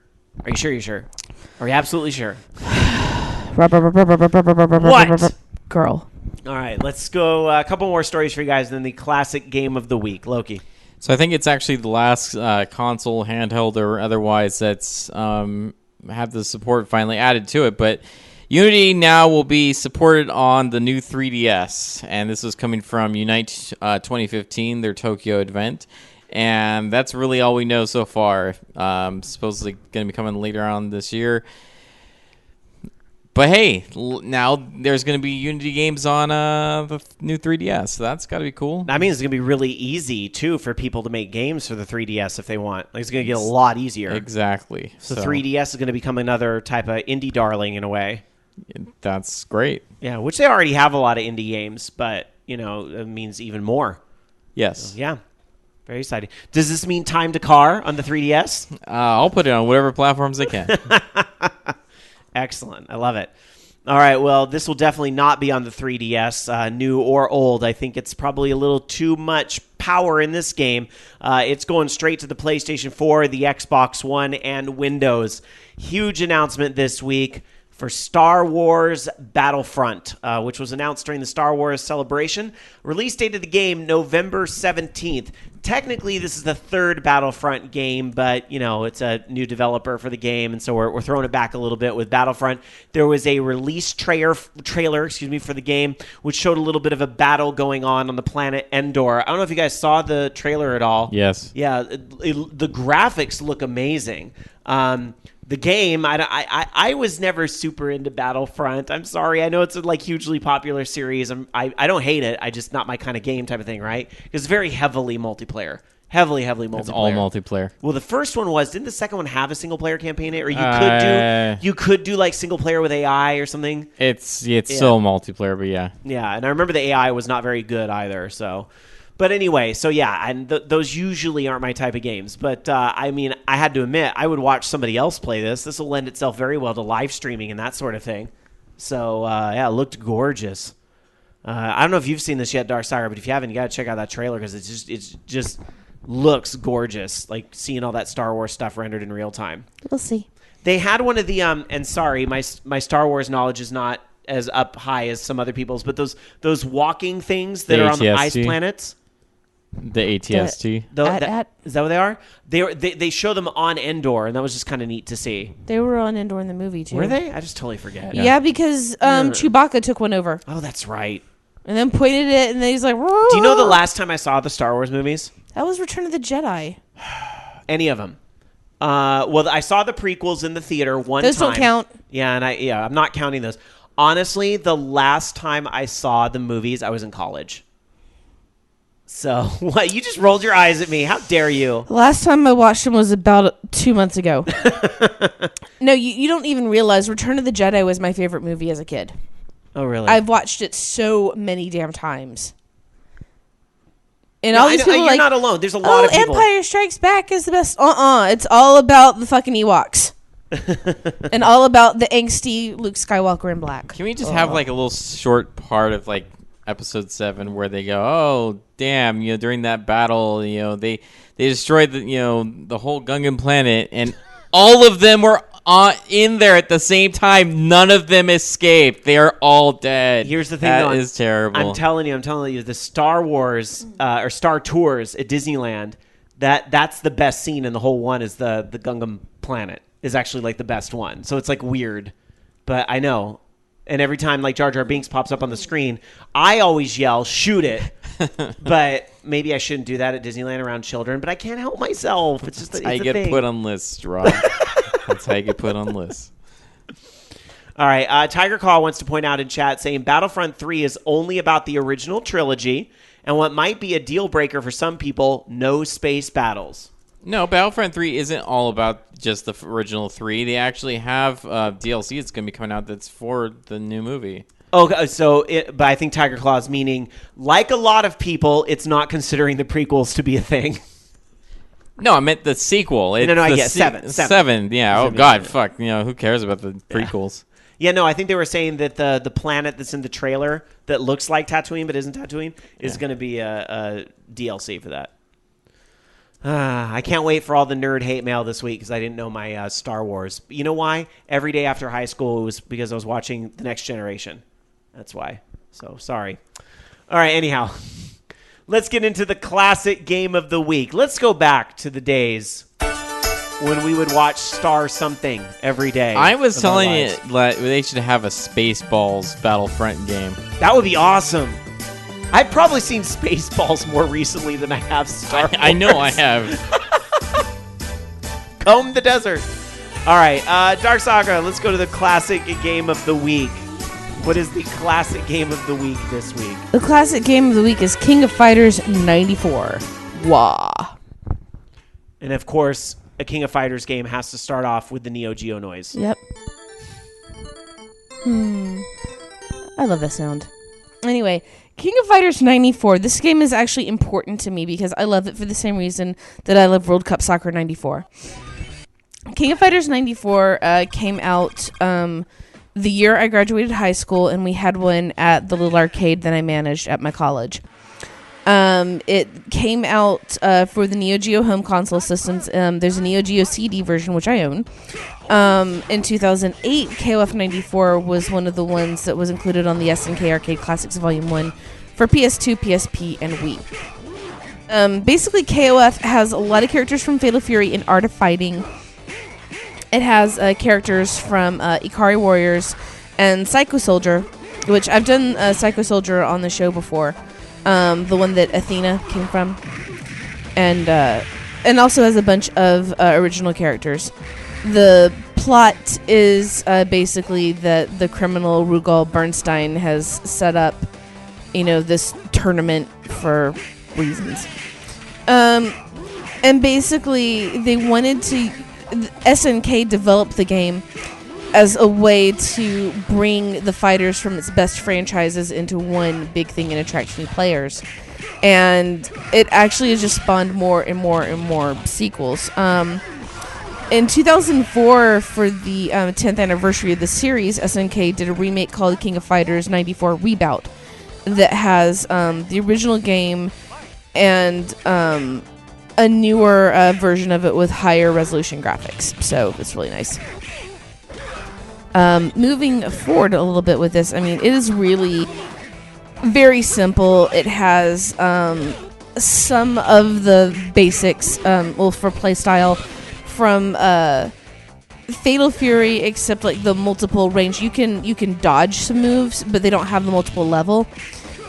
Are you sure you're sure? Are you absolutely sure? What? Girl. All right, let's go a couple more stories for you guys, and then the classic game of the week. Loki. So I think it's actually the last console, handheld or otherwise, that's have the support finally added to it. But Unity now will be supported on the new 3DS, and this is coming from Unite 2015, their Tokyo event. And that's really all we know so far. Supposedly going to be coming later on this year. But hey, now there's going to be Unity games on the new 3DS, so that's got to be cool. That means it's going to be really easy, too, for people to make games for the 3DS if they want. Like, it's going to get a lot easier. Exactly. So 3DS is going to become another type of indie darling in a way. That's great. Yeah, which they already have a lot of indie games, but, it means even more. Yes. So, yeah. Very exciting. Does this mean time to car on the 3DS? I'll put it on whatever platforms I can. Excellent. I love it. All right. Well, this will definitely not be on the 3DS, new or old. I think it's probably a little too much power in this game. It's going straight to the PlayStation 4, the Xbox One, and Windows. Huge announcement this week for Star Wars Battlefront, which was announced during the Star Wars celebration. Release date of the game, November 17th. Technically, this is the third Battlefront game, but, it's a new developer for the game, and so we're throwing it back a little bit with Battlefront. There was a release trailer for the game, which showed a little bit of a battle going on the planet Endor. I don't know if you guys saw the trailer at all. Yes. Yeah, the graphics look amazing. The game, I was never super into Battlefront. I'm sorry. I know it's a hugely popular series. I don't hate it. I just not my kind of game type of thing, right? It's very heavily multiplayer. Heavily multiplayer. It's all multiplayer. Well, the first one didn't the second one have a single player campaign in it? Or you could do single player with AI or something? It's still multiplayer, but yeah. Yeah, and I remember the AI was not very good either, so... But anyway, so yeah, and those usually aren't my type of games. But, I had to admit, I would watch somebody else play this. This will lend itself very well to live streaming and that sort of thing. So, it looked gorgeous. I don't know if you've seen this yet, Darkseid, but if you haven't, you got to check out that trailer because it just looks gorgeous, seeing all that Star Wars stuff rendered in real time. We'll see. They had one of the, and sorry, my Star Wars knowledge is not as up high as some other people's, but those walking things that are on the ice planets. The ATST. Is that what they are? They show them on Endor, and that was just kind of neat to see. They were on Endor in the movie, too. Were they? I just totally forget. Yeah, because Chewbacca took one over. Oh, that's right. And then pointed it, and then he's like... Do you know the last time I saw the Star Wars movies? That was Return of the Jedi. Any of them. Well, I saw the prequels in the theater one time. Those don't count. Yeah, and I'm not counting those. Honestly, the last time I saw the movies, I was in college. So, what? You just rolled your eyes at me. How dare you? The last time I watched them was about 2 months ago. No, you don't even realize Return of the Jedi was my favorite movie as a kid. Oh, really? I've watched it so many damn times. And all these people you're not alone. There's a lot of people. Empire Strikes Back is the best. It's all about the fucking Ewoks. And all about the angsty Luke Skywalker in black. Can we just have a little short part of episode 7 where they go, oh damn, during that battle, they destroyed the whole Gungan planet, and all of them were in there at the same time. None of them escaped. They are all dead. Here's the thing, that is terrible. I'm telling you, the Star Wars or Star Tours at Disneyland, that's the best scene in the whole one. Is the Gungan planet is actually the best one. So it's weird, but I know. And every time Jar Jar Binks pops up on the screen, I always yell, shoot it. But maybe I shouldn't do that at Disneyland around children, but I can't help myself. It's just That's how you get put on lists, Rob. That's how you get put on lists. All right. Tiger Claw wants to point out in chat saying Battlefront 3 is only about the original trilogy, and what might be a deal breaker for some people, no space battles. No, Battlefront 3 isn't all about just the original 3. They actually have DLC that's going to be coming out that's for the new movie. Okay, but I think Tiger Claw is meaning, like a lot of people, it's not considering the prequels to be a thing. No, I meant the sequel. No, I get 7. 7, yeah. Oh, God, fuck. Who cares about the prequels? Yeah, no, I think they were saying that the planet that's in the trailer that looks like Tatooine but isn't Tatooine is going to be a DLC for that. I can't wait for all the nerd hate mail this week because I didn't know my Star Wars. But you know why? Every day after high school, it was because I was watching The Next Generation. That's why. So, sorry. All right, anyhow. Let's get into the classic game of the week. Let's go back to the days when we would watch Star Something every day. I was of our telling you lives. that they should have a Spaceballs Battlefront game. That would be awesome. I've probably seen Spaceballs more recently than I have Star Wars. I know I have. Comb the desert. All right, Dark Saga, let's go to the classic game of the week. What is the classic game of the week this week? The classic game of the week is King of Fighters 94. Wah. And of course, a King of Fighters game has to start off with the Neo Geo noise. Yep. I love that sound. Anyway, King of Fighters 94. This game is actually important to me because I love it for the same reason that I love World Cup Soccer 94. King of Fighters 94 came out the year I graduated high school, and we had one at the little arcade that I managed at my college. It came out for the Neo Geo home console systems. There's a Neo Geo CD version, which I own. In 2008, KOF 94 was one of the ones that was included on the SNK Arcade Classics Volume 1 for PS2, PSP, and Wii. Basically, KOF has a lot of characters from Fatal Fury and Art of Fighting. It has characters from Ikari Warriors and Psycho Soldier, which I've done Psycho Soldier on the show before. The one that Athena came from. And also has a bunch of original characters. The plot is basically that the criminal Rugal Bernstein has set up, this tournament for reasons. And basically, they wanted to... SNK developed the game as a way to bring the fighters from its best franchises into one big thing and attract new players. And it actually has just spawned more and more and more sequels. In 2004, for the 10th anniversary of the series, SNK did a remake called King of Fighters 94 Reboot that has the original game and a newer version of it with higher resolution graphics. So it's really nice. Moving forward a little bit with this, it is really very simple. It has some of the basics for playstyle from Fatal Fury, except like the multiple range. You can dodge some moves, but they don't have the multiple level.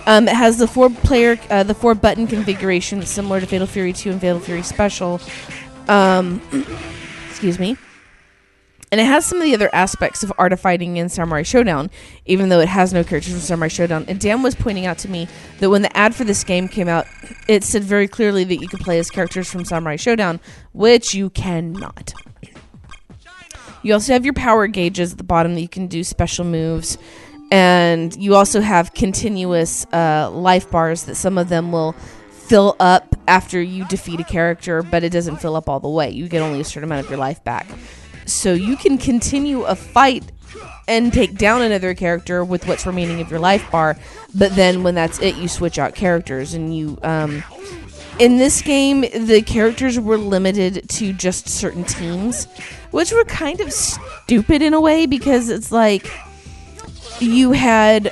It has the 4-button configuration similar to Fatal Fury 2 and Fatal Fury Special. Excuse me. And it has some of the other aspects of Art of Fighting in Samurai Showdown, even though it has no characters from Samurai Showdown. And Dan was pointing out to me that when the ad for this game came out, it said very clearly that you could play as characters from Samurai Showdown, which you cannot. You also have your power gauges at the bottom that you can do special moves. And you also have continuous life bars that some of them will fill up after you defeat a character, but it doesn't fill up all the way. You get only a certain amount of your life back. So you can continue a fight and take down another character with what's remaining of your life bar, but then when that's it, you switch out characters. And you, in this game, the characters were limited to just certain teams, which were kind of stupid in a way, because it's like you had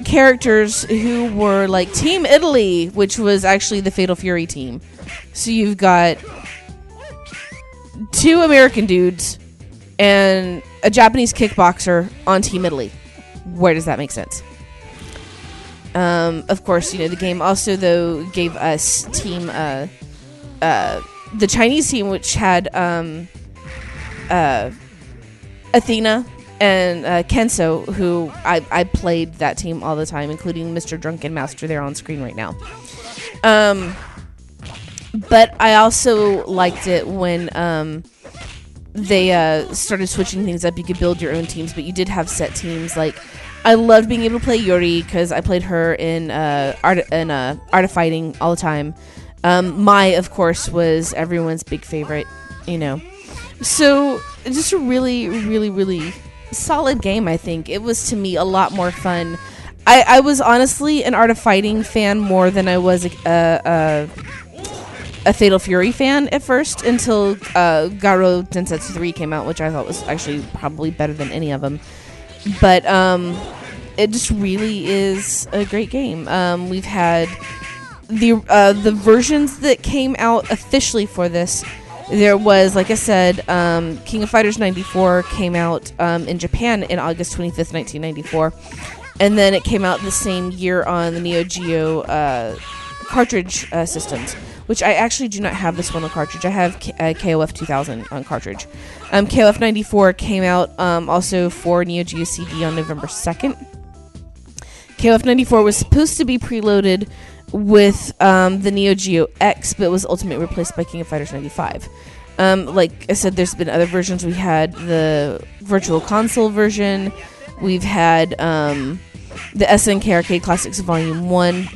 characters who were like Team Italy, which was actually the Fatal Fury team. So you've got 2 American dudes and a Japanese kickboxer on Team Italy. Where does that make sense? Of course, the game also, though, gave us team the Chinese team, which had Athena and Kenso, who I played that team all the time, including Mr. Drunken Master there on screen right now. But I also liked it when they started switching things up. You could build your own teams, but you did have set teams. Like, I loved being able to play Yuri because I played her in Art of Fighting all the time. Mai, of course, was everyone's big favorite, So, just a really, really, really solid game, I think. It was, to me, a lot more fun. I was honestly an Art of Fighting fan more than I was a Fatal Fury fan at first, until Garo Densetsu 3 came out, which I thought was actually probably better than any of them. But it just really is a great game. We've had the versions that came out officially for this, there was, like I said, King of Fighters 94 came out in Japan in August 25th, 1994. And then it came out the same year on the Neo Geo cartridge systems, which I actually do not have this one on cartridge. I have KOF 2000 on cartridge. KOF 94 came out also for Neo Geo CD on November 2nd. KOF 94 was supposed to be preloaded with the Neo Geo X, but was ultimately replaced by King of Fighters 95. Like I said, there's been other versions. We had the Virtual Console version. We've had the SNK Arcade Classics Volume 1.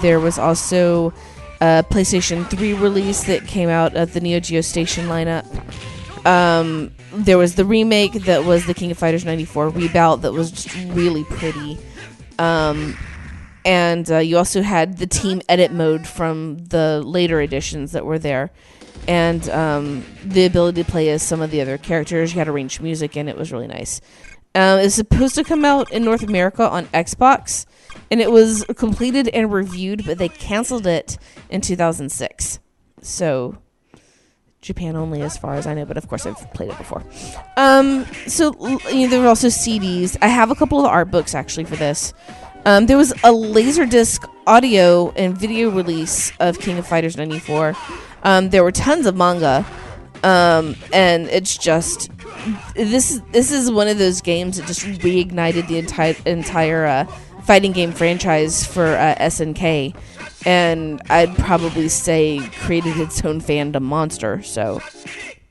There was also a PlayStation 3 release that came out of the Neo Geo Station lineup. There was the remake that was the King of Fighters 94 Rebout that was just really pretty. And you also had the team edit mode from the later editions that were there. And the ability to play as some of the other characters. You had arranged music, and it was really nice. It was supposed to come out in North America on Xbox, and it was completed and reviewed, but they canceled it in 2006. So, Japan only as far as I know, but of course I've played it before. So, there were also CDs. I have a couple of the art books, actually, for this. There was a Laserdisc audio and video release of King of Fighters 94. There were tons of manga, and it's just... This is one of those games that just reignited the entire fighting game franchise for SNK, and I'd probably say created its own fandom monster. So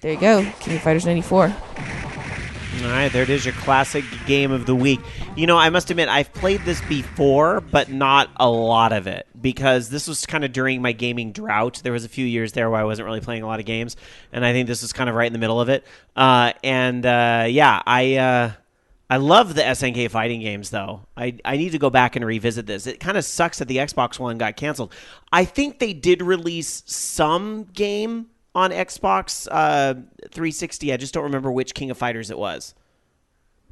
there you go, King of Fighters 94. All right, there it is, your classic game of the week. You know, I must admit, I've played this before, but not a lot of it, because this was kind of during my gaming drought. There was a few years there where I wasn't really playing a lot of games, and I think this was kind of right in the middle of it. I love the SNK fighting games, though. I need to go back and revisit this. It kind of sucks that the Xbox One got canceled. I think they did release some game on Xbox 360. I just don't remember which King of Fighters it was.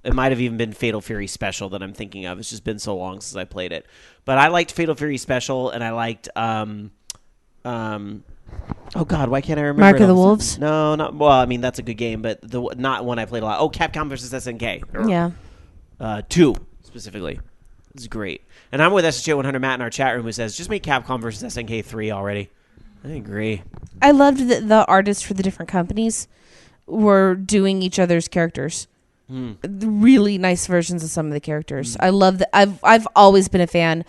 It might have even been Fatal Fury Special that I'm thinking of. It's just been so long since I played it. But I liked Fatal Fury Special, and I liked oh God, why can't I remember? Mark of the Wolves? No, not well. I mean, that's a good game, but not one I played a lot. Oh, Capcom versus SNK. Yeah. 2 specifically. It's great. And I'm with SJ 100 Matt in our chat room, who says just make Capcom versus SNK 3 already. I agree. I loved that the artists for the different companies were doing each other's characters. Really nice versions of some of the characters. I love that. I've always been a fan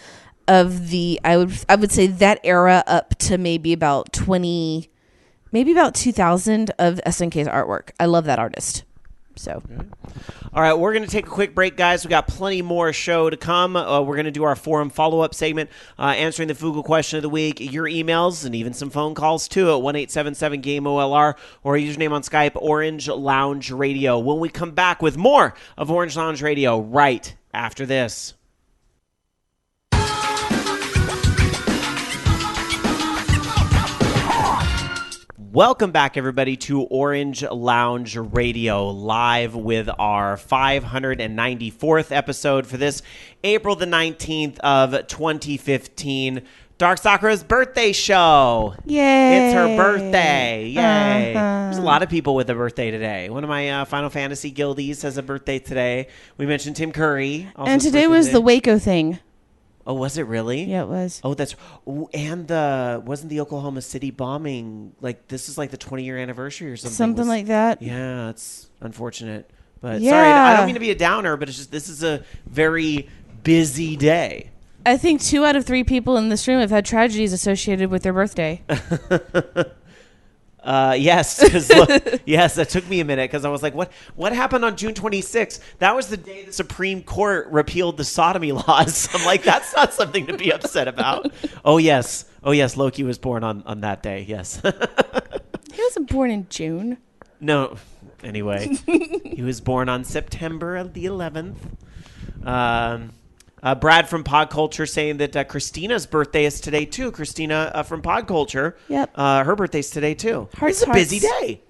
of the. I would say that era up to maybe about 2000 of SNK's artwork. I love that artist. So, all right, we're going to take a quick break, guys. We got plenty more show to come. We're going to do our forum follow-up segment, answering the Fugle question of the week, your emails, and even some phone calls, too, at 1-877-GAME-OLR, or a username on Skype, Orange Lounge Radio. When we come back with more of Orange Lounge Radio right after this. Welcome back, everybody, to Orange Lounge Radio, live with our 594th episode for this April the 19th of 2015. Dark Sakura's birthday show. Yay. It's her birthday. Yay. There's a lot of people with a birthday today. One of my Final Fantasy guildies has a birthday today. We mentioned Tim Curry. And today was the Waco thing. Oh, was it really? Yeah, it was. Oh, that's... And wasn't the Oklahoma City bombing, like, this is like the 20-year anniversary or something? Something like that. Yeah, it's unfortunate. But yeah. Sorry, I don't mean to be a downer, but it's just, this is a very busy day. I think 2 out of 3 people in this room have had tragedies associated with their birthday. Yes, yes, that took me a minute because I was like, what happened on June 26th? That was the day the Supreme Court repealed the sodomy laws. I'm like, that's not something to be upset about. Oh, yes, Loki was born on that day, yes. He wasn't born in June. No, anyway, he was born on September the 11th. Brad from Pod Culture saying that Christina's birthday is today, too. Christina from Pod Culture. Yep. Her birthday's today, too. Hearts, it's a busy day.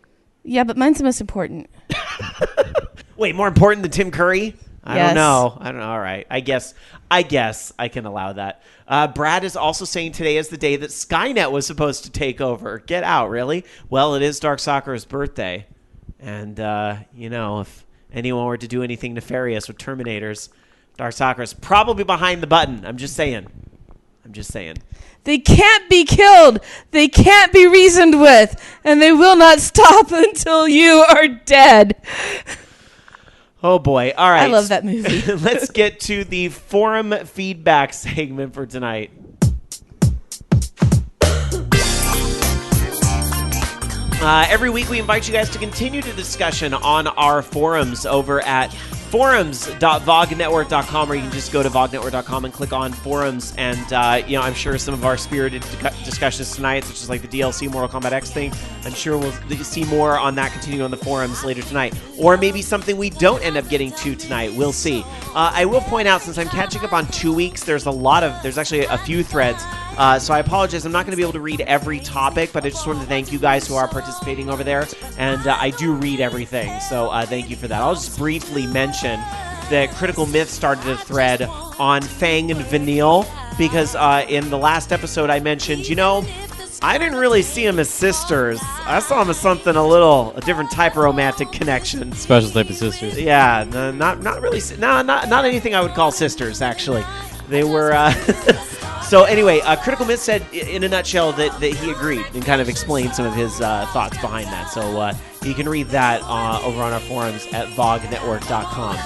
Yeah, but mine's the most important. Wait, more important than Tim Curry? I don't know. All right. I guess I can allow that. Brad is also saying today is the day that Skynet was supposed to take over. Get out, really? Well, it is Dark Sakura's birthday. And, if anyone were to do anything nefarious with Terminators, Dark Sakura's probably behind the button. I'm just saying. They can't be killed. They can't be reasoned with. And they will not stop until you are dead. Oh, boy. All right. I love that movie. Let's get to the forum feedback segment for tonight. Every week we invite you guys to continue the discussion on our forums over at forums.vognetwork.com, or you can just go to vognetwork.com and click on forums. And, I'm sure some of our spirited discussions tonight, such as like the DLC Mortal Kombat X thing, I'm sure we'll see more on that continuing on the forums later tonight. Or maybe something we don't end up getting to tonight. We'll see. I will point out, since I'm catching up on 2 weeks, there's actually a few threads. So I apologize. I'm not going to be able to read every topic, but I just wanted to thank you guys who are participating over there. And I do read everything, so thank you for that. I'll just briefly mention that Critical Myth started a thread on Fang and Vanille because in the last episode I mentioned, I didn't really see them as sisters. I saw them as a different type of romantic connection. Special type of sisters. Yeah, not really. Not anything I would call sisters, actually. They were... So anyway, Critical Myth said in a nutshell that he agreed and kind of explained some of his thoughts behind that. So you can read that over on our forums at vognetwork.com.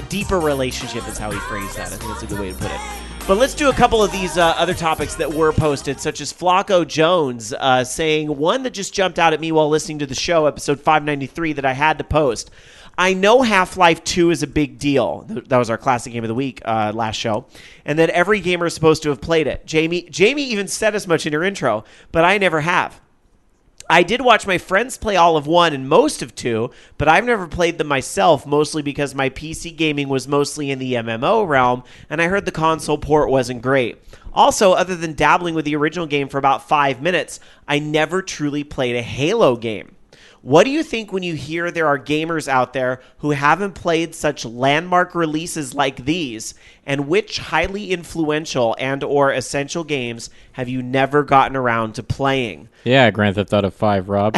Deeper relationship is how he phrased that. I think that's a good way to put it. But let's do a couple of these other topics that were posted, such as Flacco Jones saying one that just jumped out at me while listening to the show, episode 593, that I had to post. I know Half-Life 2 is a big deal. That was our classic game of the week last show. And that every gamer is supposed to have played it. Jamie even said as much in her intro, but I never have. I did watch my friends play all of 1 and most of 2, but I've never played them myself, mostly because my PC gaming was mostly in the MMO realm, and I heard the console port wasn't great. Also, other than dabbling with the original game for about 5 minutes, I never truly played a Halo game. What do you think when you hear there are gamers out there who haven't played such landmark releases like these? And which highly influential and or essential games have you never gotten around to playing? Yeah, Grand Theft Auto 5, Rob.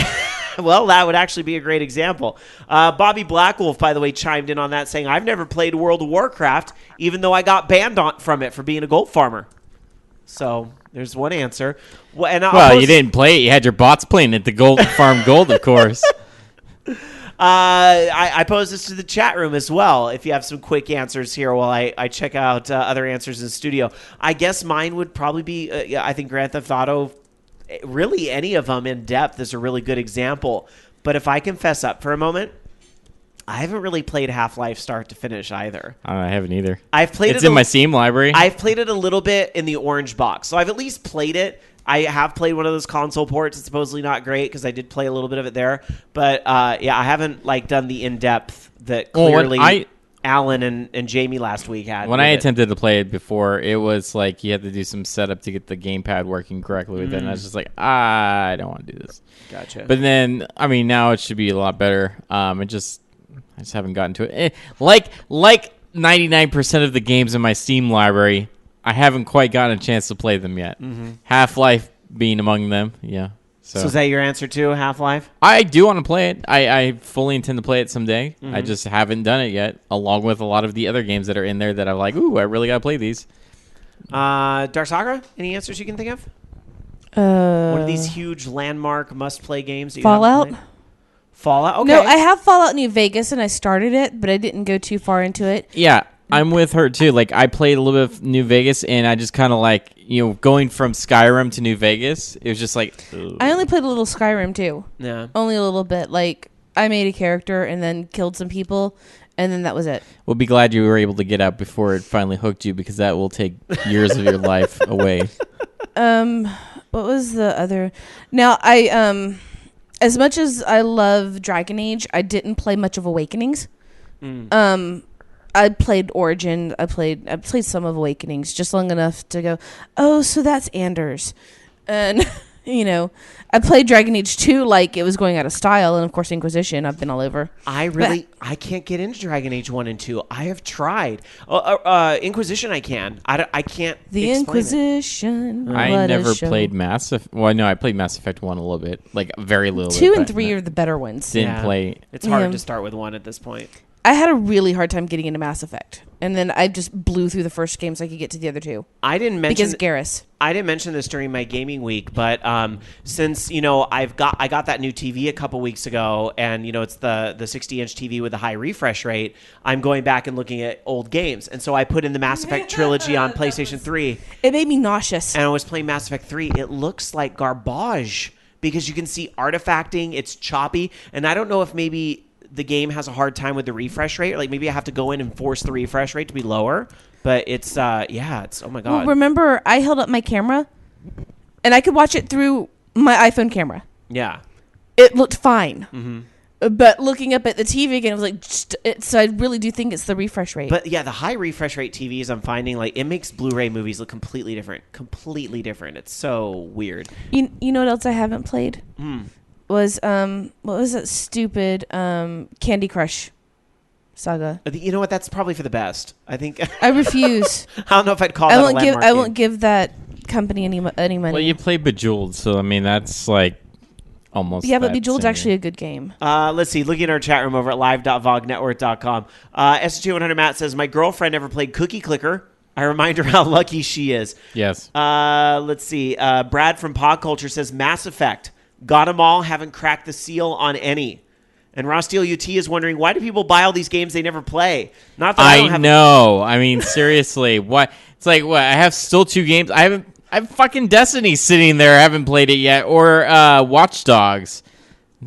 Well, that would actually be a great example. Bobby Blackwolf, by the way, chimed in on that saying, I've never played World of Warcraft, even though I got banned from it for being a gold farmer. So... there's one answer. You didn't play it. You had your bots playing it. The gold farm gold, of course. I pose this to the chat room as well. If you have some quick answers here while I check out other answers in the studio. I guess mine would probably be, I think Grand Theft Auto, really any of them in depth is a really good example. But if I confess up for a moment, I haven't really played Half-Life start to finish either. I haven't either. It's in my Steam library. I've played it a little bit in the orange box. So I've at least played it. I have played one of those console ports. It's supposedly not great because I did play a little bit of it there. But I haven't done the in-depth that clearly Alan and Jamie last week had. When I attempted to play it before, it was like you had to do some setup to get the gamepad working correctly with it. And I was just like, I don't want to do this. Gotcha. But then, now it should be a lot better. I just haven't gotten to it. Like 99% of the games in my Steam library, I haven't quite gotten a chance to play them yet. Mm-hmm. Half-Life being among them, yeah. So is that your answer to Half-Life? I do want to play it. I fully intend to play it someday. Mm-hmm. I just haven't done it yet, along with a lot of the other games that are in there that I'm like, ooh, I really got to play these. Dark Sakura, any answers you can think of? One of these huge landmark must-play games that you Fallout? Fallout? Okay. No, I have Fallout New Vegas, and I started it, but I didn't go too far into it. Yeah, I'm with her, too. Like, I played a little bit of New Vegas, and I just kind of going from Skyrim to New Vegas, it was just like... ugh. I only played a little Skyrim, too. Yeah. Only a little bit. Like, I made a character and then killed some people, and then that was it. We'll be glad you were able to get out before it finally hooked you, because that will take years of your life away. What was the other... Now, as much as I love Dragon Age, I didn't play much of Awakenings. I played Origin. I played some of Awakenings just long enough to go, oh, so that's Anders. And I played Dragon Age 2 like it was going out of style, and of course Inquisition, I've been all over. I can't get into Dragon Age 1 and 2. I have tried. Inquisition I can. I can't The explain Inquisition. I never played Mass Effect. Well, no, I played Mass Effect 1 a little bit. Like, very little 2 bit. and 3 are the better ones. Didn't play. It's hard Yeah. to start with 1 at this point. I had a really hard time getting into Mass Effect, and then I just blew through the first game so I could get to the other two. I didn't mention Because Garrus. I didn't mention this during my gaming week, but since I got that new TV a couple weeks ago, and it's the 60-inch TV with the high refresh rate, I'm going back and looking at old games, and so I put in the Mass Effect trilogy on PlayStation 3. It made me nauseous. And I was playing Mass Effect 3. It looks like garbage because you can see artifacting. It's choppy, and I don't know if maybe the game has a hard time with the refresh rate. Like maybe I have to go in and force the refresh rate to be lower. But it's it's oh my god. Well, remember, I held up my camera, and I could watch it through my iPhone camera. Yeah. It looked fine. Mm-hmm. But looking up at the TV again, it was like, so I really do think it's the refresh rate. But yeah, the high refresh rate TVs, I'm finding like it makes Blu-ray movies look completely different. Completely different. It's so weird. You know what else I haven't played? Was what was that stupid Candy Crush saga? You know what? That's probably for the best. I think. I refuse. I don't know if I'd call that a landmark I game. won't give that company any money. Well, you play Bejeweled, so I mean that's like almost. Yeah, but that Bejeweled's same. actually a good game. Let's see. Looking at our chat room over at live.vognetwork.com. SG100 Matt says, my girlfriend never played Cookie Clicker. I remind her how lucky she is. Yes. Let's see. Brad from Pod Culture says, Mass Effect. Got them all. Haven't cracked the seal on any. And Ross Steele UT is wondering, why do people buy all these games they never play? Not that I don't have know. I mean, seriously. What? It's like, what? I have still 2 games. I have fucking Destiny sitting there. I haven't played it yet. Or Watch Dogs.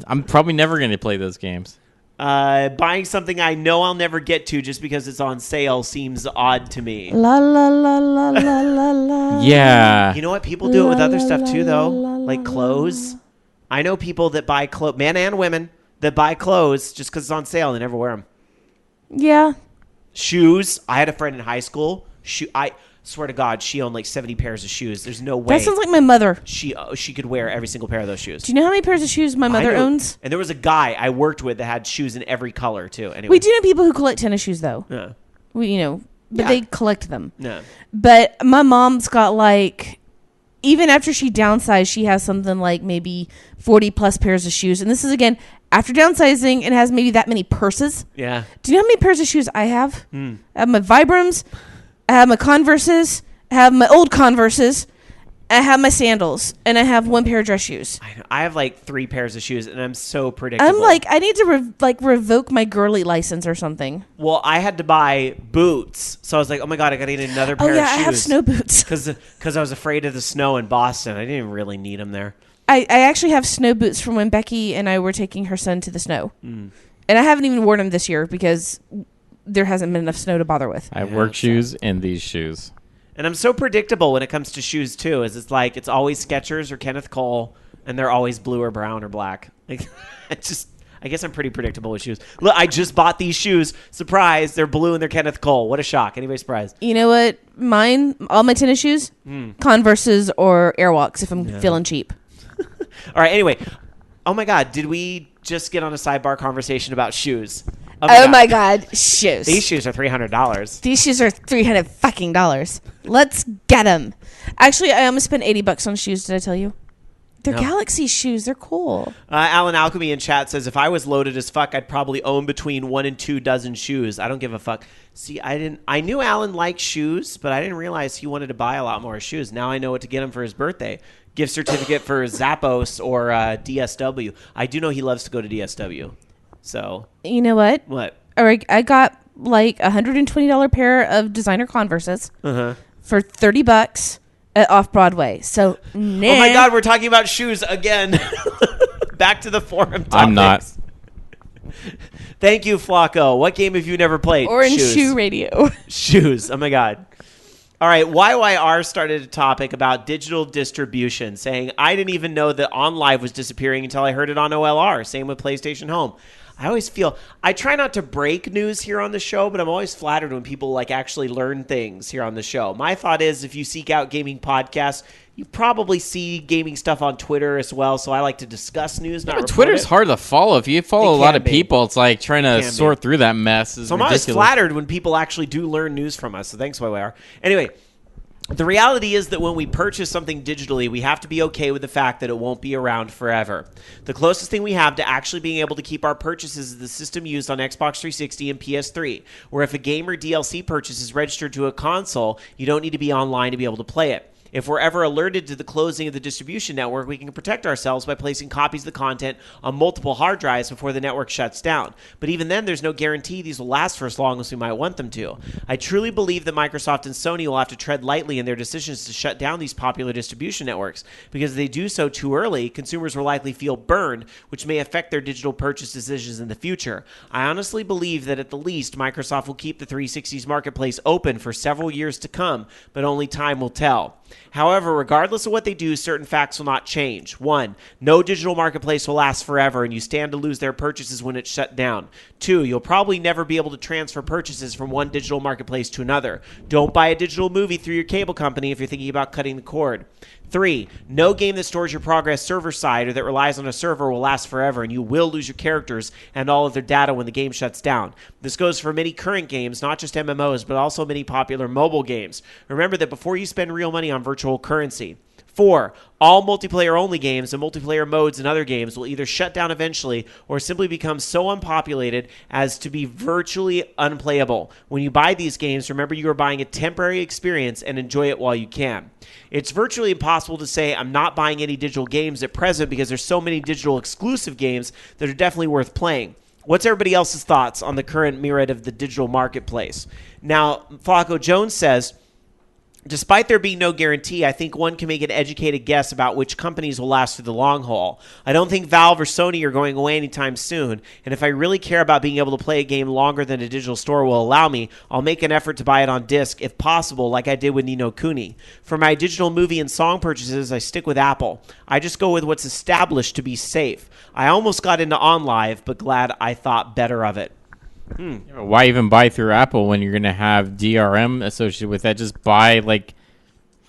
I'm probably never going to play those games. Buying something I know I'll never get to just because it's on sale seems odd to me. La la la la la la la. Yeah. You know what? People do it with other stuff too, though. Like clothes. I know people that buy clothes, men and women, that buy clothes just because it's on sale and they never wear them. Yeah. Shoes. I had a friend in high school. I swear to God, she owned like 70 pairs of shoes. There's no way That sounds like my mother. she could wear every single pair of those shoes. Do you know how many pairs of shoes my mother I know. owns? And there was a guy I worked with that had shoes in every color too. Anyway, We do know people who collect tennis shoes, though. Yeah. But Yeah. they collect them. No. But my mom's got like, even after she downsized, she has something like maybe 40 plus pairs of shoes. And this is, again, after downsizing, and has maybe that many purses. Yeah. Do you know how many pairs of shoes I have? I have my Vibrams, I have my Converses, I have my old Converses, I have my sandals, and I have 1 pair of dress shoes. I have like 3 pairs of shoes, and I'm so predictable. I'm like, I need to revoke my girly license or something. Well, I had to buy boots, so I was like, oh my God, I got to get another pair Oh, yeah, of shoes. I have snow boots. Because I was afraid of the snow in Boston. I didn't even really need them there. I actually have snow boots from when Becky and I were taking her son to the snow. And I haven't even worn them this year because there hasn't been enough snow to bother with. I have work shoes and these shoes. And I'm so predictable when it comes to shoes, too, is it's like it's always Skechers or Kenneth Cole, and they're always blue or brown or black. Like, I guess I'm pretty predictable with shoes. Look, I just bought these shoes. Surprise, they're blue and they're Kenneth Cole. What a shock. Anybody surprised? You know what? All my tennis shoes, Converses or Airwalks if I'm feeling cheap. All right, anyway. Oh, my God. Did we just get on a sidebar conversation about shoes? Oh my God, shoes. These shoes are $300. These shoes are $300 fucking dollars. Let's get them. Actually, I almost spent $80 on shoes. Did I tell you? They're No. Galaxy shoes. They're cool. Alan Alchemy in chat says, if I was loaded as fuck, I'd probably own between 1 and 2 dozen shoes. I don't give a fuck. See, I knew Alan liked shoes, but I didn't realize he wanted to buy a lot more shoes. Now I know what to get him for his birthday. Gift certificate for Zappos or DSW. I do know he loves to go to DSW. So You know what? what? All right, I got like $120 pair of designer Converses for $30 at Off Broadway. So Oh my God, we're talking about shoes again. Back to the forum topics. I'm not. Thank you, Flacco. What game have you never played? Orange Shoes. Shoe Radio. Shoes. Oh my God. All right, YYR started a topic about digital distribution, saying, I didn't even know that OnLive was disappearing until I heard it on OLR. Same with PlayStation Home. I always feel, I try not to break news here on the show, but I'm always flattered when people like actually learn things here on the show. My thought is if you seek out gaming podcasts, You probably see gaming stuff on Twitter as well, so I like to discuss news, not report Twitter's it. hard to follow. If you follow a lot of people, it's like trying to sort through that mess. So I'm always flattered when people actually do learn news from us, so thanks, YYR. Anyway, the reality is that when we purchase something digitally, we have to be okay with the fact that it won't be around forever. The closest thing we have to actually being able to keep our purchases is the system used on Xbox 360 and PS3, where if a game or DLC purchase is registered to a console, you don't need to be online to be able to play it. If we're ever alerted to the closing of the distribution network, we can protect ourselves by placing copies of the content on multiple hard drives before the network shuts down. But even then, there's no guarantee these will last for as long as we might want them to. I truly believe that Microsoft and Sony will have to tread lightly in their decisions to shut down these popular distribution networks, because if they do so too early, consumers will likely feel burned, which may affect their digital purchase decisions in the future. I honestly believe that at the least, Microsoft will keep the 360's marketplace open for several years to come, but only time will tell. However, regardless of what they do, certain facts will not change. 1. No digital marketplace will last forever, and you stand to lose their purchases when it's shut down. 2. You'll probably never be able to transfer purchases from one digital marketplace to another. Don't buy a digital movie through your cable company if you're thinking about cutting the cord. 3. No game that stores your progress server-side or that relies on a server will last forever, and you will lose your characters and all of their data when the game shuts down. This goes for many current games, not just MMOs, but also many popular mobile games. Remember that before you spend real money on virtual currency. 4. All multiplayer-only games and multiplayer modes in other games will either shut down eventually or simply become so unpopulated as to be virtually unplayable. When you buy these games, remember you are buying a temporary experience and enjoy it while you can. It's virtually impossible to say I'm not buying any digital games at present because there's so many digital exclusive games that are definitely worth playing. What's everybody else's thoughts on the current myriad of the digital marketplace? Now, Flacco Jones says, despite there being no guarantee, I think one can make an educated guess about which companies will last through the long haul. I don't think Valve or Sony are going away anytime soon, and if I really care about being able to play a game longer than a digital store will allow me, I'll make an effort to buy it on disc if possible, like I did with Ni no Kuni. For my digital movie and song purchases, I stick with Apple. I just go with what's established to be safe. I almost got into OnLive, but glad I thought better of it. Why even buy through Apple when you're going to have DRM associated with that? Just buy like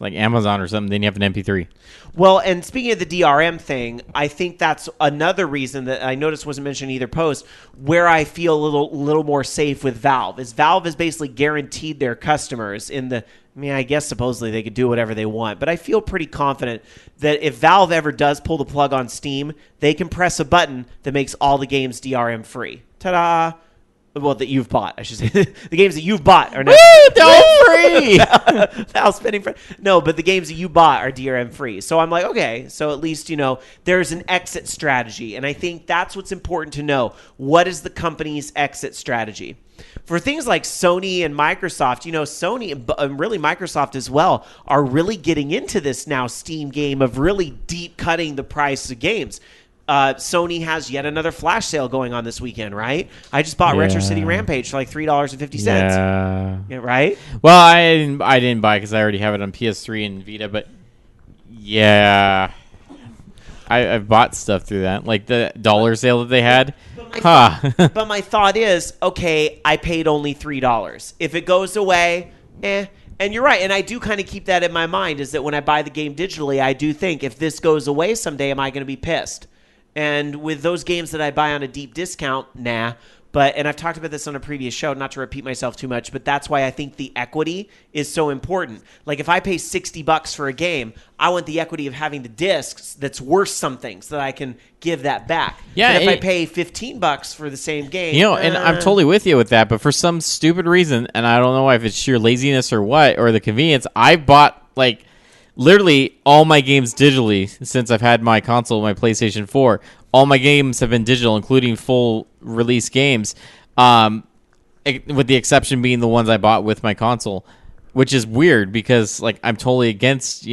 Amazon or something, then you have an MP3. Well, and speaking of the DRM thing, I think that's another reason that I noticed wasn't mentioned in either post, where I feel a little more safe with Valve, is Valve has basically guaranteed their customers I guess supposedly they could do whatever they want, but I feel pretty confident that if Valve ever does pull the plug on Steam, they can press a button that makes all the games DRM free. Ta-da! Well, that you've bought, I should say. The games that you've bought are not free. Valve spending free. No, but the games that you bought are DRM free. So I'm like, okay, so at least, there's an exit strategy. And I think that's what's important to know. What is the company's exit strategy? For things like Sony and Microsoft, Sony and really Microsoft as well are really getting into this now Steam game of really deep cutting the price of games. Sony has yet another flash sale going on this weekend, right? I just bought Retro City Rampage for like $3.50. Yeah, right? Well, I didn't buy it because I already have it on PS3 and Vita, but yeah, I've bought stuff through that, like the dollar sale that they had. But my thought is, okay, I paid only $3. If it goes away, And you're right, and I do kind of keep that in my mind, is that when I buy the game digitally, I do think, if this goes away someday, am I going to be pissed? And with those games that I buy on a deep discount, nah. And I've talked about this on a previous show, not to repeat myself too much, but that's why I think the equity is so important. Like, if I pay $60 for a game, I want the equity of having the discs that's worth something so that I can give that back. Yeah. But if I pay $15 for the same game... and I'm totally with you with that, but for some stupid reason, and I don't know if it's sheer laziness or what, or the convenience, I bought, literally all my games digitally since I've had my console, my PlayStation 4. All my games have been digital, including full release games, with the exception being the ones I bought with my console, which is weird because I'm totally against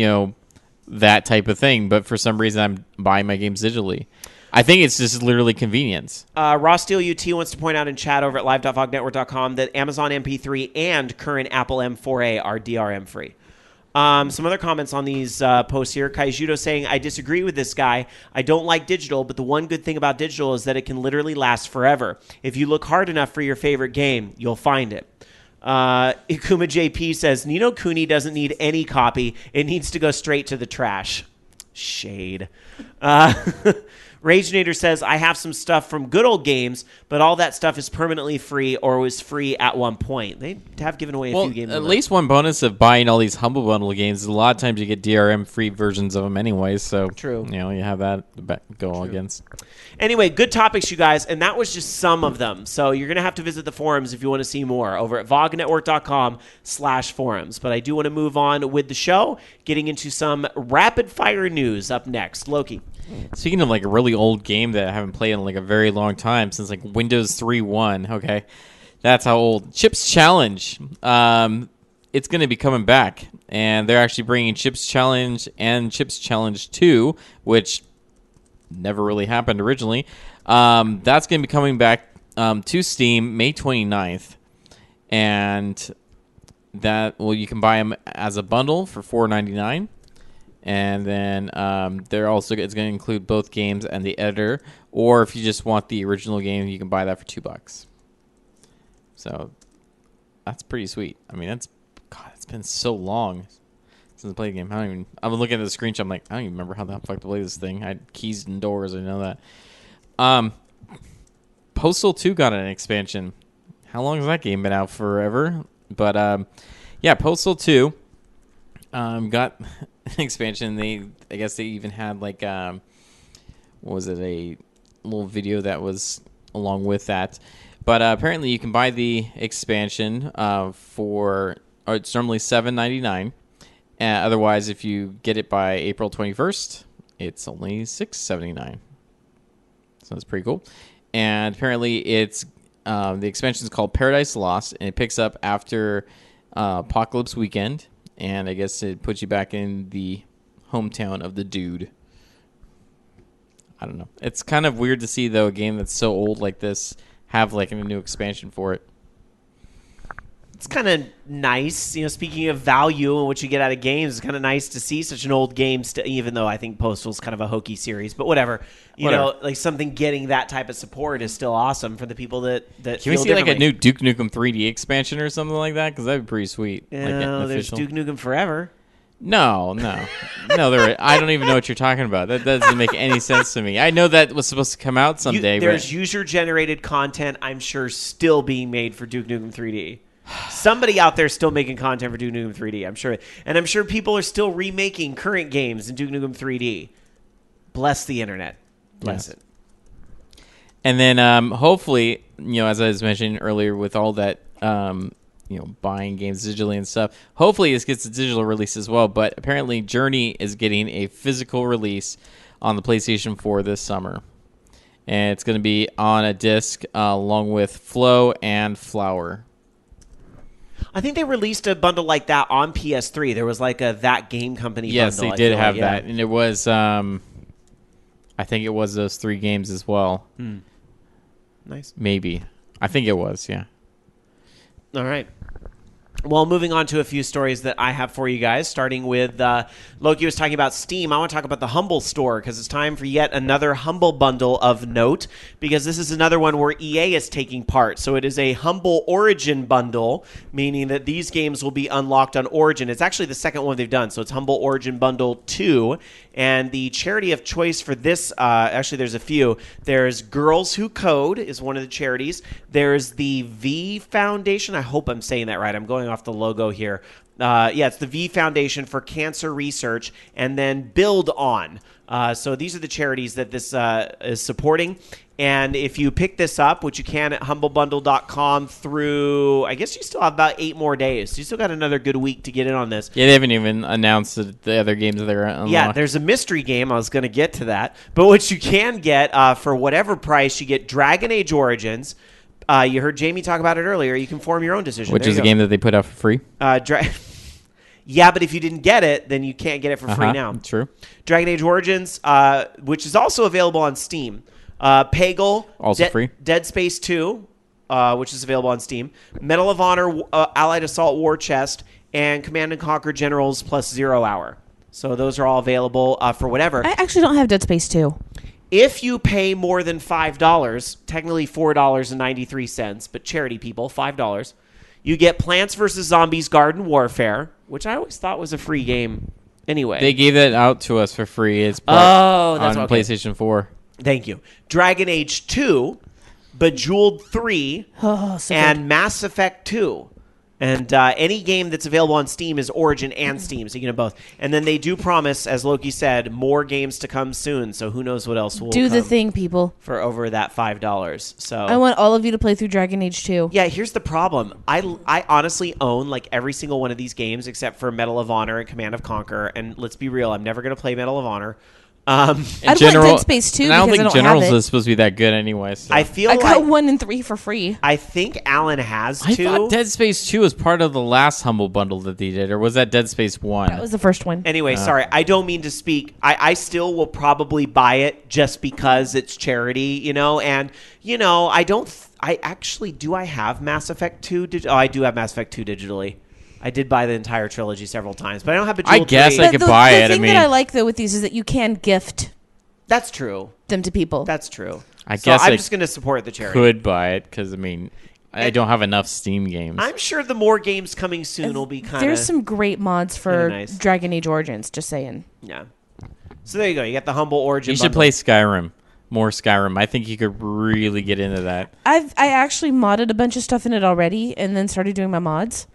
that type of thing. But for some reason, I'm buying my games digitally. I think it's just literally convenience. Ross Steele UT wants to point out in chat over at live.vognetwork.com that Amazon MP3 and current Apple M4A are DRM free. Some other comments on these posts here. Kaijudo saying, I disagree with this guy. I don't like digital, but the one good thing about digital is that it can literally last forever. If you look hard enough for your favorite game, you'll find it. Ikuma JP says, Nino Kuni doesn't need any copy. It needs to go straight to the trash. Shade. Ragenator says, I have some stuff from Good Old Games, but all that stuff is permanently free or was free at one point. They have given away a few games. At least one bonus of buying all these Humble Bundle games is a lot of times you get DRM free versions of them anyway. So True. You have that to go against. Anyway, good topics, you guys, and that was just some of them. So you're going to have to visit the forums if you want to see more over at vognetwork.com/forums. But I do want to move on with the show, getting into some rapid-fire news up next. Loki. Speaking of like a really old game that I haven't played in like a very long time, since like Windows 3.1, okay, that's how old. Chips Challenge, it's going to be coming back, and they're actually bringing Chips Challenge and Chips Challenge 2, which never really happened originally. That's going to be coming back to Steam May 29th, and that you can buy them as a bundle for $4.99. And then they're also it's going to include both games and the editor. Or if you just want the original game, you can buy that for $2. So that's pretty sweet. I mean, it's been so long since I played the game. I'm looking at the screenshot. I'm like, I don't even remember how the fuck to play this thing. I had keys and doors. I know that. Postal 2 got an expansion. How long has that game been out? Forever. But yeah, Postal 2 got an expansion. I guess they even had like what was it, a little video that was along with that. But apparently you can buy the expansion it's normally $7.99. Otherwise, if you get it by April 21st, it's only $6.79. So that's pretty cool. And apparently it's the expansion is called Paradise Lost, and it picks up after Apocalypse Weekend. And I guess it puts you back in the hometown of the dude. I don't know. It's kind of weird to see, though, a game that's so old like this have like a new expansion for it. It's kind of nice. Speaking of value and what you get out of games, it's kind of nice to see such an old game, even though I think Postal's kind of a hokey series. But whatever. You know, like something getting that type of support is still awesome for the people that Can we see like a new Duke Nukem 3D expansion or something like that? Because that'd be pretty sweet. There's Duke Nukem Forever. No. I don't even know what you're talking about. That doesn't make any sense to me. I know that was supposed to come out someday. There's user-generated content, I'm sure, still being made for Duke Nukem 3D. Somebody out there still making content for Duke Nukem 3D, I'm sure. And I'm sure people are still remaking current games in Duke Nukem 3D. Bless the internet. Bless it. And then hopefully, as I was mentioning earlier, with all that, buying games digitally and stuff, hopefully this gets a digital release as well. But apparently Journey is getting a physical release on the PlayStation 4 this summer. And it's going to be on a disc along with Flow and Flower. I think they released a bundle like that on PS3. There was like a That Game Company bundle. Yes, they did have that. And it was, I think it was those 3 games as well. Nice. Maybe. I think it was, yeah. All right. Well, moving on to a few stories that I have for you guys, starting with Loki was talking about Steam. I want to talk about the Humble Store because it's time for yet another Humble Bundle of note, because this is another one where EA is taking part. So it is a Humble Origin Bundle, meaning that these games will be unlocked on Origin. It's actually the second one they've done, so it's Humble Origin Bundle 2. And the charity of choice for this, actually there's a few. There's Girls Who Code is one of the charities. There's the V Foundation. I hope I'm saying that right. I'm going off the logo here. It's the V Foundation for Cancer Research, and then Build On. So these are the charities that this is supporting. And if you pick this up, which you can at humblebundle.com through, I guess you still have about 8 more days. You still got another good week to get in on this. Yeah, they haven't even announced the other games that they're unlocked. Yeah, there's a mystery game. I was going to get to that. But what you can get for whatever price, you get Dragon Age Origins. You heard Jamie talk about it earlier. You can form your own decision. Which is a game that they put out for free? Yeah, but if you didn't get it, then you can't get it for free now. True. Dragon Age Origins, which is also available on Steam. Peggle, also free. Dead Space 2, which is available on Steam. Medal of Honor, Allied Assault War Chest, and Command & Conquer Generals plus 0 Hour. So those are all available for whatever. I actually don't have Dead Space 2. If you pay more than $5, technically $4.93, but charity people, $5, You get Plants vs. Zombies Garden Warfare, which I always thought was a free game anyway. They gave that out to us for free. It's that's on okay. PlayStation 4. Thank you. Dragon Age 2, Bejeweled 3, and Mass Effect 2. And any game that's available on Steam is Origin and Steam, so you can have both. And then they do promise, as Loki said, more games to come soon. So who knows what else will Do the come thing, people. for over that $5. So I want all of you to play through Dragon Age 2. yeah, here's the problem. I honestly own like every single one of these games except for Medal of Honor and Command & Conquer. And let's be real, I'm never going to play Medal of Honor. I'd want Dead Space 2 and I don't because think I don't Generals have it. is supposed to be that good anyway. So. I feel I got like 1 and 3 for free. I think Alan has I 2. thought Dead Space 2 was part of the last Humble Bundle that they did, or was that Dead Space 1? That was the first one. Anyway, sorry, I don't mean to speak. I still will probably buy it just because it's charity, and, I actually, do I have Mass Effect 2? I do have Mass Effect 2 digitally. I did buy the entire trilogy several times, but I don't have Bejeweled I guess 3. I could the, buy the it. thing I mean, that I like, though, with these is that you can gift That's true. them to people. That's true. I So guess I'm I just going to support the charity. could buy it because, I don't have enough Steam games. I'm sure the more games coming soon will be kind of... There's some great mods for nice. Dragon Age Origins, just saying. Yeah. So there you go. You got the Humble Origin You should bundle. play Skyrim. More Skyrim. I think you could really get into that. I actually modded a bunch of stuff in it already and then started doing my mods.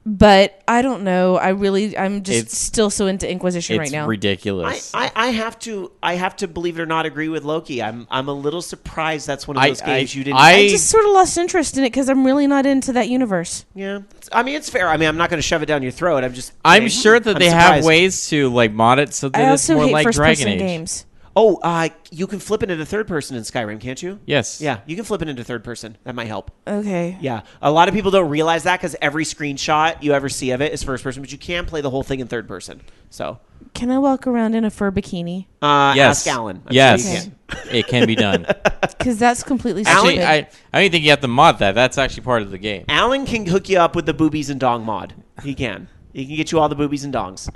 But I don't know. I'm just still so into Inquisition right now. It's ridiculous. I have to believe it or not agree with Loki. I'm a little surprised that's one of those games you didn't. I just sort of lost interest in it because I'm really not into that universe. Yeah, it's fair. I'm not going to shove it down your throat. I'm sure that I'm they surprised. have ways to mod it so that I it's also more hate like Dragon first-person Age. games. Oh, you can flip it into third person in Skyrim, can't you? Yes. Yeah, you can flip it into third person. That might help. Okay. Yeah, a lot of people don't realize that because every screenshot you ever see of it is first person, but you can play the whole thing in third person. So, Can I walk around in a fur bikini? Yes. ask Alan. I'm Yes. sure you can. It can be done. Because that's completely Actually, stupid. I don't even think you have to mod that. That's actually part of the game. Alan can hook you up with the boobies and dong mod. He can. He can get you all the boobies and dongs.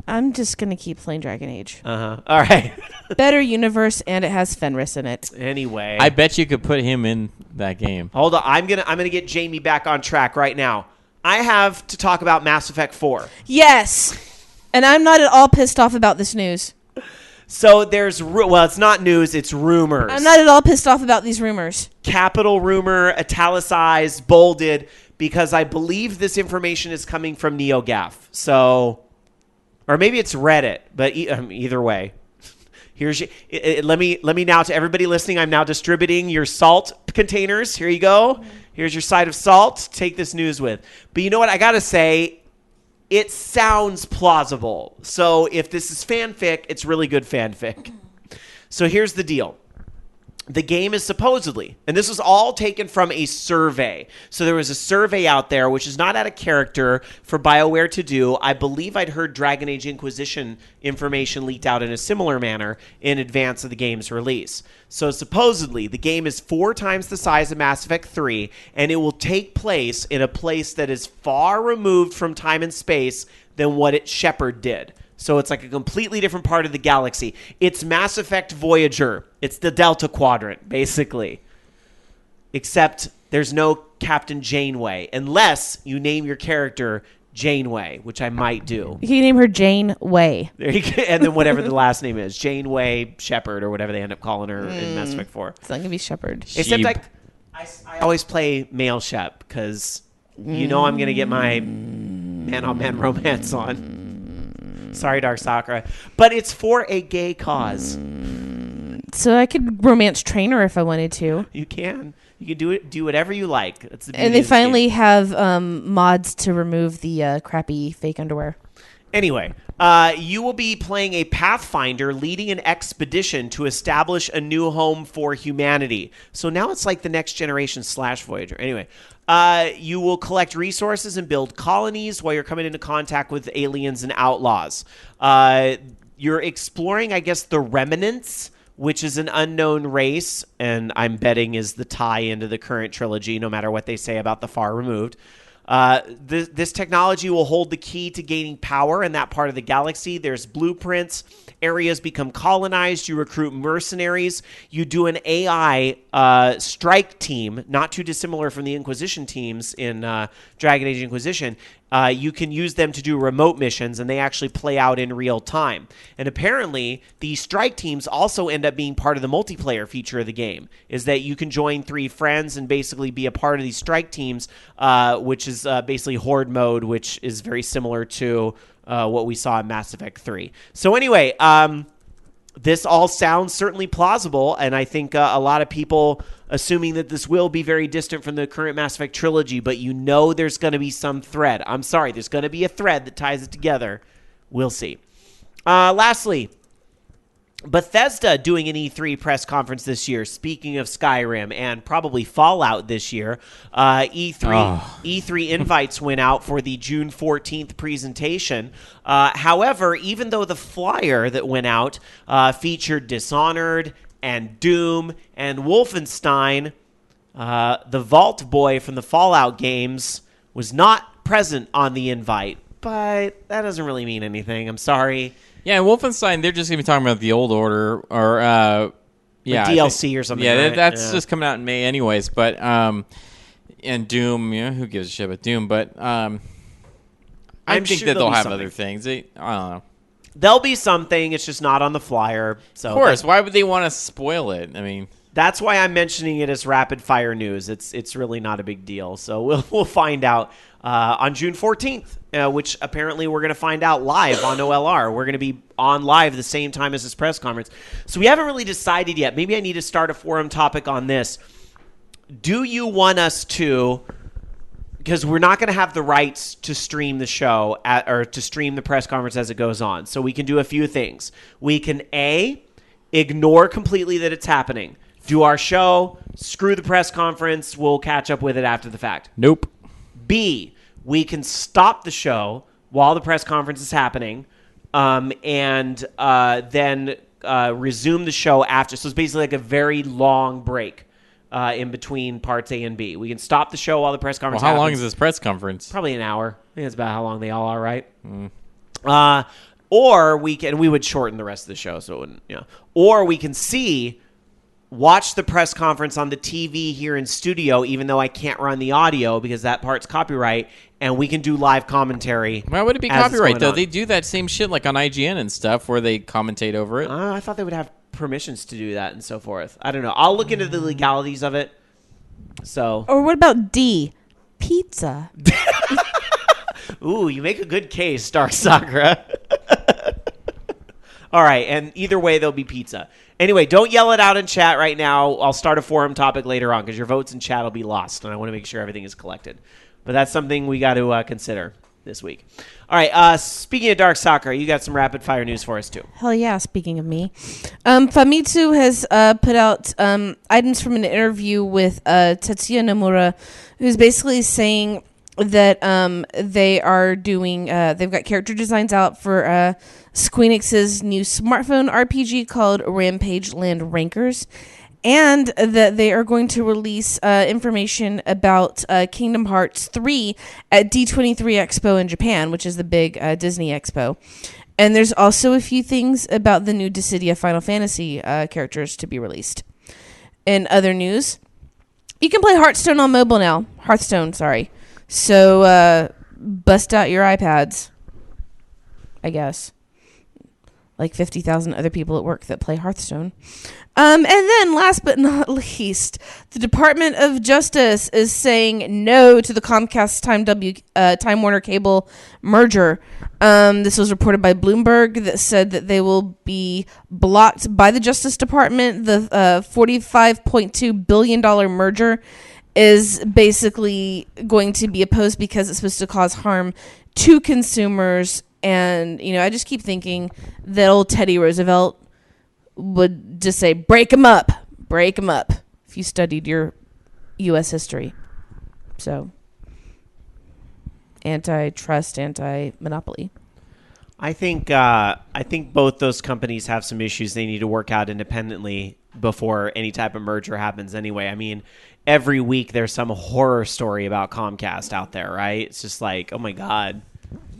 I'm just going to keep playing Dragon Age. All right. Better universe, and it has Fenris in it. Anyway, I bet you could put him in that game. hold on. I'm gonna get Jamie back on track right now. I have to talk about Mass Effect 4. Yes! And I'm not at all pissed off about this news. So there's it's not news, it's rumors. I'm not at all pissed off about these rumors. Capital rumor, italicized, bolded, because I believe this information is coming from NeoGAF. So, or maybe it's Reddit, but either way. Here's let me now, to everybody listening, I'm now distributing your salt containers. Here you go. Here's your side of salt. Take this news with. But you know what? I got to say, it sounds plausible. So if this is fanfic, it's really good fanfic. So here's the deal. The game is supposedly, and this was all taken from a survey. So there was a survey out there, which is not out of character for BioWare to do. I believe I'd heard Dragon Age Inquisition information leaked out in a similar manner in advance of the game's release. So supposedly, the game is 4 times the size of Mass Effect 3, and it will take place in a place that is far removed from time and space than what Shepard did. So it's like a completely different part of the galaxy. It's Mass Effect Voyager. It's the Delta Quadrant, basically. Except there's no Captain Janeway, unless you name your character Janeway, which I might do. You can name her Jane Way. There you go. And then whatever the last name is. Janeway Shepard, or whatever they end up calling her in Mass Effect 4. It's not going to be Shepard. Except I always play male Shep, because you know I'm going to get my man-on-man romance on. Sorry, Dark Sakura. But it's for a gay cause. So I could romance train her if I wanted to. You can. You can do whatever you like. That's the beauty And they of this finally game. have mods to remove the crappy fake underwear. Anyway, you will be playing a Pathfinder leading an expedition to establish a new home for humanity. So now it's like the next generation / Voyager. Anyway, you will collect resources and build colonies while you're coming into contact with aliens and outlaws. You're exploring, I guess, the Remnants, which is an unknown race, and I'm betting is the tie into the current trilogy, no matter what they say about the Far Removed. This technology will hold the key to gaining power in that part of the galaxy. There's blueprints. Areas become colonized. You recruit mercenaries. You do an AI strike team, not too dissimilar from the Inquisition teams in Dragon Age Inquisition. You can use them to do remote missions, and they actually play out in real time. And apparently, the strike teams also end up being part of the multiplayer feature of the game, is that you can join 3 friends and basically be a part of these strike teams, which is basically horde mode, which is very similar to what we saw in Mass Effect 3. So anyway, this all sounds certainly plausible, and I think a lot of people assuming that this will be very distant from the current Mass Effect trilogy, but there's going to be some thread. I'm sorry, there's going to be a thread that ties it together. We'll see. Lastly, Bethesda doing an E3 press conference this year. Speaking of Skyrim and probably Fallout this year, E3 invites went out for the June 14th presentation. However, even though the flyer that went out featured Dishonored and Doom and Wolfenstein, the Vault Boy from the Fallout games was not present on the invite. But that doesn't really mean anything. I'm sorry. Yeah, Wolfenstein, they're just going to be talking about the old order or DLC or something. Yeah, right? that's just coming out in May anyways. But and Doom, who gives a shit about Doom? But I think sure that they'll have something. other things. I don't know. There'll be something. It's just not on the flyer. So of course, why would they want to spoil it? I mean, that's why I'm mentioning it as rapid fire news. It's really not a big deal. So we'll find out on June 14th, which apparently we're going to find out live on OLR. We're going to be on live the same time as this press conference. So we haven't really decided yet. Maybe I need to start a forum topic on this. Do you want us to? Because we're not going to have the rights to stream the show or to stream the press conference as it goes on. So we can do a few things. We can ignore completely that it's happening. Do our show, screw the press conference, we'll catch up with it after the fact. nope. B, we can stop the show while the press conference is happening and then resume the show after. So it's basically like a very long break in between parts A and B. We can stop the show while the press conference Well, how happens. long is this press conference? Probably an hour. I think that's about how long they all are, right? Or we would shorten the rest of the show so it wouldn't, Or we can watch the press conference on the TV here in studio, even though I can't run the audio because that part's copyright, and we can do live commentary. Why would it be as it's copyright, going though? on. They do that same shit like on IGN and stuff where they commentate over it. I thought they would have permissions to do that and so forth. I don't know. I'll look into the legalities of it. So, Or what about D? Pizza. ooh, you make a good case, Star Sakura. All right, and either way, there'll be pizza. Anyway, don't yell it out in chat right now. I'll start a forum topic later on because your votes in chat will be lost, and I want to make sure everything is collected. But that's something we got to consider this week. All right, speaking of Dark Sakura, you got some rapid-fire news for us, too. Hell yeah, speaking of me. Famitsu has put out items from an interview with Tetsuya Nomura, who's basically saying that they are doing, they've got character designs out for Squeenix's new smartphone RPG called Rampage Land Rankers, and that they are going to release information about Kingdom Hearts 3 at D23 Expo in Japan, which is the big Disney Expo. And there's also a few things about the new Dissidia Final Fantasy characters to be released. In other news, you can play Hearthstone on mobile now. Hearthstone, sorry. So bust out your iPads, I guess. Like 50,000 other people at work that play Hearthstone. And then, last but not least, the Department of Justice is saying no to the Comcast Time Warner Cable merger. This was reported by Bloomberg that said that they will be blocked by the Justice Department. The $45.2 billion merger is basically going to be opposed because it's supposed to cause harm to consumers. And, I just keep thinking that old Teddy Roosevelt would just say, break them up, if you studied your U.S. history. So, antitrust, anti-monopoly. I think both those companies have some issues they need to work out independently. before any type of merger happens anyway. I mean, every week there's some horror story about Comcast out there, right? It's just like, oh my God.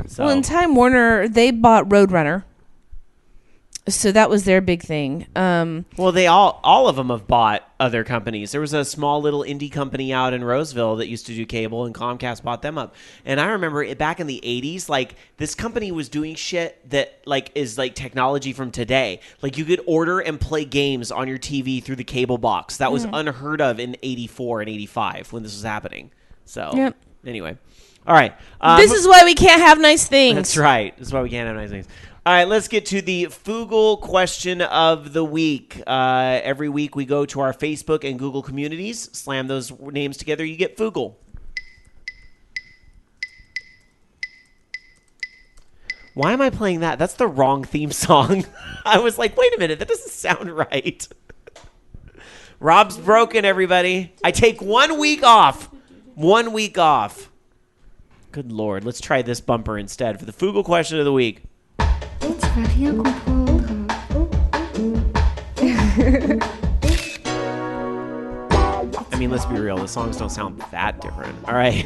So. Well, in Time Warner, they bought Roadrunner. So that was their big thing. Well, they all of them have bought other companies. There was a small little indie company out in Roseville that used to do cable, and Comcast bought them up. And I remember it back in the 80s, like this company was doing shit that like is like technology from today. Like you could order and play games on your TV through the cable box. That was unheard of in 84 and 85 when this was happening. So anyway. All right. This is why we can't have nice things. That's right. This is why we can't have nice things. All right, let's get to the Foogle question of the week. Every week we go to our Facebook and Google communities, slam those names together, you get Foogle. Why am I playing that? That's the wrong theme song. I was like, wait a minute, that doesn't sound right. Rob's broken, everybody. I take 1 week off. 1 week off. Good Lord, let's try this bumper instead for the Foogle question of the week. I mean, let's be real. The songs don't sound that different. All right.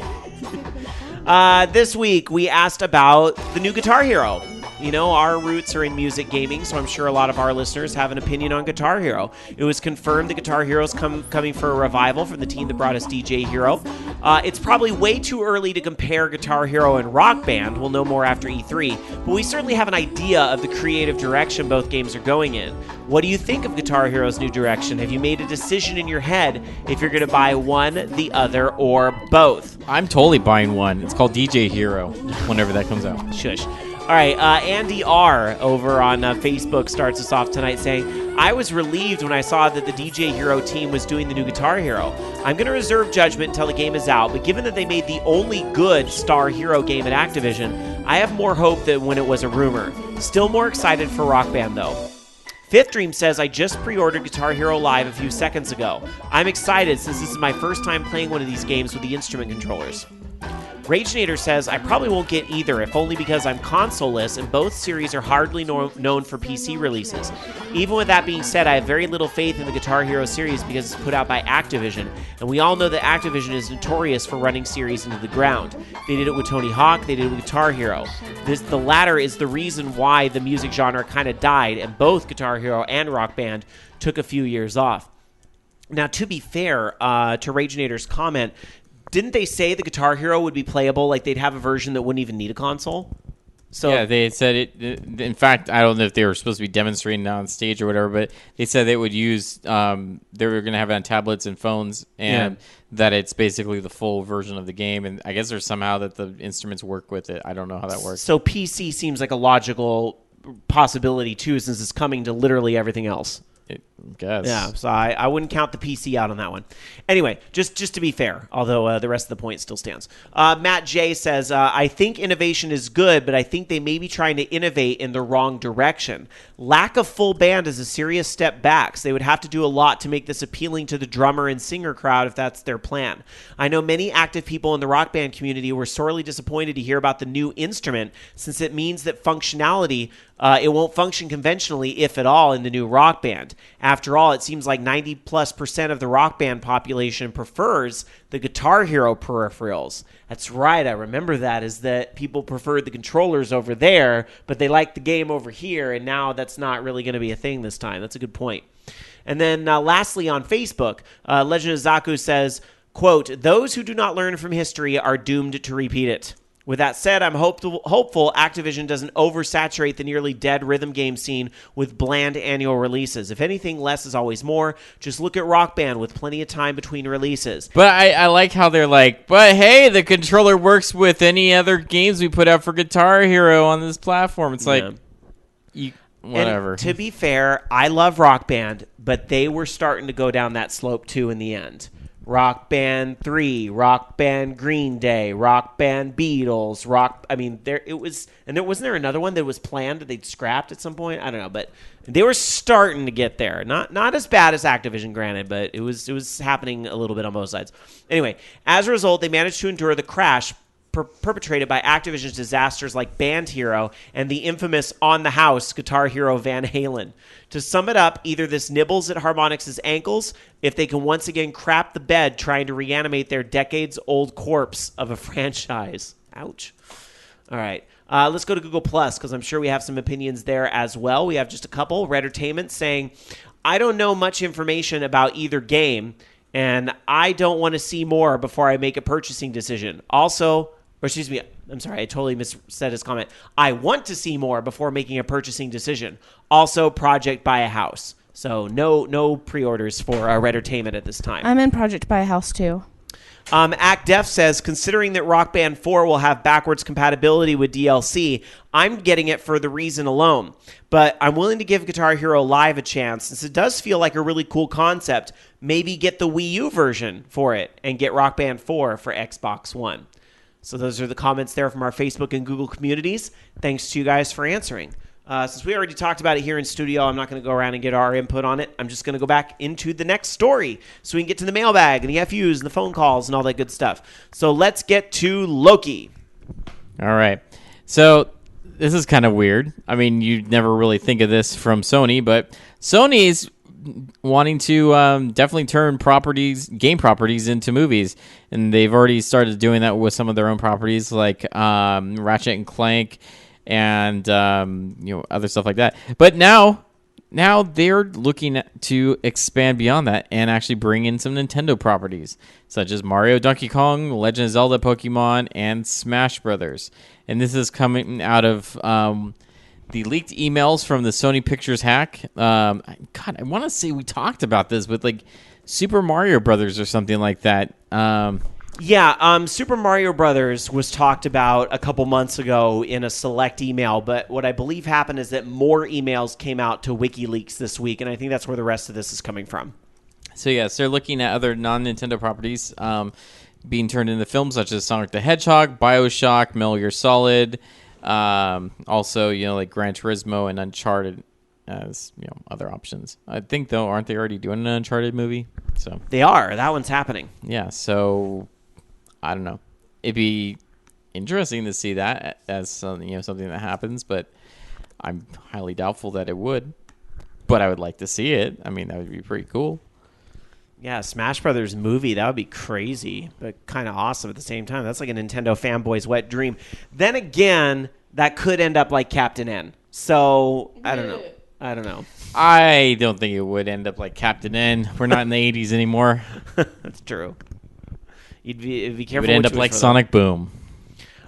This week, we asked about the new Guitar Hero. You know, our roots are in music gaming, so I'm sure a lot of our listeners have an opinion on Guitar Hero. It was confirmed that Guitar Hero is coming for a revival from the team that brought us DJ Hero. It's probably way too early to compare Guitar Hero and Rock Band. We'll know more after E3, but we certainly have an idea of the creative direction both games are going in. What do you think of Guitar Hero's new direction? Have you made a decision in your head if you're going to buy one, the other, or both? I'm totally buying one. It's called DJ Hero whenever that comes out. Shush. All right, Andy R. over on Facebook starts us off tonight saying, I was relieved when I saw that the DJ Hero team was doing the new Guitar Hero. I'm going to reserve judgment until the game is out, but given that they made the only good Star Hero game at Activision, I have more hope than when it was a rumor. Still more excited for Rock Band, though. Fifth Dream says, I just pre-ordered Guitar Hero Live a few seconds ago. I'm excited since this is my first time playing one of these games with the instrument controllers. Ragenator says, I probably won't get either, if only because I'm consoleless and both series are hardly known for PC releases. Even with that being said, I have very little faith in the Guitar Hero series because it's put out by Activision, and we all know that Activision is notorious for running series into the ground. They did it with Tony Hawk, they did it with Guitar Hero. The latter is the reason why the music genre kind of died, and both Guitar Hero and Rock Band took a few years off. Now, to be fair to Ragenator's comment, didn't they say the Guitar Hero would be playable, like they'd have a version that wouldn't even need a console? So yeah, they had said it. In fact, I don't know if they were supposed to be demonstrating it on stage or whatever, but they said they would use. They were going to have it on tablets and phones, and that it's basically the full version of the game. And I guess there's somehow that the instruments work with it. I don't know how that works. So PC seems like a logical possibility too, since it's coming to literally everything else. I guess. Yeah, so I wouldn't count the PC out on that one. Anyway, just to be fair, although the rest of the point still stands. Matt J says, I think innovation is good, but I think they may be trying to innovate in the wrong direction. Lack of full band is a serious step back, so they would have to do a lot to make this appealing to the drummer and singer crowd if that's their plan. I know many active people in the Rock Band community were sorely disappointed to hear about the new instrument, since it means that functionality, it won't function conventionally, if at all, in the new Rock Band. After all, it seems like 90+% of the Rock Band population prefers the Guitar Hero peripherals. That's right, I remember that, is that people preferred the controllers over there, but they like the game over here, and now that's not really going to be a thing this time. That's a good point. And then lastly on Facebook, Legend of Zaku says, quote, those who do not learn from history are doomed to repeat it. With that said, I'm hopeful Activision doesn't oversaturate the nearly dead rhythm game scene with bland annual releases. If anything, less is always more. Just look at Rock Band with plenty of time between releases. But I like how they're like, but hey, the controller works with any other games we put out for Guitar Hero on this platform. It's like, whatever. And to be fair, I love Rock Band, but they were starting to go down that slope too in the end. Rock Band 3, Rock Band Green Day, Rock Band Beatles, wasn't there another one that was planned that they'd scrapped at some point? I don't know, but they were starting to get there. Not as bad as Activision, granted, but it was happening a little bit on both sides. Anyway, as a result, they managed to endure the crash perpetrated by Activision's disasters like Band Hero and the infamous On the House Guitar Hero Van Halen. To sum it up, either this nibbles at Harmonix's ankles if they can once again crap the bed trying to reanimate their decades-old corpse of a franchise. Ouch. All right. Let's go to Google Plus because I'm sure we have some opinions there as well. We have just a couple. Redtertainment saying, I don't know much information about either game, and I don't want to see more before I make a purchasing decision. Also, or excuse me, I'm sorry, I totally missaid his comment. I want to see more before making a purchasing decision. Also, Project Buy a House. So no pre-orders for Redtertainment at this time. I'm in Project Buy a House too. Act Def says, considering that Rock Band 4 will have backwards compatibility with DLC, I'm getting it for the reason alone. But I'm willing to give Guitar Hero Live a chance, since it does feel like a really cool concept. Maybe get the Wii U version for it and get Rock Band 4 for Xbox One. So those are the comments there from our Facebook and Google communities. Thanks to you guys for answering. Since we already talked about it here in studio, I'm not going to go around and get our input on it. I'm just going to go back into the next story so we can get to the mailbag and the FUs and the phone calls and all that good stuff. So let's get to Loki. All right. So this is kind of weird. I mean, you'd never really think of this from Sony, but Sony's wanting to definitely turn game properties into movies, and they've already started doing that with some of their own properties like Ratchet and Clank and other stuff like that. But now they're looking to expand beyond that and actually bring in some Nintendo properties such as Mario, Donkey Kong, Legend of Zelda, Pokemon, and Smash Brothers. And this is coming out of the leaked emails from the Sony Pictures hack. God, I want to say we talked about this with like Super Mario Brothers or something like that. Super Mario Brothers was talked about a couple months ago in a select email, but what I believe happened is that more emails came out to WikiLeaks this week, and I think that's where the rest of this is coming from. So yes, they're looking at other non-Nintendo properties being turned into films such as Sonic the Hedgehog, BioShock, Metal Gear Solid, also like Gran Turismo and Uncharted as other options. I think though, aren't they already doing an Uncharted movie? So they are. That one's happening. Yeah. So I don't know. It'd be interesting to see that as something that happens, but I'm highly doubtful that it would. But I would like to see it. I mean, that would be pretty cool. Yeah, Smash Brothers movie, that would be crazy, but kind of awesome at the same time. That's like a Nintendo fanboy's wet dream. Then again, that could end up like Captain N. So, I don't know. I don't think it would end up like Captain N. We're not in the 80s anymore. That's true. You'd be careful. It would end up like Sonic Boom.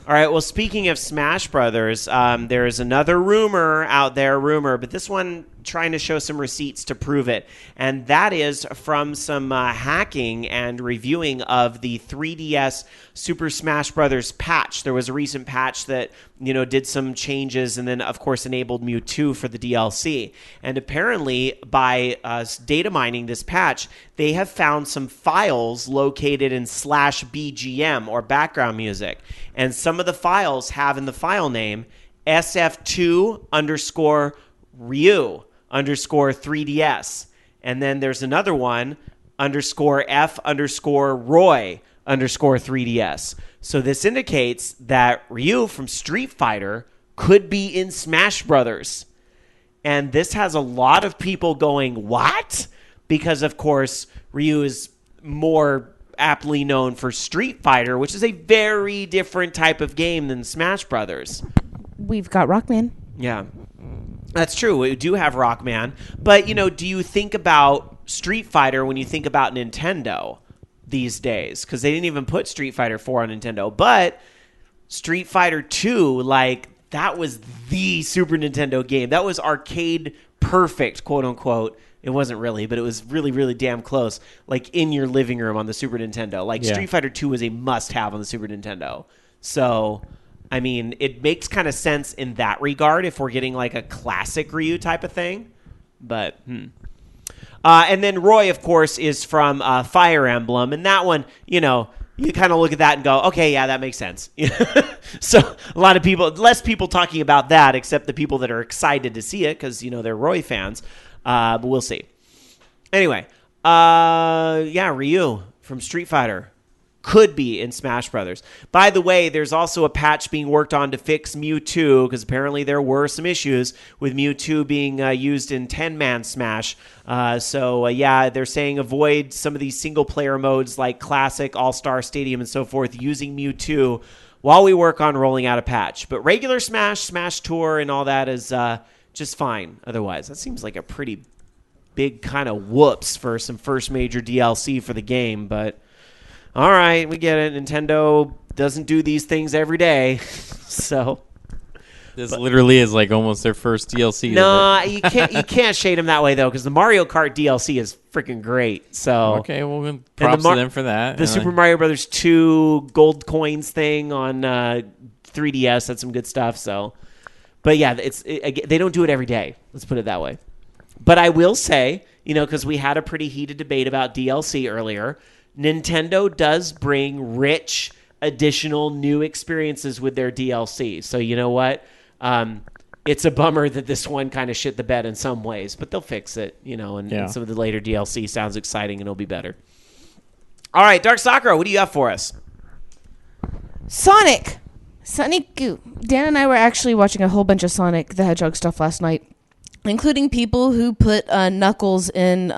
All right, well, speaking of Smash Brothers, there is another rumor out there, but this one trying to show some receipts to prove it, and that is from some hacking and reviewing of the 3DS Super Smash Brothers patch. There was a recent patch that did some changes and then, of course, enabled Mewtwo for the DLC. And apparently, by data mining this patch, they have found some files located in /BGM or background music. And some of the files have in the file name SF2_Ryu_3DS. And then there's another one _F_Roy_3DS. So this indicates that Ryu from Street Fighter could be in Smash Brothers. And this has a lot of people going, what? Because, of course, Ryu is more aptly known for Street Fighter, which is a very different type of game than Smash Brothers. We've got Rockman. Yeah, that's true. We do have Rockman. But, do you think about Street Fighter when you think about Nintendo these days? Because they didn't even put Street Fighter 4 on Nintendo. But Street Fighter 2, that was the Super Nintendo game. That was arcade perfect, quote unquote. It wasn't really, but it was really, really damn close. In your living room on the Super Nintendo. Street Fighter 2 was a must-have on the Super Nintendo. So, I mean, it makes kind of sense in that regard if we're getting a classic Ryu type of thing. But, and then Roy, of course, is from Fire Emblem. And that one, you kind of look at that and go, okay, yeah, that makes sense. So less people talking about that, except the people that are excited to see it because, they're Roy fans. But we'll see. Anyway, Ryu from Street Fighter. could be in Smash Brothers. By the way, there's also a patch being worked on to fix Mewtwo, because apparently there were some issues with Mewtwo being used in 10-man Smash. Yeah, they're saying avoid some of these single-player modes like Classic, All-Star, Stadium, and so forth using Mewtwo while we work on rolling out a patch. But regular Smash, Smash Tour, and all that is just fine otherwise. That seems like a pretty big kind of whoops for some first major DLC for the game, but all right, we get it. Nintendo doesn't do these things every day, so this literally is like almost their first DLC. No, you can't shade them that way though, because the Mario Kart DLC is freaking great. So okay, well, props to them for that. The Super Mario Brothers 2 gold coins thing on 3DS, that's some good stuff. So, but yeah, they don't do it every day. Let's put it that way. But I will say, because we had a pretty heated debate about DLC earlier, Nintendo does bring rich, additional new experiences with their DLC. So you know what? It's a bummer that this one kind of shit the bed in some ways, but they'll fix it, and some of the later DLC sounds exciting and it'll be better. All right, Dark Sakura, what do you have for us? Sonic. Dan and I were actually watching a whole bunch of Sonic the Hedgehog stuff last night, including people who put Knuckles in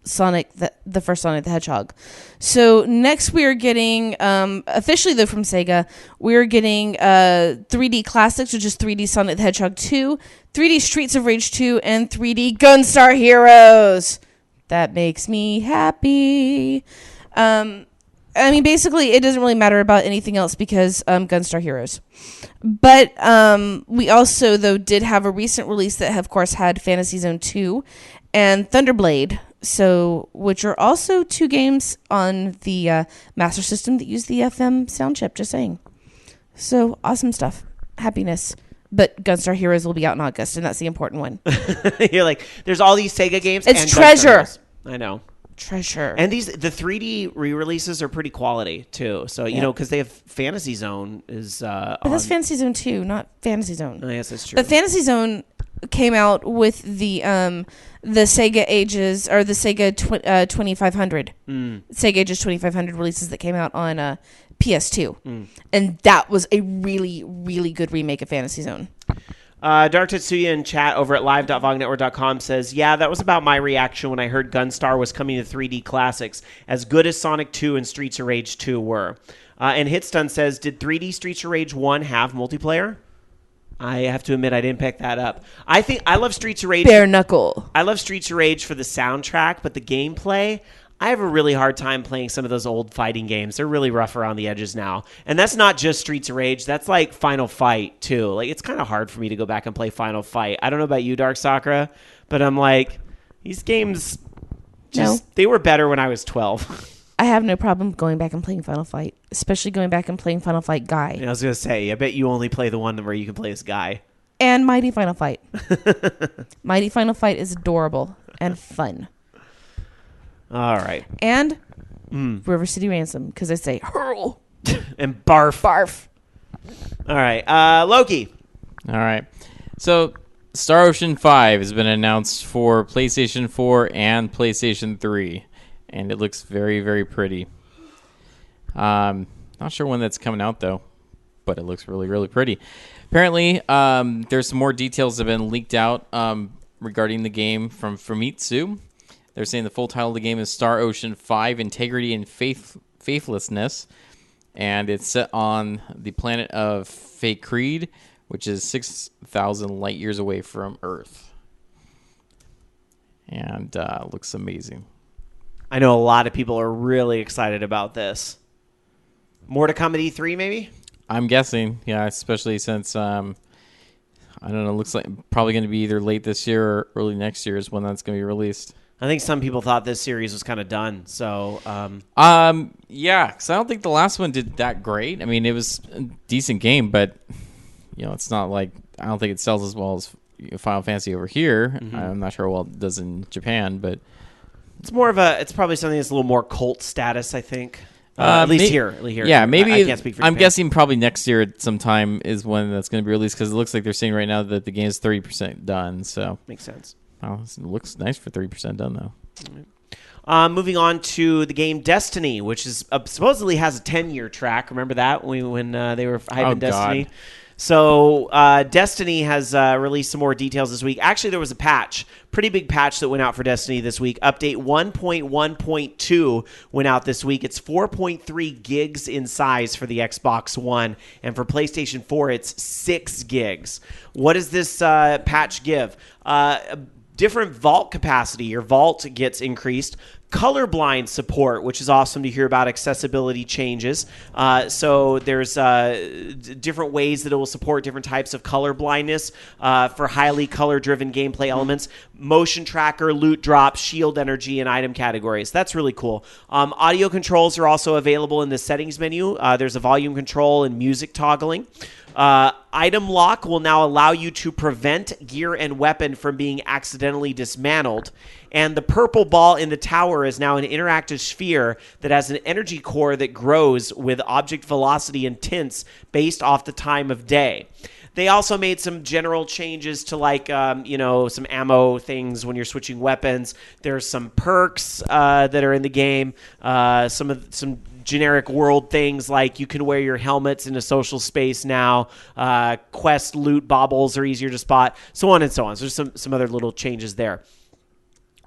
Sonic, the first Sonic the Hedgehog. So next we are getting, officially though from Sega, we're getting 3D Classics, which is 3D Sonic the Hedgehog 2, 3D Streets of Rage 2, and 3D Gunstar Heroes. That makes me happy. Basically it doesn't really matter about anything else because Gunstar Heroes. But we also, though, did have a recent release that, of course, had Fantasy Zone 2 and Thunderblade, which are also 2 games on the Master System that use the FM sound chip, just saying. So, awesome stuff. Happiness. But Gunstar Heroes will be out in August, and that's the important one. You're like, there's all these Sega games. It's and treasure. I know. Treasure. And the 3D re-releases are pretty quality too. So because they have Fantasy Zone is. But that's Fantasy Zone 2, not Fantasy Zone. Oh, yes, that's true. But Fantasy Zone came out with the Sega Ages or the Sega 2500. Sega Ages 2500 releases that came out on PS2, and that was a really, really good remake of Fantasy Zone. Dark Tetsuya in chat over at live.vognetwork.com says, yeah, that was about my reaction when I heard Gunstar was coming to 3D Classics, as good as Sonic 2 and Streets of Rage 2 were. And Hitstun says, did 3D Streets of Rage 1 have multiplayer? I have to admit I didn't pick that up. I love Streets of Rage. Bare knuckle. I love Streets of Rage for the soundtrack, but the gameplay, I have a really hard time playing some of those old fighting games. They're really rough around the edges now. And that's not just Streets of Rage. That's like Final Fight, too. Like, it's kind of hard for me to go back and play Final Fight. I don't know about you, Dark Sakura, but I'm like, these games, they were better when I was 12. I have no problem going back and playing Final Fight, especially going back and playing Final Fight Guy. I was going to say, I bet you only play the one where you can play as Guy. And Mighty Final Fight. Mighty Final Fight is adorable and fun. All right. And River City Ransom, because I say hurl. And barf. Barf. All right. Loki. All right. So Star Ocean 5 has been announced for PlayStation 4 and PlayStation 3. And it looks very, very pretty. Not sure when that's coming out, though. But it looks really, really pretty. Apparently, there's some more details that have been leaked out regarding the game from Famitsu. They're saying the full title of the game is Star Ocean 5, Integrity and Faithlessness. And it's set on the planet of Fakreed, which is 6,000 light years away from Earth. And looks amazing. I know a lot of people are really excited about this. More to come at E3, maybe? I'm guessing, yeah, especially since, I don't know, looks like probably going to be either late this year or early next year is when that's going to be released. I think some people thought this series was kind of done. So, yeah, because I don't think the last one did that great. I mean, it was a decent game, but it's not like I don't think it sells as well as Final Fantasy over here. Mm-hmm. I'm not sure how well it does in Japan, but it's probably something that's a little more cult status, I think. At least here. Yeah, maybe. I can't speak for I'm Japan. guessing probably next year at some time is when that's going to be released because it looks like they're saying right now that the game is 30% done. So makes sense. Well, it looks nice for 30% done, though. Moving on to the game Destiny, which is supposedly has a 10-year track. Remember that when they were hyping Destiny? God. So Destiny has released some more details this week. Actually, there was a patch, pretty big patch that went out for Destiny this week. Update 1.1.2 went out this week. It's 4.3 gigs in size for the Xbox One, and for PlayStation 4, it's 6 gigs. What does this patch give? Different vault capacity. Your vault gets increased. Colorblind support, which is awesome to hear about. Accessibility changes. So there's different ways that it will support different types of color blindness for highly color-driven gameplay elements. Motion tracker, loot drops, shield energy, and item categories. That's really cool. Audio controls are also available in the settings menu. There's a volume control and music toggling. Item lock will now allow you to prevent gear and weapon from being accidentally dismantled. And the purple ball in the tower is now an interactive sphere that has an energy core that grows with object velocity and tints based off the time of day. They also made some general changes to some ammo things when you're switching weapons. There's some perks that are in the game. Some generic world things like you can wear your helmets in a social space now. Quest loot baubles are easier to spot, so on and so on. So there's some other little changes there.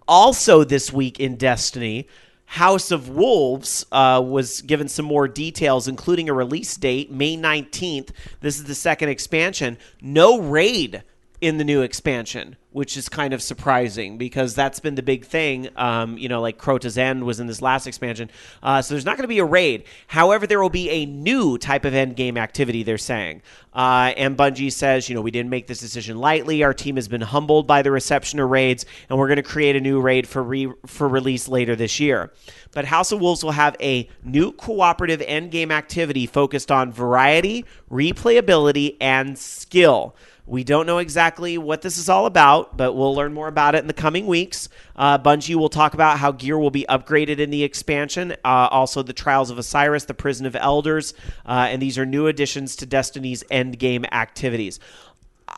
Also this week in Destiny, House of Wolves was given some more details, including a release date, May 19th. This is the second expansion. No raid in the new expansion, which is kind of surprising because that's been the big thing. Like Crota's End was in this last expansion. So there's not going to be a raid. However, there will be a new type of endgame activity, they're saying. And Bungie says, we didn't make this decision lightly. Our team has been humbled by the reception of raids, and we're going to create a new raid for release later this year. But House of Wolves will have a new cooperative endgame activity focused on variety, replayability, and skill. We don't know exactly what this is all about, but we'll learn more about it in the coming weeks. Bungie will talk about how gear will be upgraded in the expansion. Also, the Trials of Osiris, the Prison of Elders, and these are new additions to Destiny's endgame activities.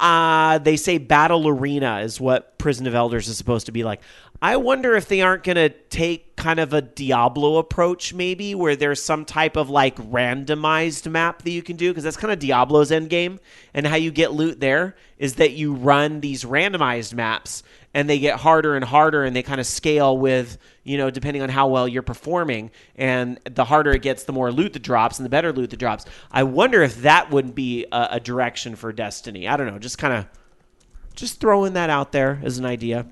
They say Battle Arena is what Prison of Elders is supposed to be like. I wonder if they aren't going to take kind of a Diablo approach, maybe, where there's some type of randomized map that you can do, because that's kind of Diablo's endgame. And how you get loot there is that you run these randomized maps, and they get harder and harder, and they kind of scale with, depending on how well you're performing. And the harder it gets, the more loot that drops, and the better loot that drops. I wonder if that wouldn't be a direction for Destiny. I don't know, just throwing that out there as an idea.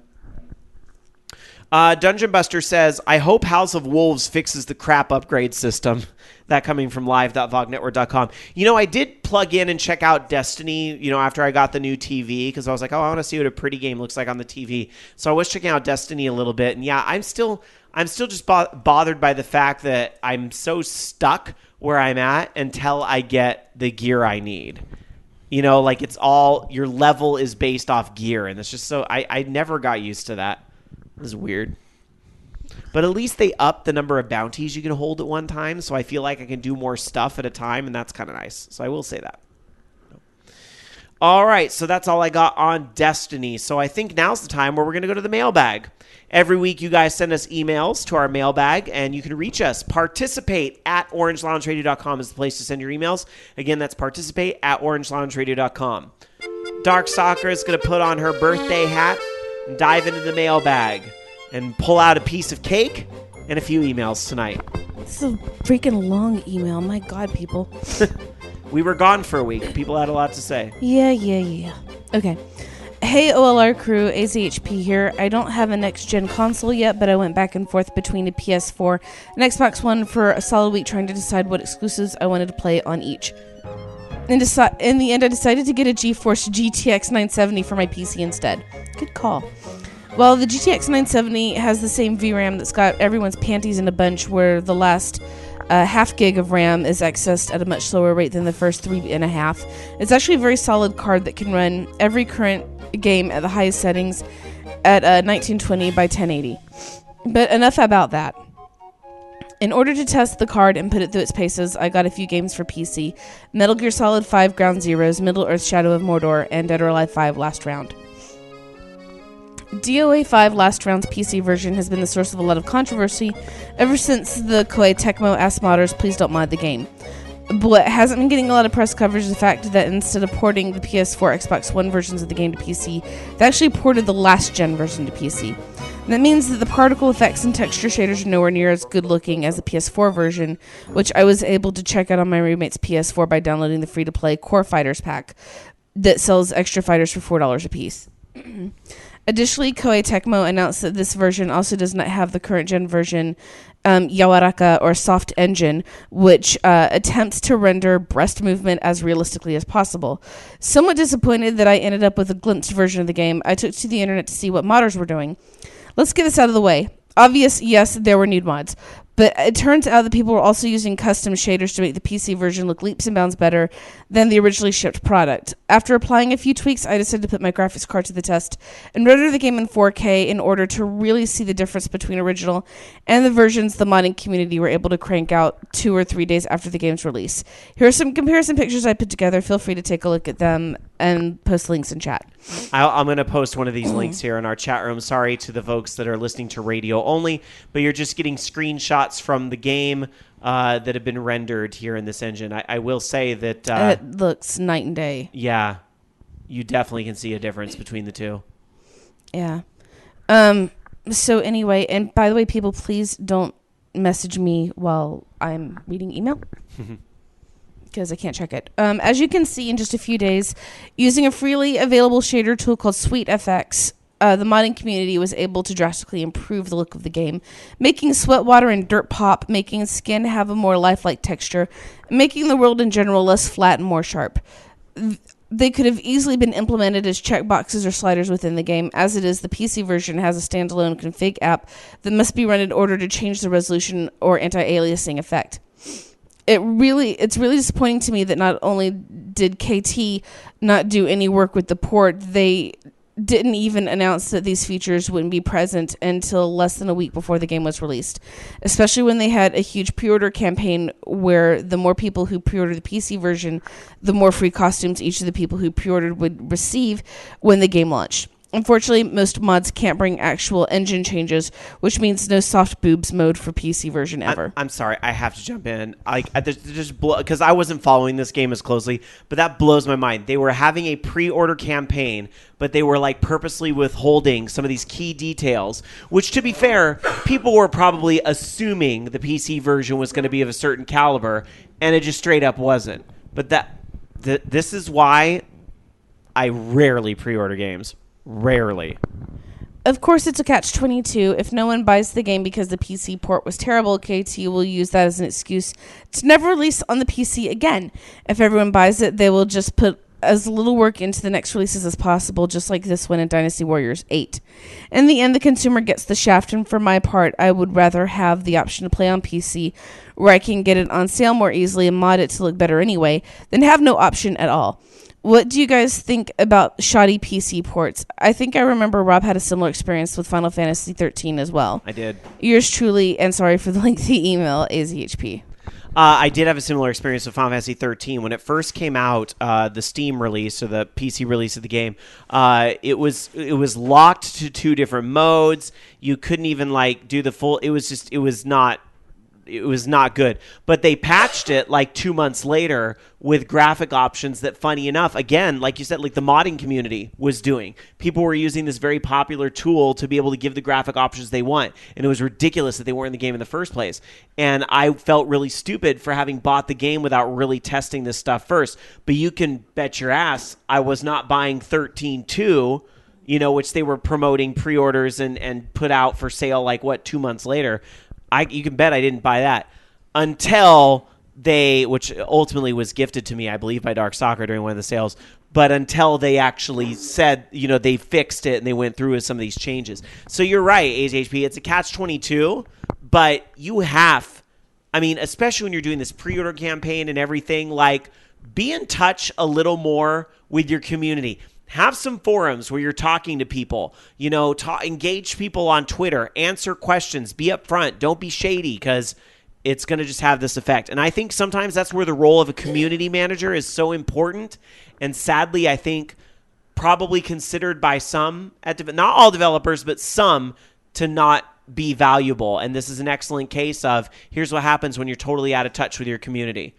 Dungeon Buster says, I hope House of Wolves fixes the crap upgrade system. That coming from live.vognetwork.com. I did plug in and check out Destiny, after I got the new TV, because I was like, I want to see what a pretty game looks like on the TV. So I was checking out Destiny a little bit. And yeah, I'm still just bothered by the fact that I'm so stuck where I'm at until I get the gear I need. It's all, your level is based off gear. And it's just so, I never got used to that. This is weird. But at least they upped the number of bounties you can hold at one time, so I feel like I can do more stuff at a time, and that's kind of nice. So I will say that. All right, so that's all I got on Destiny. So I think now's the time where we're going to go to the mailbag. Every week you guys send us emails to our mailbag, and you can reach us. Participate at orangeloungeradio.com is the place to send your emails. Again, that's participate at orangeloungeradio.com. Dark Soccer is going to put on her birthday hat and dive into the mailbag and pull out a piece of cake and a few emails tonight. This is a freaking long email. My God, people. We were gone for a week. People had a lot to say. Yeah. Okay. Hey, OLR crew, AZHP here. I don't have a next-gen console yet, but I went back and forth between a PS4 and Xbox One for a solid week trying to decide what exclusives I wanted to play on each. In the end, I decided to get a GeForce GTX 970 for my PC instead. Good call. Well, the GTX 970 has the same VRAM that's got everyone's panties in a bunch, where the last half gig of RAM is accessed at a much slower rate than the first 3.5. It's actually a very solid card that can run every current game at the highest settings at 1920 by 1080. But enough about that. In order to test the card and put it through its paces, I got a few games for PC. Metal Gear Solid 5 Ground Zeroes, Middle-earth Shadow of Mordor, and Dead or Alive 5 Last Round. DOA 5 Last Round's PC version has been the source of a lot of controversy ever since the Koei Tecmo asked modders please don't mod the game. But what hasn't been getting a lot of press coverage is the fact that instead of porting the PS4, Xbox One versions of the game to PC, they actually ported the last gen version to PC. And that means that the particle effects and texture shaders are nowhere near as good looking as the PS4 version, which I was able to check out on my roommate's PS4 by downloading the free-to-play Core Fighters pack that sells extra fighters for $4 a piece. Additionally, Koei Tecmo announced that this version also does not have the current gen version Yawaraka or soft engine, which attempts to render breast movement as realistically as possible. Somewhat disappointed that I ended up with a glimpsed version of the game, I took to the internet to see what modders were doing. Let's get this out of the way. Obvious, yes, there were nude mods. But it turns out that people were also using custom shaders to make the PC version look leaps and bounds better than the originally shipped product. After applying a few tweaks, I decided to put my graphics card to the test and render the game in 4K in order to really see the difference between original and the versions the modding community were able to crank out 2 or 3 days after the game's release. Here are some comparison pictures I put together. Feel free to take a look at them and post links in chat. I'm going to post one of these links here in our chat room. Sorry to the folks that are listening to radio only, but you're just getting screenshots from the game that have been rendered here in this engine. I will say that... it looks night and day. Yeah, you definitely can see a difference between the two. Yeah. So anyway, and by the way, people, please don't message me while I'm reading email. Because I can't check it. As you can see in just a few days, using a freely available shader tool called SweetFX, the modding community was able to drastically improve the look of the game, making sweat water and dirt pop, making skin have a more lifelike texture, making the world in general less flat and more sharp. They could have easily been implemented as checkboxes or sliders within the game. As it is, the PC version has a standalone config app that must be run in order to change the resolution or anti-aliasing effect. It's really disappointing to me that not only did KT not do any work with the port, they didn't even announce that these features wouldn't be present until less than a week before the game was released, especially when they had a huge pre-order campaign where the more people who pre-ordered the PC version, the more free costumes each of the people who pre-ordered would receive when the game launched. Unfortunately, most mods can't bring actual engine changes, which means no soft boobs mode for PC version ever. I'm sorry, I have to jump in. Because I wasn't following this game as closely, but that blows my mind. They were having a pre-order campaign, but they were like purposely withholding some of these key details, which, to be fair, people were probably assuming the PC version was going to be of a certain caliber, and it just straight up wasn't. But this is why I rarely pre-order games. Rarely. Of course, it's a catch-22. If no one buys the game because the PC port was terrible, KT will use that as an excuse to never release on the PC again. If everyone buys it, they will just put as little work into the next releases as possible, just like this one in Dynasty Warriors 8. In the end, the consumer gets the shaft, and for my part, I would rather have the option to play on PC, where I can get it on sale more easily and mod it to look better anyway, than have no option at all. What do you guys think about shoddy PC ports? I think I remember Rob had a similar experience with Final Fantasy 13 as well. I did. Yours truly, and sorry for the lengthy email, AZHP. I did have a similar experience with Final Fantasy 13. When it first came out, the Steam release, or the PC release of the game, it was locked to 2 different modes. You couldn't even do the full... It was not good. But they patched it 2 months later with graphic options that, funny enough, again, like you said, the modding community was doing. People were using this very popular tool to be able to give the graphic options they want. And it was ridiculous that they weren't in the game in the first place. And I felt really stupid for having bought the game without really testing this stuff first. But you can bet your ass I was not buying 13.2, which they were promoting pre-orders and put out for sale 2 months later. You can bet I didn't buy that until which ultimately was gifted to me, I believe, by Dark Soccer during one of the sales, but until they actually said, they fixed it and they went through with some of these changes. So you're right, AJHP, it's a catch-22, but you have, especially when you're doing this pre-order campaign and everything, be in touch a little more with your community. Have some forums where you're talking to people, engage people on Twitter, answer questions, be upfront, don't be shady, because it's going to just have this effect. And I think sometimes that's where the role of a community manager is so important. And sadly, I think probably considered by some, not all developers, but some, to not be valuable. And this is an excellent case of here's what happens when you're totally out of touch with your community.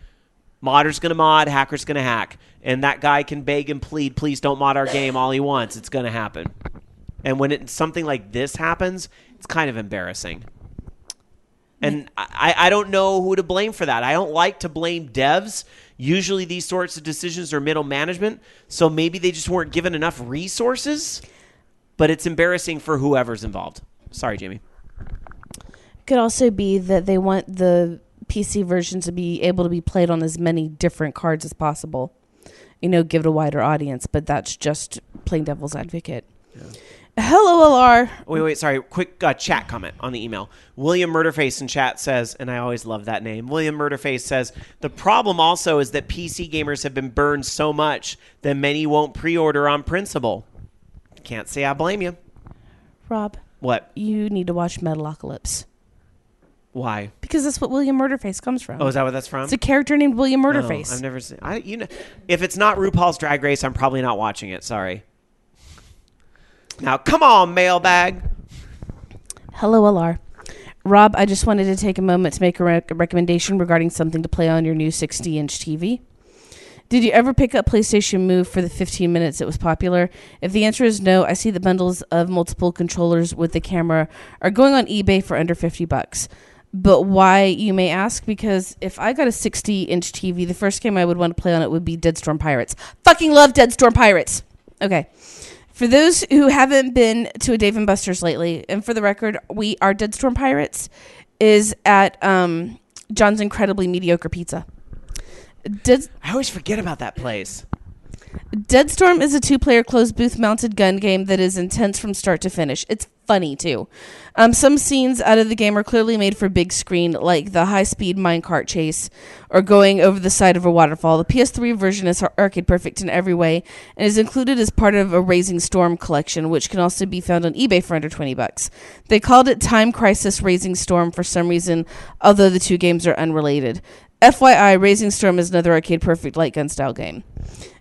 Modder's going to mod, hacker's going to hack. And that guy can beg and plead, please don't mod our game all he wants. It's going to happen. And when something like this happens, it's kind of embarrassing. And I don't know who to blame for that. I don't like to blame devs. Usually these sorts of decisions are middle management, so maybe they just weren't given enough resources. But it's embarrassing for whoever's involved. Sorry, Jamie. It could also be that they want the PC version to be able to be played on as many different cards as possible. Give it a wider audience, but that's just playing devil's advocate. Yeah. Hello, LR. Wait, sorry. Quick chat comment on the email. William Murderface in chat says, and I always love that name, William Murderface says, the problem also is that PC gamers have been burned so much that many won't pre-order on principle. Can't say I blame you. Rob. What? You need to watch Metalocalypse. Why? Because that's what William Murderface comes from. Oh, is that what that's from? It's a character named William Murderface. I've never seen. If it's not RuPaul's Drag Race, I'm probably not watching it. Sorry. Now, come on, Mailbag. Hello, LR. Rob, I just wanted to take a moment to make a recommendation regarding something to play on your new 60-inch TV. Did you ever pick up PlayStation Move for the 15 minutes it was popular? If the answer is no, I see the bundles of multiple controllers with the camera are going on eBay for under $50. But why, you may ask? Because if I got a 60-inch TV, the first game I would want to play on it would be Dead Storm Pirates. Fucking love Dead Storm Pirates! Okay. For those who haven't been to a Dave & Buster's lately, and for the record, our Dead Storm Pirates is at John's Incredibly Mediocre Pizza. I always forget about that place. Dead Storm is a 2-player closed booth mounted gun game that is intense from start to finish. It's funny too. Some scenes out of the game are clearly made for big screen, like the high-speed minecart chase or going over the side of a waterfall. The PS3 version is arcade perfect in every way and is included as part of a Raising Storm collection, which can also be found on eBay for under $20. They called it Time Crisis Raising Storm for some reason, although the two games are unrelated. FYI, Raising Storm is another arcade perfect light gun style game.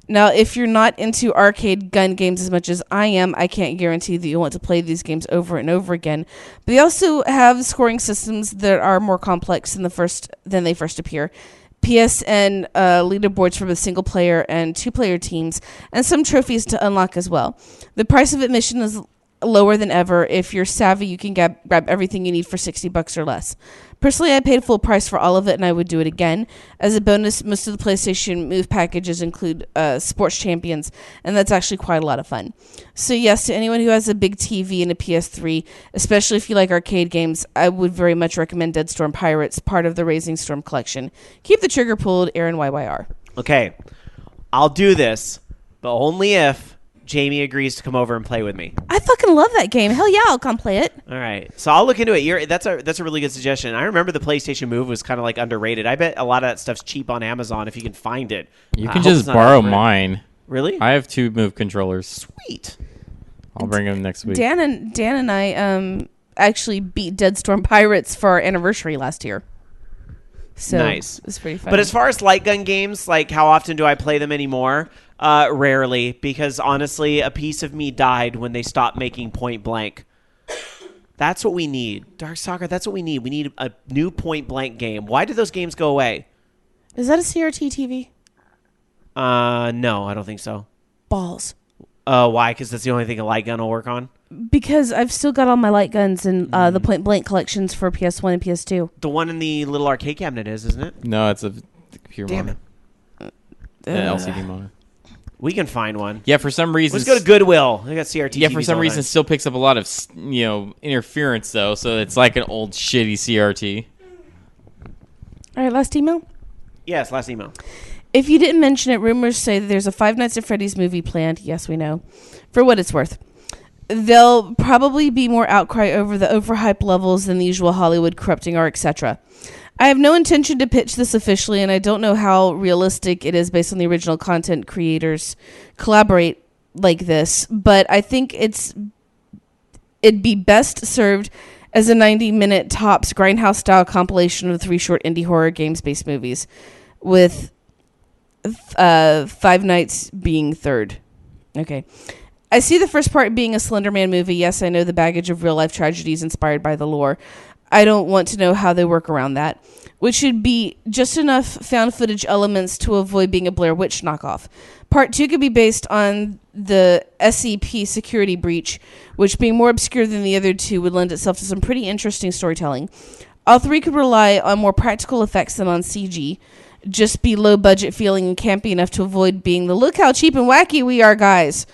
Now, if you're not into arcade gun games as much as I am, I can't guarantee that you'll want to play these games over and over again. But they also have scoring systems that are more complex than they first appear. PSN leaderboards for both single-player and two-player teams, and some trophies to unlock as well. The price of admission is lower than ever. If you're savvy, you can grab everything you need for $60 or less. Personally, I paid full price for all of it, and I would do it again. As a bonus, most of the PlayStation Move packages include Sports Champions, and that's actually quite a lot of fun. So yes, to anyone who has a big TV and a PS3, especially if you like arcade games, I would very much recommend Dead Storm Pirates, part of the Raising Storm collection. Keep the trigger pulled, Aaron YYR. Okay, I'll do this, but only if Jamie agrees to come over and play with me. I fucking love that game. Hell yeah, I'll come play it. All right. So I'll look into it. That's a really good suggestion. I remember the PlayStation Move was kind of like underrated. I bet a lot of that stuff's cheap on Amazon if you can find it. You can just borrow mine. Really? I have 2 Move controllers. Sweet. I'll bring them next week. Dan and I actually beat Dead Storm Pirates for our anniversary last year. So nice. It was pretty fun. But as far as light gun games, like how often do I play them anymore? Rarely, because honestly, a piece of me died when they stopped making Point Blank. That's what we need. Dark Soccer, that's what we need. We need a new Point Blank game. Why did those games go away? Is that a CRT TV? No, I don't think so. Balls. Why? Because that's the only thing a light gun will work on? Because I've still got all my light guns and the Point Blank collections for PS1 and PS2. The one in the little arcade cabinet isn't it? No, it's a computer Damn monitor. it. LCD monitor. We can find one. Yeah, for some reason. Let's go to Goodwill. They got CRT. Yeah, for TVs some all reason, the it still picks up a lot of interference though. So it's like an old shitty CRT. All right, last email. Yes, last email. If you didn't mention it, rumors say that there's a Five Nights at Freddy's movie planned. Yes, we know. For what it's worth. There'll probably be more outcry over the overhype levels than the usual Hollywood corrupting art, etc. I have no intention to pitch this officially, and I don't know how realistic it is based on the original content creators collaborate like this, but I think it'd be best served as a 90-minute tops Grindhouse-style compilation of 3 short indie horror games-based movies, with Five Nights being third. Okay. I see the first part being a Slender Man movie. Yes, I know the baggage of real-life tragedies inspired by the lore. I don't want to know how they work around that, which should be just enough found footage elements to avoid being a Blair Witch knockoff. Part 2 could be based on the SCP security breach, which being more obscure than the other two would lend itself to some pretty interesting storytelling. All 3 could rely on more practical effects than on CG. Just be low budget feeling and campy enough to avoid being the look how cheap and wacky we are, guys.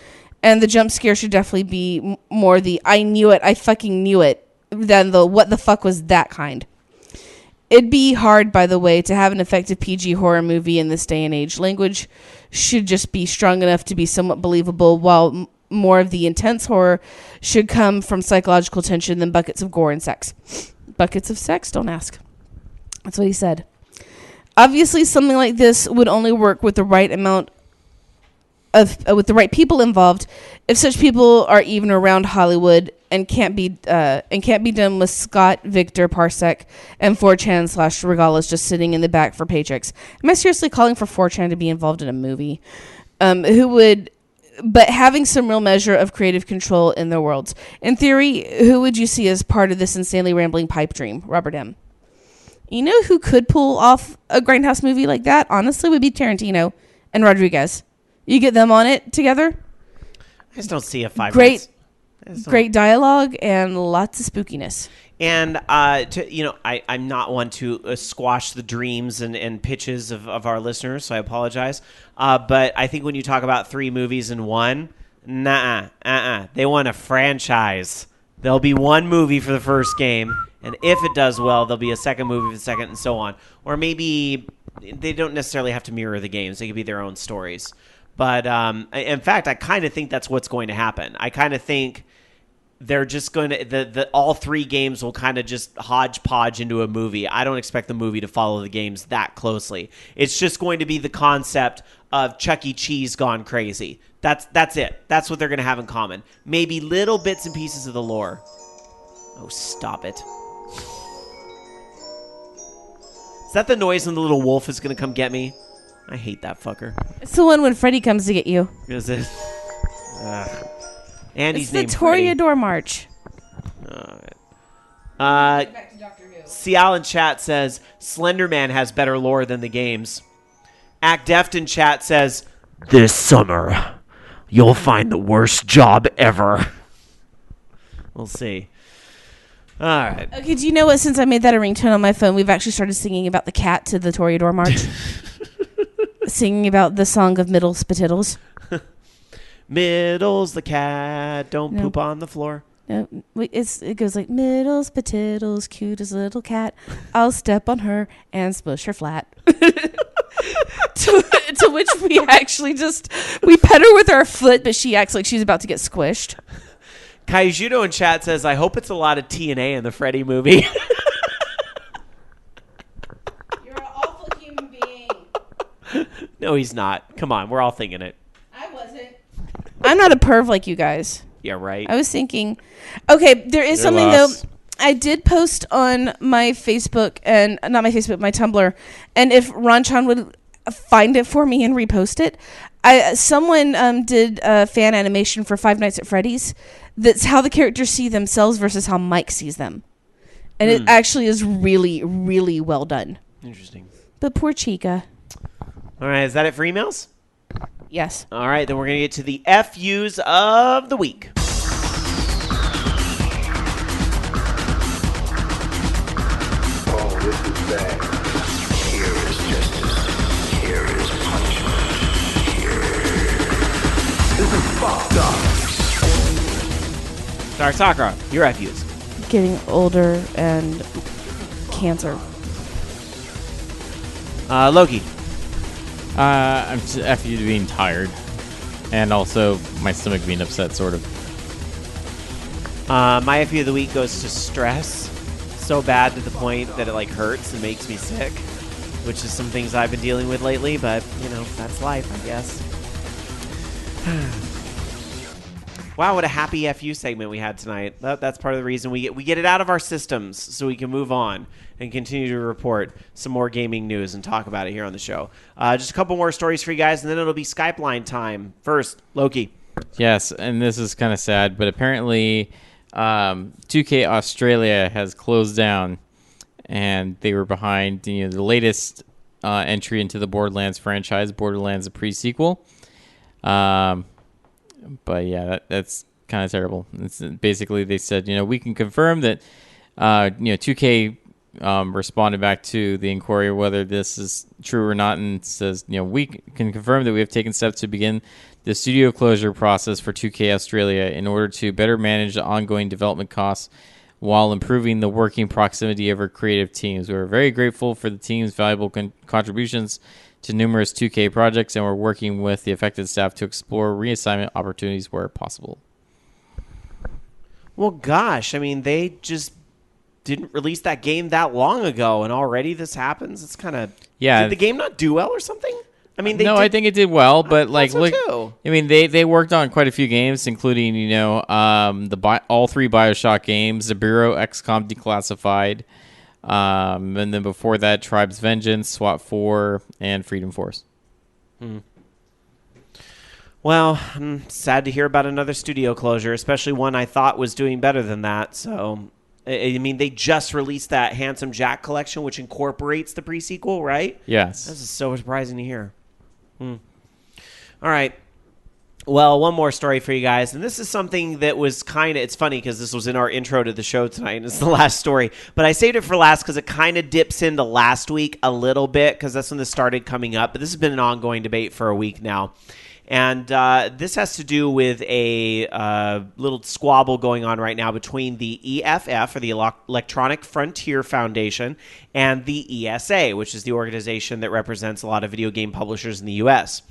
And the jump scare should definitely be more the I knew it, I fucking knew it, than the what the fuck was that kind. It'd be hard, by the way, to have an effective PG horror movie in this day and age. Language should just be strong enough to be somewhat believable, while more of the intense horror should come from psychological tension than buckets of gore and sex. Buckets of sex? Don't ask. That's what he said. Obviously, something like this would only work with the right amount with the right people involved. If such people are even around Hollywood and can't be done with Scott, Victor, Parsec, and 4chan / Regalas just sitting in the back for paychecks. Am I seriously calling for 4chan to be involved in a movie? But having some real measure of creative control in their worlds. In theory, who would you see as part of this insanely rambling pipe dream? Robert M. You know who could pull off a Grindhouse movie like that? Honestly, would be Tarantino and Rodriguez. You get them on it together. I just don't see a 5 great, minutes. Great dialogue and lots of spookiness. And I'm not one to squash the dreams and pitches of our listeners, so I apologize. But I think when you talk about 3 movies in one, they want a franchise. There'll be one movie for the first game, and if it does well, there'll be a second movie for the second, and so on. Or maybe they don't necessarily have to mirror the games; they could be their own stories. But in fact, I kind of think that's what's going to happen. I kind of think they're just going to all 3 games will kind of just hodgepodge into a movie. I don't expect the movie to follow the games that closely. It's just going to be the concept of Chuck E. Cheese gone crazy. That's it. That's what they're going to have in common. Maybe little bits and pieces of the lore. Oh, stop it. Is that the noise when the little wolf is going to come get me? I hate that fucker. It's the one when Freddy comes to get you. Is it? Andy's it's the Toreador March. Cial in chat says, Slender Man has better lore than the games. Act Deft in chat says, this summer, you'll find the worst job ever. We'll see. All right. Okay, do you know what? Since I made that a ringtone on my phone, we've actually started singing about the cat to the Toreador March. Singing about the song of Middles Patiddles. Middles the cat, don't poop on the floor. No, it goes like, Middles Patiddles, cute as a little cat. I'll step on her and smush her flat. to which we actually we pet her with our foot, but she acts like she's about to get squished. Kaijudo in chat says, I hope it's a lot of TNA in the Freddy movie. You're an awful human being. No, he's not. Come on, we're all thinking it. I wasn't. I'm not a perv like you guys. Yeah, right. I was thinking, okay, there is something though. I did post on my Facebook and not my Facebook, my Tumblr, and if Ronchan would find it for me and repost it, someone did a fan animation for Five Nights at Freddy's. That's how the characters see themselves versus how Mike sees them, and it actually is really, really well done. Interesting. But poor Chica. All right, is that it for emails? Yes. All right, then we're going to get to the FUs of the week. Oh, this is bad. Here is justice. Here is punishment. This is fucked up. Dark Sakura, your FUs. Getting older and cancer. Loki. I'm just F you being tired. And also my stomach being upset, sort of. My FU of the week goes to stress. So bad to the point that it hurts and makes me sick, which is some things I've been dealing with lately, but that's life, I guess. Wow, what a happy FU segment we had tonight. That's part of the reason we get it out of our systems so we can move on and continue to report some more gaming news and talk about it here on the show. Just a couple more stories for you guys, and then it'll be Skype line time. First, Loki. Yes, and this is kind of sad, but apparently 2K Australia has closed down, and they were behind the latest entry into the Borderlands franchise, Borderlands a pre-sequel. But yeah, that's kind of terrible. It's basically, they said, we can confirm that 2K responded back to the inquiry whether this is true or not, and says, we can confirm that we have taken steps to begin the studio closure process for 2K Australia in order to better manage the ongoing development costs while improving the working proximity of our creative teams. We're very grateful for the team's valuable contributions to numerous 2K projects, and we're working with the affected staff to explore reassignment opportunities where possible. Well, gosh, I mean, they just didn't release that game that long ago, and already this happens. It's kind of... Yeah. Did the game not do well or something? I mean, I think it did well, but so too. I mean, they worked on quite a few games, including all 3 BioShock games, the Bureau, XCOM Declassified, and then before that, Tribe's Vengeance, SWAT 4, and Freedom Force. Well, I'm sad to hear about another studio closure, especially one I thought was doing better than that. So, I mean, they just released that Handsome Jack collection, which incorporates the pre-sequel, right? Yes. This is so surprising to hear. All right. Well, one more story for you guys. And this is something that was it's funny because this was in our intro to the show tonight, and it's the last story. But I saved it for last because it kind of dips into last week a little bit because that's when this started coming up. But this has been an ongoing debate for a week now. And this has to do with a little squabble going on right now between the EFF, or the Electronic Frontier Foundation, and the ESA, which is the organization that represents a lot of video game publishers in the U.S.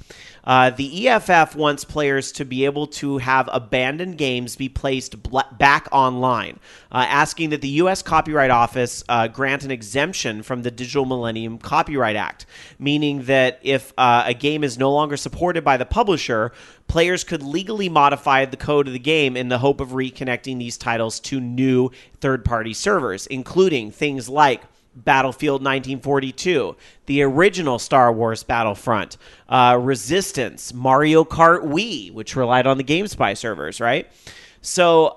The EFF wants players to be able to have abandoned games be placed back online, asking that the U.S. Copyright Office grant an exemption from the Digital Millennium Copyright Act, meaning that if a game is no longer supported by the publisher, players could legally modify the code of the game in the hope of reconnecting these titles to new third-party servers, including things like Battlefield 1942, the original Star Wars Battlefront, Resistance, Mario Kart Wii, which relied on the GameSpy servers, right? So,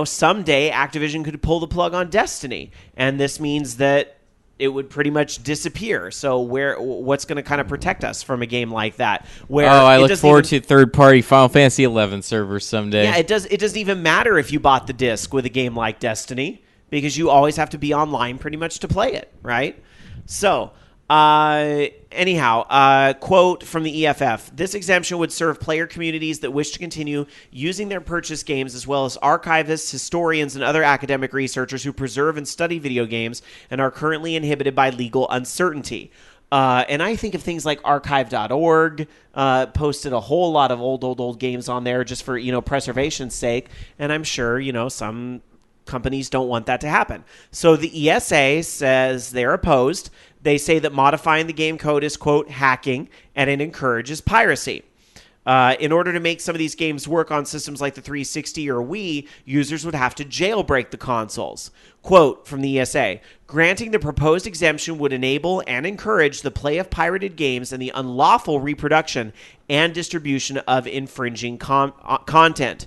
someday Activision could pull the plug on Destiny, and this means that it would pretty much disappear. So what's going to kind of protect us from a game like that? I look forward to third-party Final Fantasy 11 servers someday. Yeah, it doesn't even matter if you bought the disc with a game like Destiny, because you always have to be online pretty much to play it, right? So, anyhow, quote from the EFF: "This exemption would serve player communities that wish to continue using their purchased games, as well as archivists, historians, and other academic researchers who preserve and study video games and are currently inhibited by legal uncertainty." And I think of things like archive.org, posted a whole lot of old games on there just for, preservation's sake. And I'm sure, some companies don't want that to happen. So the ESA says they're opposed. They say that modifying the game code is, quote, hacking, and it encourages piracy. In order to make some of these games work on systems like the 360 or Wii, users would have to jailbreak the consoles. Quote from the ESA: "Granting the proposed exemption would enable and encourage the play of pirated games and the unlawful reproduction and distribution of infringing content."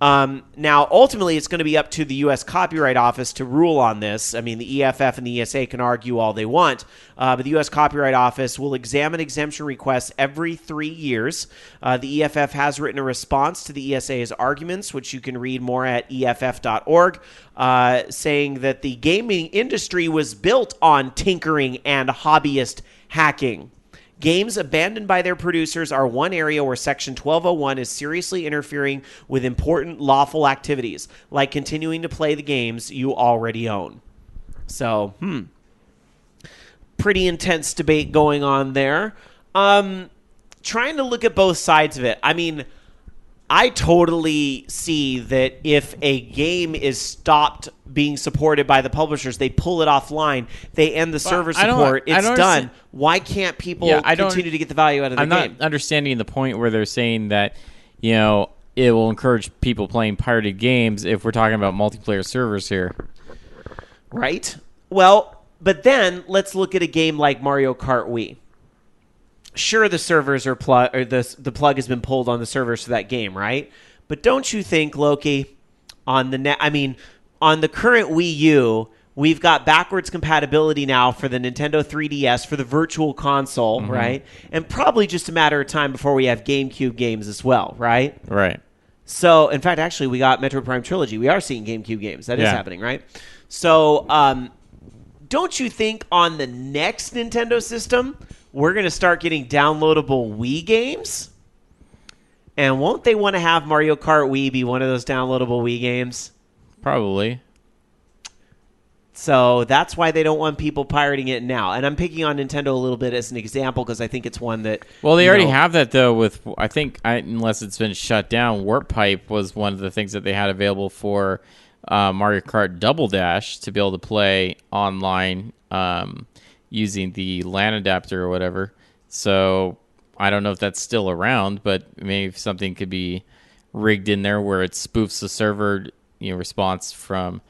Now, ultimately, it's going to be up to the U.S. Copyright Office to rule on this. I mean, the EFF and the ESA can argue all they want, but the U.S. Copyright Office will examine exemption requests every 3 years. The EFF has written a response to the ESA's arguments, which you can read more at EFF.org, saying that the gaming industry was built on tinkering and hobbyist hacking. Games abandoned by their producers are one area where Section 1201 is seriously interfering with important lawful activities, like continuing to play the games you already own. So, pretty intense debate going on there. Trying to look at both sides of it. I mean, I totally see that if a game is stopped being supported by the publishers, they pull it offline, they end the server support, it's done. Why can't people continue to get the value out of the game? I'm not understanding the point where they're saying that, it will encourage people playing pirated games if we're talking about multiplayer servers here. Right? Well, but then let's look at a game like Mario Kart Wii. sure, the servers are the plug has been pulled on the servers for that game, right? But don't you think, Loki, on the current Wii U, we've got backwards compatibility now for the Nintendo 3DS for the Virtual Console, right? And probably just a matter of time before we have GameCube games as well, right? Right. So, in fact, actually, we got Metroid Prime Trilogy. We are seeing GameCube games. That is happening, right? So, don't you think on the next Nintendo system, we're going to start getting downloadable Wii games? And won't they want to have Mario Kart Wii be one of those downloadable Wii games? Probably. So that's why they don't want people pirating it now. And I'm picking on Nintendo a little bit as an example because I think it's one that... Well, they already have that, though, with, I think, unless it's been shut down, Warp Pipe was one of the things that they had available for Mario Kart Double Dash to be able to play online using the LAN adapter or whatever. So I don't know if that's still around, but maybe something could be rigged in there where it spoofs the server response from...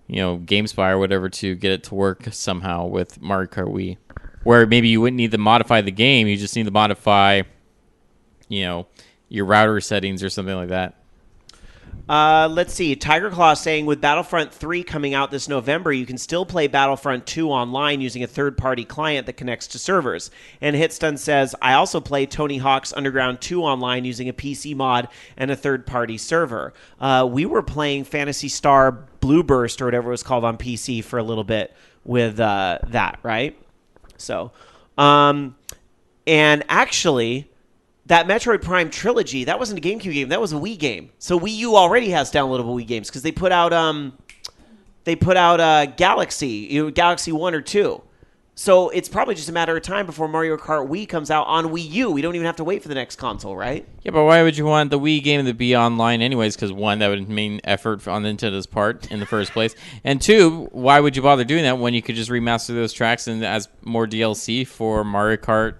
GameSpy or whatever to get it to work somehow with Mario Kart Wii, where maybe you wouldn't need to modify the game, you just need to modify, your router settings or something like that. Let's see. Tiger Claw saying with Battlefront 3 coming out this November, you can still play Battlefront 2 online using a third-party client that connects to servers. And Hitstun says, I also play Tony Hawk's Underground 2 online using a PC mod and a third-party server. We were playing Phantasy Star Blue Burst or whatever it was called on PC for a little bit with that, right? So, and actually... that Metroid Prime Trilogy, that wasn't a GameCube game. That was a Wii game. So Wii U already has downloadable Wii games because they put out Galaxy, Galaxy 1 or 2. So it's probably just a matter of time before Mario Kart Wii comes out on Wii U. We don't even have to wait for the next console, right? Yeah, but why would you want the Wii game to be online anyways? Because one, that would mean effort on Nintendo's part in the first place. And two, why would you bother doing that when you could just remaster those tracks and as more DLC for Mario Kart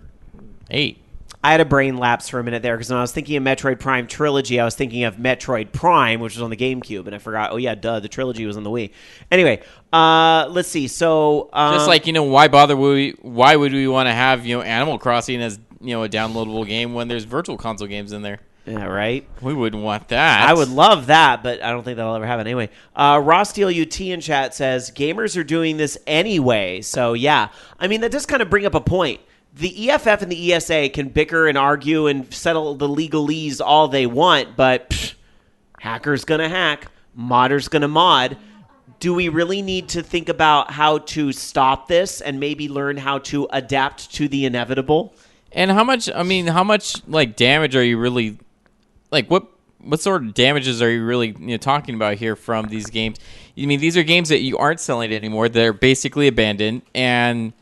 8? I had a brain lapse for a minute there because when I was thinking of Metroid Prime Trilogy, I was thinking of Metroid Prime, which was on the GameCube, and I forgot, the Trilogy was on the Wii. Anyway, let's see. So, just like, why bother? Why would we want to have, Animal Crossing as, a downloadable game when there's Virtual Console games in there? Yeah, right? We wouldn't want that. I would love that, but I don't think that'll ever happen. Anyway, Ross Steele UT in chat says, gamers are doing this anyway. So, yeah. I mean, that does kind of bring up a point. The EFF and the ESA can bicker and argue and settle the legalese all they want, but hacker's going to hack, modder's going to mod. Do we really need to think about how to stop this and maybe learn how to adapt to the inevitable? And how much damage are you really, what sort of damages are you really talking about here from these games? I mean, these are games that you aren't selling anymore. They're basically abandoned, and...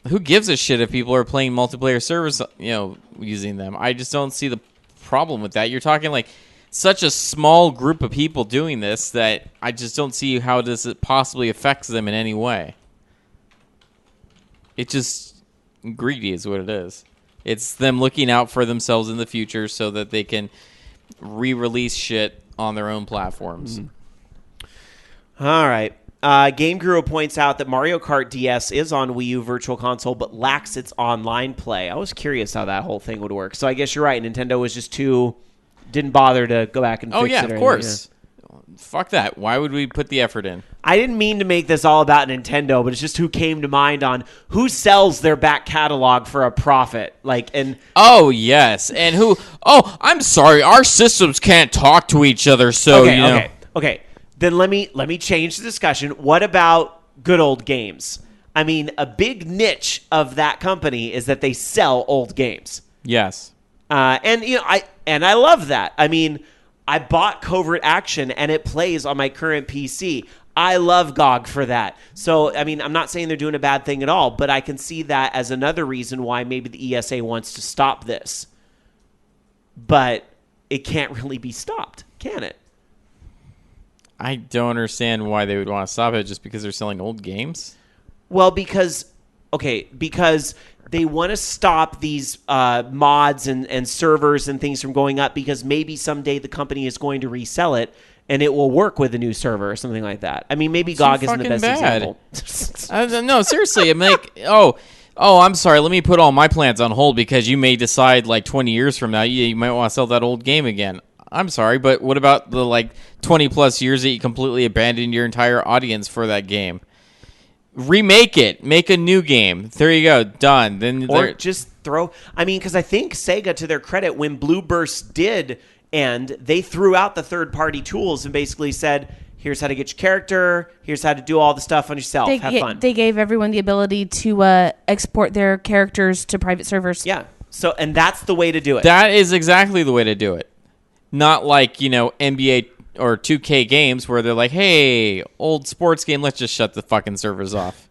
who gives a shit if people are playing multiplayer servers, using them? I just don't see the problem with that. You're talking such a small group of people doing this that I just don't see how it possibly affects them in any way. It just greedy is what it is. It's them looking out for themselves in the future so that they can re-release shit on their own platforms. All right. Game Guru points out that Mario Kart DS is on Wii U Virtual Console, but lacks its online play. I was curious how that whole thing would work. So I guess you're right. Nintendo was just didn't bother to go back and fix it. Oh, yeah, of course. Yeah. Fuck that. Why would we put the effort in? I didn't mean to make this all about Nintendo, but it's just who came to mind on who sells their back catalog for a profit. Oh, yes. And who... Oh, I'm sorry. Our systems can't talk to each other, so, Okay. Then let me change the discussion. What about good old games? I mean, a big niche of that company is that they sell old games. Yes. And I love that. I mean, I bought Covert Action and it plays on my current PC. I love GOG for that. So, I mean, I'm not saying they're doing a bad thing at all, but I can see that as another reason why maybe the ESA wants to stop this. But it can't really be stopped, can it? I don't understand why they would want to stop it just because they're selling old games. Well, because they want to stop these mods and servers and things from going up because maybe someday the company is going to resell it and it will work with a new server or something like that. I mean, maybe GOG isn't the best example. No, seriously. I'm oh, I'm sorry, let me put all my plans on hold because you may decide like 20 years from now you might want to sell that old game again. I'm sorry, but what about the like 20 plus years that you completely abandoned your entire audience for that game? Remake it. Make a new game. There you go. Done. Then or just throw. I mean, because I think Sega, to their credit, when Blue Burst did end, they threw out the third-party tools and basically said, here's how to get your character. Here's how to do all the stuff on yourself. Have fun. They gave everyone the ability to export their characters to private servers. Yeah. So, and that's the way to do it. That is exactly the way to do it. Not like, NBA or 2K games where they're like, hey, old sports game, let's just shut the fucking servers off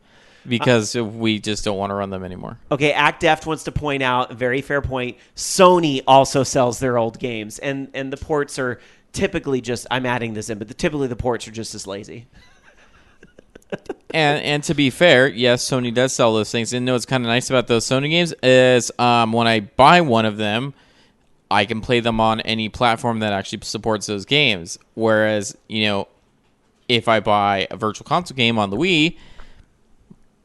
because we just don't want to run them anymore. Okay, Act Deft wants to point out, a very fair point, Sony also sells their old games, and the ports are typically just, I'm adding this in, but typically the ports are just as lazy. And to be fair, yes, Sony does sell those things. And what's kind of nice about those Sony games is when I buy one of them, I can play them on any platform that actually supports those games. Whereas, if I buy a virtual console game on the Wii,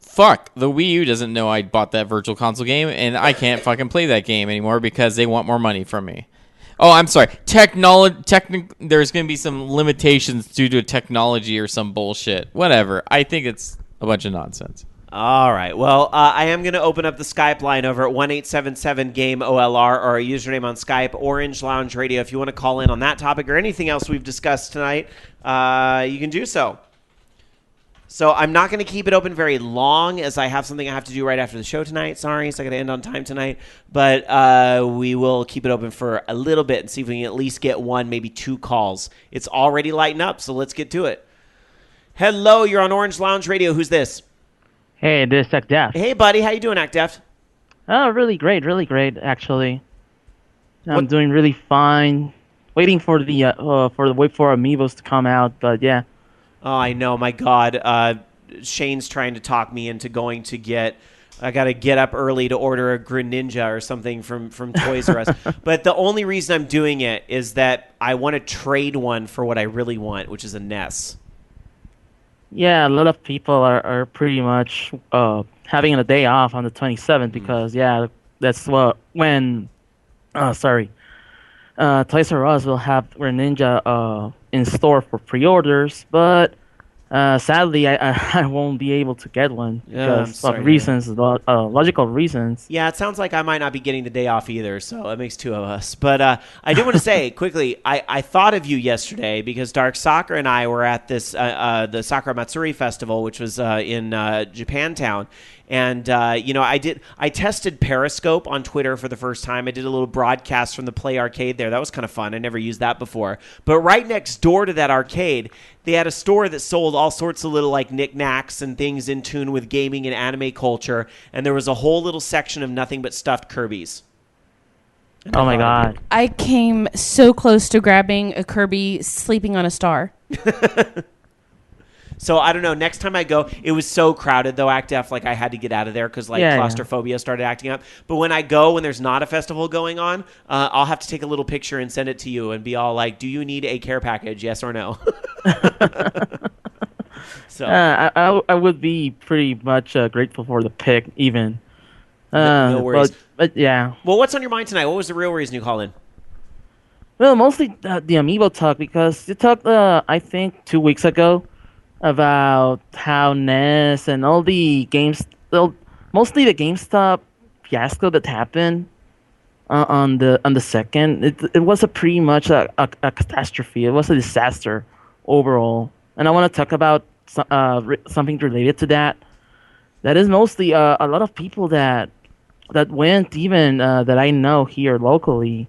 fuck, the Wii U doesn't know I bought that virtual console game, and I can't fucking play that game anymore because they want more money from me. Oh, I'm sorry. There's going to be some limitations due to technology or some bullshit. Whatever. I think it's a bunch of nonsense. All right. Well, I am going to open up the Skype line over at 1-877-GAME-OLR, or our username on Skype, Orange Lounge Radio. If you want to call in on that topic or anything else we've discussed tonight, you can do so. So I'm not going to keep it open very long, as I have something I have to do right after the show tonight. Sorry, so I got to end on time tonight. But we will keep it open for a little bit and see if we can at least get one, maybe two calls. It's already lighting up, so let's get to it. Hello, you're on Orange Lounge Radio. Who's this? Hey, this is Act Deft. Hey, buddy. How you doing, Act Deft? Oh, really great, actually. I'm doing really fine. Waiting for the Wave 4 amiibos to come out, but yeah. Oh, I know. My God. Shane's trying to talk me into going to get... I got to get up early to order a Greninja or something from Toys R Us. But the only reason I'm doing it is that I want to trade one for what I really want, which is a NES. Yeah, a lot of people are pretty much having a day off on the 27th because, that's when Toys R Us will have Greninja in store for pre-orders, but sadly, I won't be able to get one because of reasons, logical reasons. Yeah, it sounds like I might not be getting the day off either, so that makes two of us. But I did want to say quickly, I thought of you yesterday because Dark Soccer and I were at this the Sakura Matsuri Festival, which was in Japantown. And, I tested Periscope on Twitter for the first time. I did a little broadcast from the Play Arcade there. That was kind of fun. I never used that before. But right next door to that arcade, they had a store that sold all sorts of little, like, knickknacks and things in tune with gaming and anime culture. And there was a whole little section of nothing but stuffed Kirbys. Oh, my God. I came so close to grabbing a Kirby sleeping on a star. So I don't know. Next time I go, it was so crowded though. Act F, like I had to get out of there because claustrophobia started acting up. But when I go, when there's not a festival going on, I'll have to take a little picture and send it to you and be all like, "Do you need a care package? Yes or no?" So I would be pretty much grateful for the pick, even. No worries. But yeah. Well, what's on your mind tonight? What was the real reason you called in? Well, mostly the amiibo talk because you talked, I think, 2 weeks ago about how NES and all the games, mostly the GameStop fiasco that happened on the second. It was pretty much a catastrophe. It was a disaster overall. And I want to talk about something related to that. That is mostly a lot of people that went even that I know here locally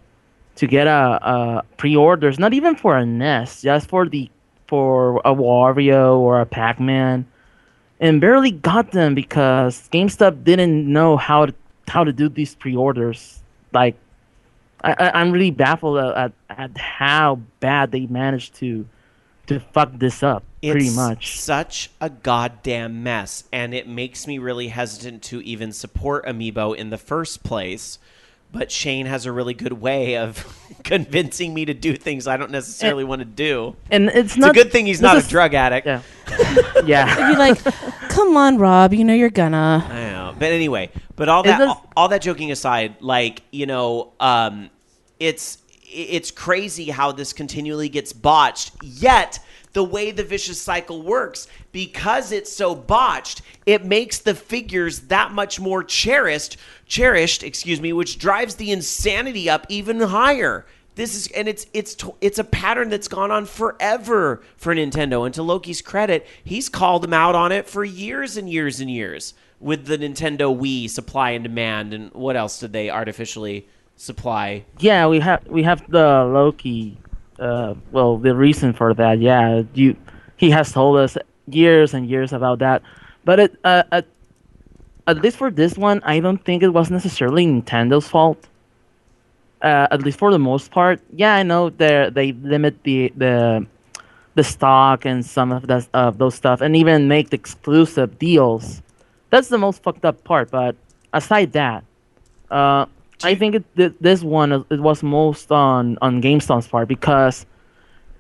to get a pre-orders, not even for a NES, just for a Wario or a Pac-Man, and barely got them because GameStop didn't know how to do these pre-orders. Like, I'm really baffled at how bad they managed to fuck this up. Pretty much. It's such a goddamn mess, and it makes me really hesitant to even support Amiibo in the first place. But Shane has a really good way of convincing me to do things I don't necessarily want to do. And it's a good thing he's not a drug addict. Yeah. Yeah. You're like, come on, Rob. You know you're gonna. I know. But anyway, but all that joking aside, like, it's crazy how this continually gets botched. Yet the way the vicious cycle works, because it's so botched, it makes the figures that much more cherished, which drives the insanity up even higher. It's a pattern that's gone on forever for Nintendo. And to Loki's credit, he's called them out on it for years and years and years with the Nintendo Wii supply and demand. And what else did they artificially supply? Yeah, we have the Loki. The reason for that, yeah, he has told us years and years about that. But at least for this one, I don't think it was necessarily Nintendo's fault. At least for the most part. Yeah, I know they limit the stock and some of those stuff, and even make the exclusive deals. That's the most fucked up part. But aside that, I think this one it was most on GameStop's part because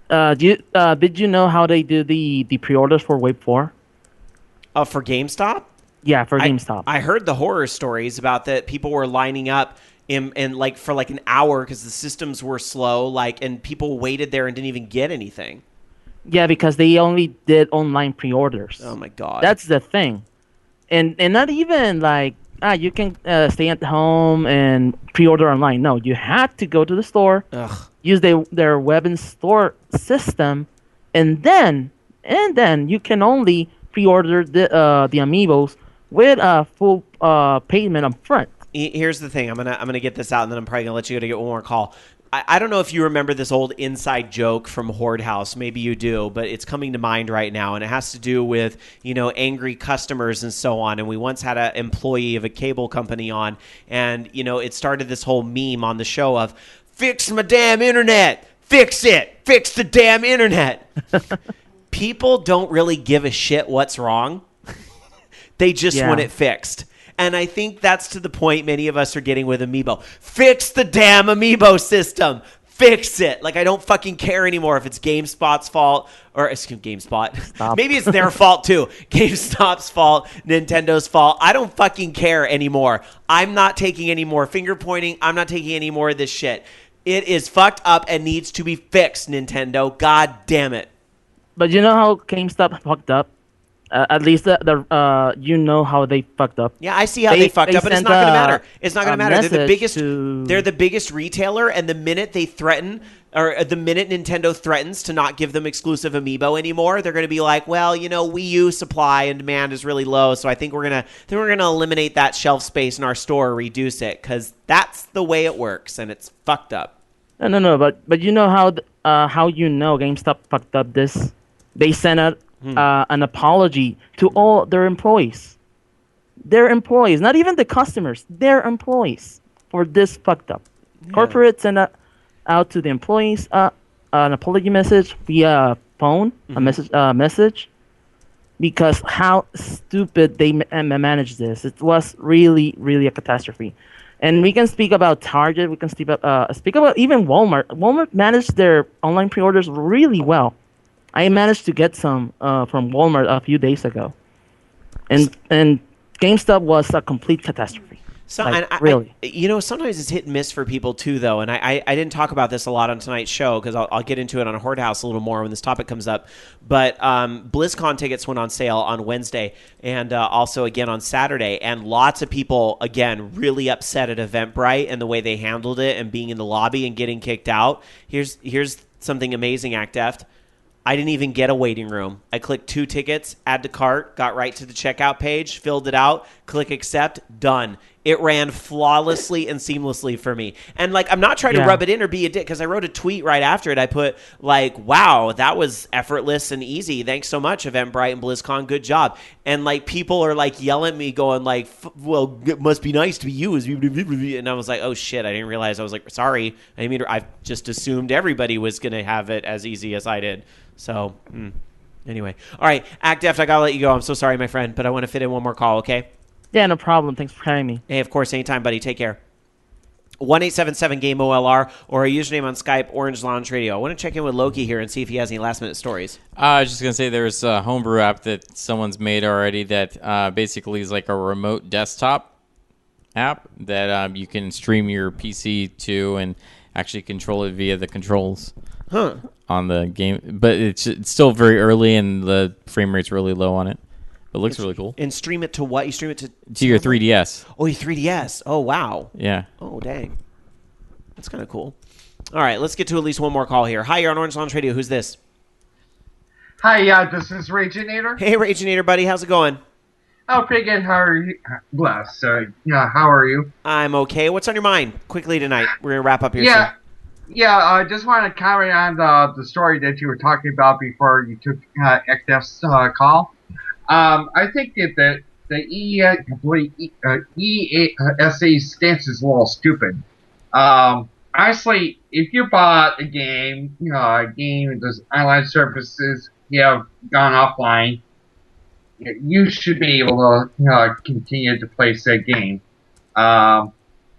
did you know how they do the pre-orders for Wave 4? For GameStop? Yeah, for GameStop. I heard the horror stories about that people were lining up in like for like an hour because the systems were slow, and people waited there and didn't even get anything. Yeah, because they only did online pre-orders. Oh my god, that's the thing, and not even like you can stay at home and pre-order online. No, you had to go to the store, use their web and store system, and then you can only pre-order the amiibos with a full payment up front. Here's the thing. I'm gonna get this out, and then I'm probably gonna let you go to get one more call. I don't know if you remember this old inside joke from Horde House. Maybe you do, but it's coming to mind right now, and it has to do with angry customers and so on. And we once had an employee of a cable company on, and it started this whole meme on the show of "Fix my damn internet, fix it, fix the damn internet." People don't really give a shit what's wrong. They just want it fixed. And I think that's to the point many of us are getting with Amiibo. Fix the damn Amiibo system. Fix it. Like, I don't fucking care anymore if it's GameSpot's fault or GameSpot. Stop. Maybe it's their fault too. GameStop's fault, Nintendo's fault. I don't fucking care anymore. I'm not taking any more finger pointing. I'm not taking any more of this shit. It is fucked up and needs to be fixed, Nintendo. God damn it. But you know how GameStop fucked up? At least you know how they fucked up. Yeah, I see how they fucked up, but it's not going to matter. It's not going to matter. They're the biggest retailer, and the minute they threaten, or the minute Nintendo threatens to not give them exclusive Amiibo anymore, they're going to be like, well, Wii U supply and demand is really low, so I think we're gonna eliminate that shelf space in our store, or reduce it, because that's the way it works, and it's fucked up. No, but you know how GameStop fucked up this? They sent out an apology to all their employees. Their employees, not even the customers, their employees for this fucked up. Yeah. Corporate sent out to the employees an apology message via phone, a message, because how stupid they managed this. It was really, really a catastrophe. And we can speak about Target. We can speak about even Walmart. Walmart managed their online pre-orders really well. I managed to get some from Walmart a few days ago, and GameStop was a complete catastrophe. Really. Sometimes it's hit and miss for people too, though. And I didn't talk about this a lot on tonight's show because I'll get into it on Horde House a little more when this topic comes up. But BlizzCon tickets went on sale on Wednesday and also again on Saturday. And lots of people, again, really upset at Eventbrite and the way they handled it and being in the lobby and getting kicked out. Here's something amazing, ActDeft. I didn't even get a waiting room. I clicked 2 tickets, add to cart, got right to the checkout page, filled it out, click accept, done. It ran flawlessly and seamlessly for me. And I'm not trying to rub it in or be a dick, because I wrote a tweet right after it. I put wow, that was effortless and easy. Thanks so much, Eventbrite and BlizzCon. Good job. And people are yelling at me going well, it must be nice to be you. And I was like, oh shit, I didn't realize. I was like, sorry. I just assumed everybody was going to have it as easy as I did. So, anyway. All right, ActDeft, I got to let you go. I'm so sorry, my friend, but I want to fit in one more call, okay? Yeah, no problem. Thanks for having me. Hey, of course, anytime, buddy. Take care. 1-877-GAME-OLR, or a username on Skype, Orange Lounge Radio. I want to check in with Loki here and see if he has any last-minute stories. I was just going to say there's a homebrew app that someone's made already that basically is like a remote desktop app that you can stream your PC to and actually control it via the controls on the game. But it's still very early, and the frame rate's really low on it. It looks really cool. And stream it to what? You stream it to your 3DS. Oh, your 3DS. Oh, wow. Yeah. Oh, dang. That's kind of cool. All right, let's get to at least one more call here. Hi, you're on Orange Lounge Radio. Who's this? Hi, this is Raginator. Hey, Raginator, buddy. How's it going? Oh, pretty good. How are you? Bless. How are you? I'm okay. What's on your mind quickly tonight? We're going to wrap up here soon. Yeah, I just want to comment on the story that you were talking about before you took XF's call. I think that the ESA's stance is a little stupid. Honestly, if you bought a game, those online services have gone offline, you should be able to continue to play said game.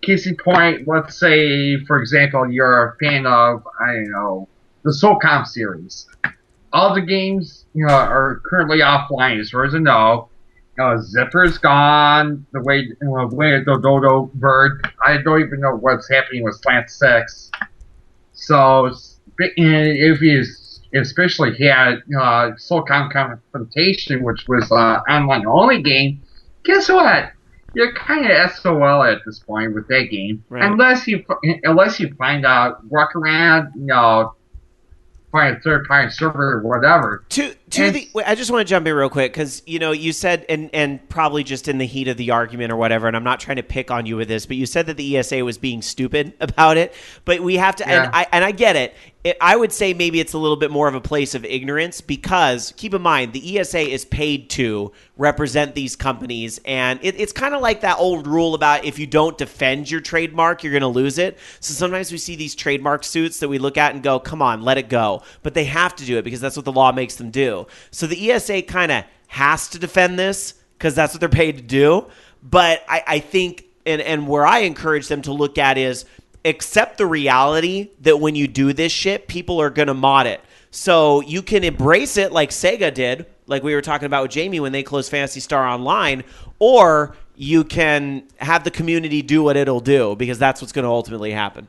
Case in point, let's say, for example, you're a fan of, I don't know, the SOCOM series. All the games are currently offline, as far as I know. Zipper's gone, the way the Dodo Bird. I don't even know what's happening with Slant 6. So, if you especially had SOCOM Confrontation, which was an online-only game, guess what? You're kind of SOL at this point with that game. Right. Unless you find out, walk around, find a third-party server or whatever. I just want to jump in real quick because you said, and probably just in the heat of the argument or whatever, and I'm not trying to pick on you with this, but you said that the ESA was being stupid about it. But we have to, and I get it. I would say maybe it's a little bit more of a place of ignorance because keep in mind the ESA is paid to represent these companies, and it's kind of like that old rule about if you don't defend your trademark, you're going to lose it. So sometimes we see these trademark suits that we look at and go, come on, let it go. But they have to do it because that's what the law makes them do. So the ESA kind of has to defend this because that's what they're paid to do. But I think, and where I encourage them to look at is accept the reality that when you do this shit, people are going to mod it. So you can embrace it like Sega did, like we were talking about with Jamie when they closed Phantasy Star Online, or you can have the community do what it'll do because that's what's going to ultimately happen.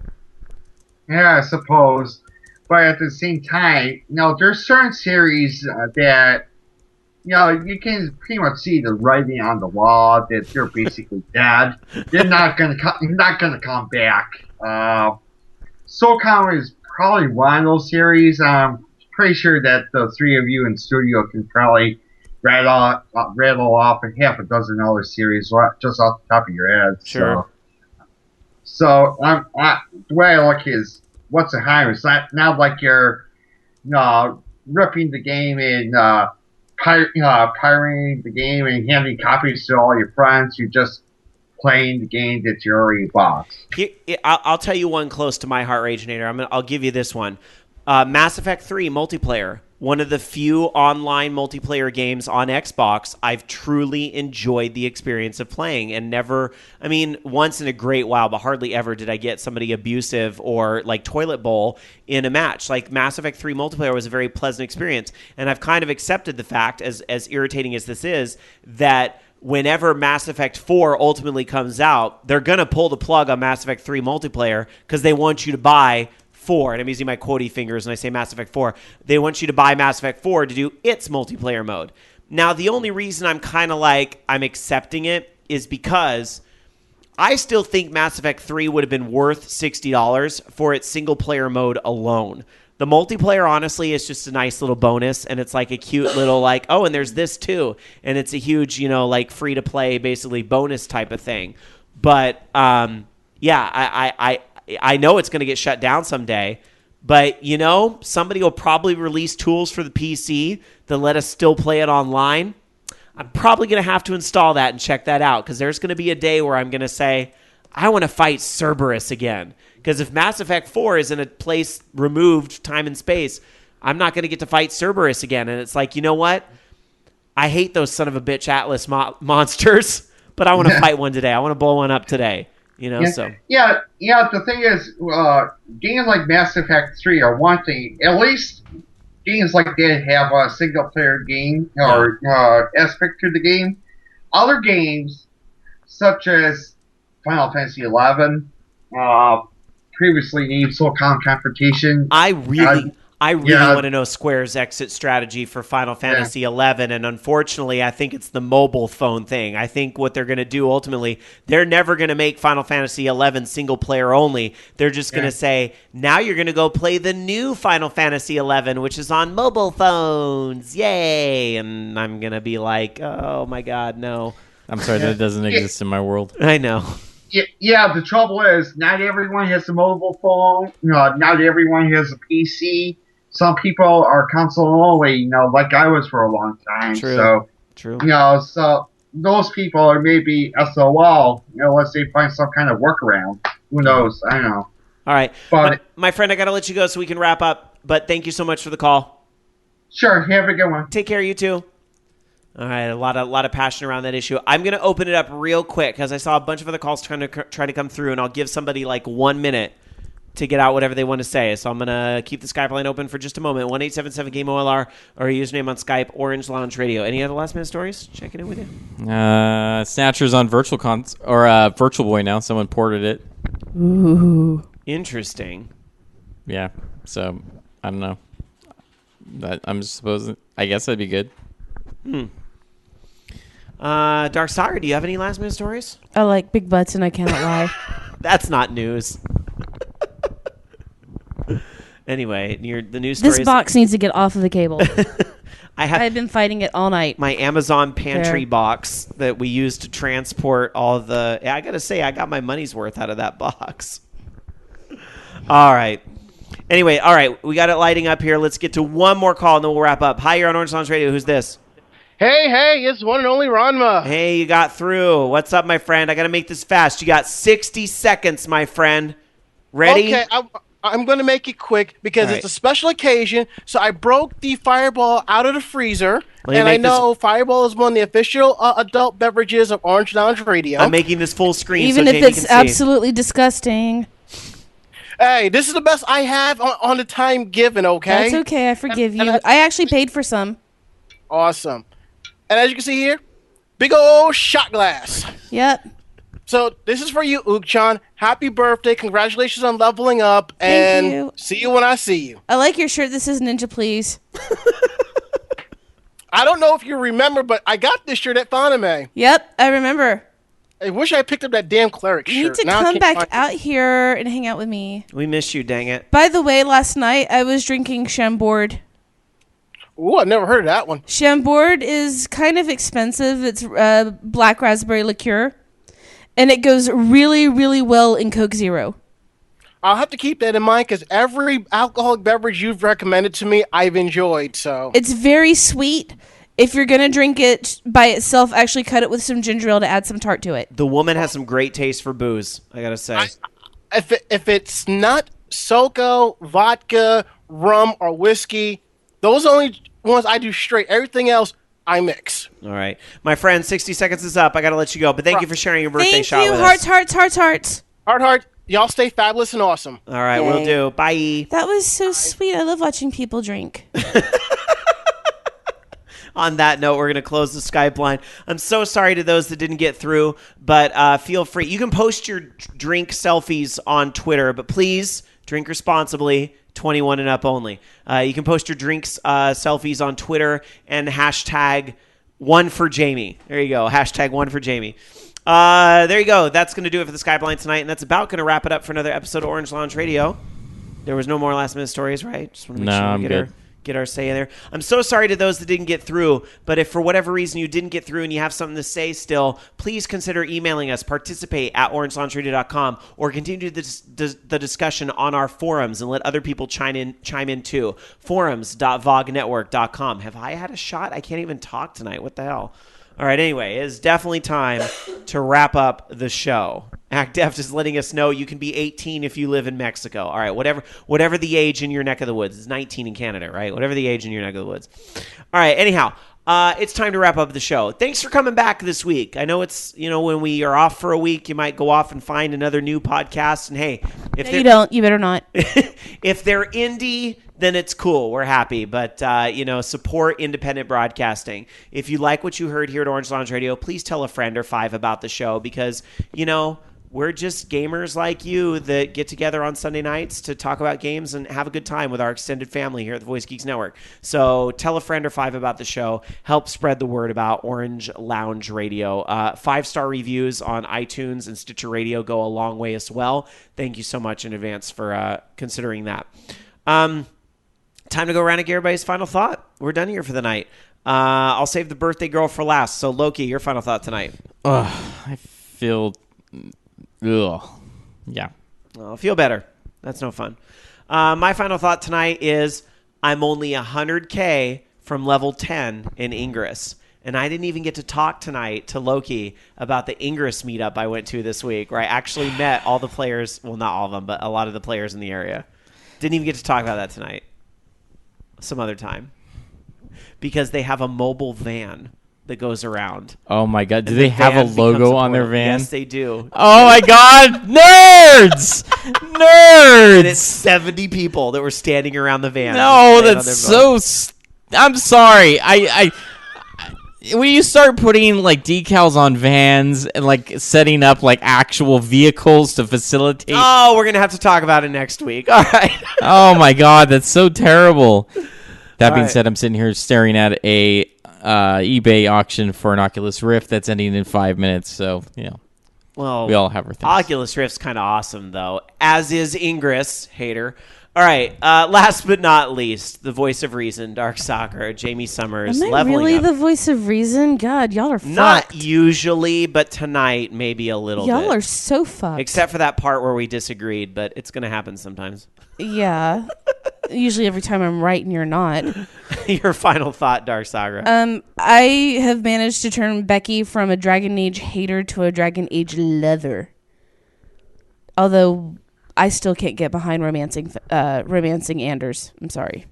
Yeah, I suppose. But at the same time, there's certain series that, you can pretty much see the writing on the wall that they're basically dead. They're not gonna come back. SOCOM is probably one of those series. I'm pretty sure that the three of you in studio can probably rattle off a half a dozen other series just off the top of your head. Sure. So the way I look is, what's the harm? It's not like you're ripping the game and pirating the game and handing copies to all your friends. You're just playing the game that you already bought. I'll tell you one close to my heart, Raginator. I'll give you this one. Mass Effect 3 multiplayer. One of the few online multiplayer games on Xbox I've truly enjoyed the experience of playing and once in a great while, but hardly ever did I get somebody abusive or like toilet bowl in a match. Like Mass Effect 3 multiplayer was a very pleasant experience, and I've kind of accepted the fact, as irritating as this is, that whenever Mass Effect 4 ultimately comes out, they're going to pull the plug on Mass Effect 3 multiplayer because they want you to buy 4, and I'm using my quotey fingers when I say Mass Effect 4. They want you to buy Mass Effect 4 to do its multiplayer mode. Now, the only reason I'm kind of like I'm accepting it is because I still think Mass Effect 3 would have been worth $60 for its single-player mode alone. The multiplayer, honestly, is just a nice little bonus, and it's like a cute little like, oh, and there's this too, and it's a huge, like free-to-play, basically bonus type of thing. But I know it's going to get shut down someday, but, somebody will probably release tools for the PC that let us still play it online. I'm probably going to have to install that and check that out because there's going to be a day where I'm going to say, I want to fight Cerberus again. Because if Mass Effect 4 is in a place removed, time and space, I'm not going to get to fight Cerberus again. And it's like, you know what? I hate those son of a bitch Atlas monsters, but I want to fight one today. I want to blow one up today. So The thing is, games like Mass Effect 3 are one thing. At least games like that have a single player game or aspect to the game. Other games, such as Final Fantasy 11, previously named Soulcom Confrontation. I really want to know Square's exit strategy for Final Fantasy 11, and unfortunately, I think it's the mobile phone thing. I think what they're going to do ultimately, they're never going to make Final Fantasy 11 single player only. They're just going to say, now you're going to go play the new Final Fantasy 11, which is on mobile phones. Yay! And I'm going to be like, oh my God, no. I'm sorry, that doesn't exist in my world. I know. Yeah, the trouble is, not everyone has a mobile phone. Not everyone has a PC. Some people are console only, like I was for a long time. True. So those people are maybe SOL, unless they find some kind of workaround. Who knows? I don't know. All right. But my friend, I got to let you go so we can wrap up. But thank you so much for the call. Sure. Have a good one. Take care, you too. All right, a lot of passion around that issue. I'm going to open it up real quick because I saw a bunch of other calls trying to come through, and I'll give somebody like 1 minute to get out whatever they want to say. So I'm going to keep the Skype line open for just a moment. 1-877-GAME-OLR or a username on Skype, Orange Lounge Radio. Any other last minute stories? Checking in with you. Snatcher's on Virtual Boy now. Someone ported it. Ooh. Interesting. Yeah, so I don't know. I guess that'd be good. Dark Saga, do you have any last minute stories? I like big butts and I cannot lie. That's not news. Anyway, the news stories. This box needs to get off of the cable. I've been fighting it all night. My Amazon pantry box that we use to transport all the... I got to say, I got my money's worth out of that box. All right. Anyway, all right. We got it lighting up here. Let's get to one more call and then we'll wrap up. Hi, you're on Orange Lounge Radio. Who's this? Hey, it's one and only Ranma. Hey, you got through. What's up, my friend? I got to make this fast. You got 60 seconds, my friend. Ready? Okay, I'm going to make it quick because it's a special occasion. So I broke the Fireball out of the freezer. And I know Fireball is one of the official adult beverages of Orange Lounge Radio. I'm making this full screen even so if Jamie it's can absolutely disgusting. Hey, this is the best I have on the time given, okay? That's okay. I forgive you. I actually paid for some. Awesome. And as you can see here, big old shot glass. Yep. So this is for you, Ook-chan. Happy birthday. Congratulations on leveling up. Thank and you. See you when I see you. I like your shirt. This is Ninja Please. I don't know if you remember, but I got this shirt at Fanime. Yep, I remember. I wish I picked up that damn cleric shirt. You need to come back out here and hang out with me. We miss you, dang it. By the way, last night I was drinking Chambord. Ooh, I've never heard of that one. Chambord is kind of expensive. It's black raspberry liqueur. And it goes really, really well in Coke Zero. I'll have to keep that in mind because every alcoholic beverage you've recommended to me, I've enjoyed. So it's very sweet. If you're going to drink it by itself, actually cut it with some ginger ale to add some tart to it. The woman has some great taste for booze, I got to say. If it's not SoCo, vodka, rum, or whiskey, those are the only ones I do straight. Everything else, I mix. All right. My friend, 60 seconds is up. I got to let you go. But thank you for sharing your birthday shot with us. Thank you. Hearts. Heart. Y'all stay fabulous and awesome. All right, we'll do. Bye. That was so sweet. I love watching people drink. On that note, we're going to close the Skype line. I'm so sorry to those that didn't get through, but feel free. You can post your drink selfies on Twitter, but please drink responsibly, 21 and up only. You can post your drinks selfies on Twitter and hashtag one for Jamie. There you go. Hashtag one for Jamie. There you go. That's going to do it for the Skype line tonight, and that's about going to wrap it up for another episode of Orange Lounge Radio. There was no more last minute stories, right? Just want to make sure we get our say in there. I'm so sorry to those that didn't get through, but if for whatever reason you didn't get through and you have something to say still, please consider emailing us, participate at orangeloungeradio.com, or continue the discussion on our forums and let other people chime in too. Forums.vognetwork.com. Have I had a shot? I can't even talk tonight. What the hell? All right, anyway, it's definitely time to wrap up the show. ActDeft is letting us know you can be 18 if you live in Mexico. All right, whatever the age in your neck of the woods. It's 19 in Canada, right? Whatever the age in your neck of the woods. All right, anyhow, it's time to wrap up the show. Thanks for coming back this week. I know it's, when we are off for a week, you might go off and find another new podcast. And hey, if you don't, you better not. If they're indie, then it's cool. We're happy. But, support independent broadcasting. If you like what you heard here at Orange Lounge Radio, please tell a friend or 5 about the show because, we're just gamers like you that get together on Sunday nights to talk about games and have a good time with our extended family here at the Voice Geeks Network. So tell a friend or 5 about the show. Help spread the word about Orange Lounge Radio. 5-star reviews on iTunes and Stitcher Radio go a long way as well. Thank you so much in advance for considering that. Time to go around and get everybody's final thought. We're done here for the night. I'll save the birthday girl for last. So, Loki, your final thought tonight. I feel... Ugh. Yeah. Well, feel better. That's no fun. My final thought tonight is I'm only 100K from level 10 in Ingress. And I didn't even get to talk tonight to Loki about the Ingress meetup I went to this week where I actually met all the players. Well, not all of them, but a lot of the players in the area. Didn't even get to talk about that tonight. Some other time. Because they have a mobile van that goes around. Oh my god, do they have a logo on their van? Yes, they do. Oh my god, nerds! Nerds! And it's 70 people that were standing around the van. No, that's so... I'm sorry. I when you start putting like decals on vans and like setting up like actual vehicles to facilitate... Oh, we're going to have to talk about it next week. All right. Oh my god, that's so terrible. That being said, I'm sitting here staring at a eBay auction for an Oculus Rift that's ending in 5 minutes. So, well, we all have our things. Oculus Rift's kind of awesome, though, as is Ingress, hater. All right, last but not least, the voice of reason, Dark Sakura, Jamie Summers. Am I really the voice of reason? God, y'all are fucked. Not usually, but tonight maybe a little bit. Y'all are so fucked. Except for that part where we disagreed, but it's going to happen sometimes. Yeah. Usually every time I'm right and you're not. Your final thought, Dark Sakura. I have managed to turn Becky from a Dragon Age hater to a Dragon Age lover. Although I still can't get behind romancing Anders. I'm sorry.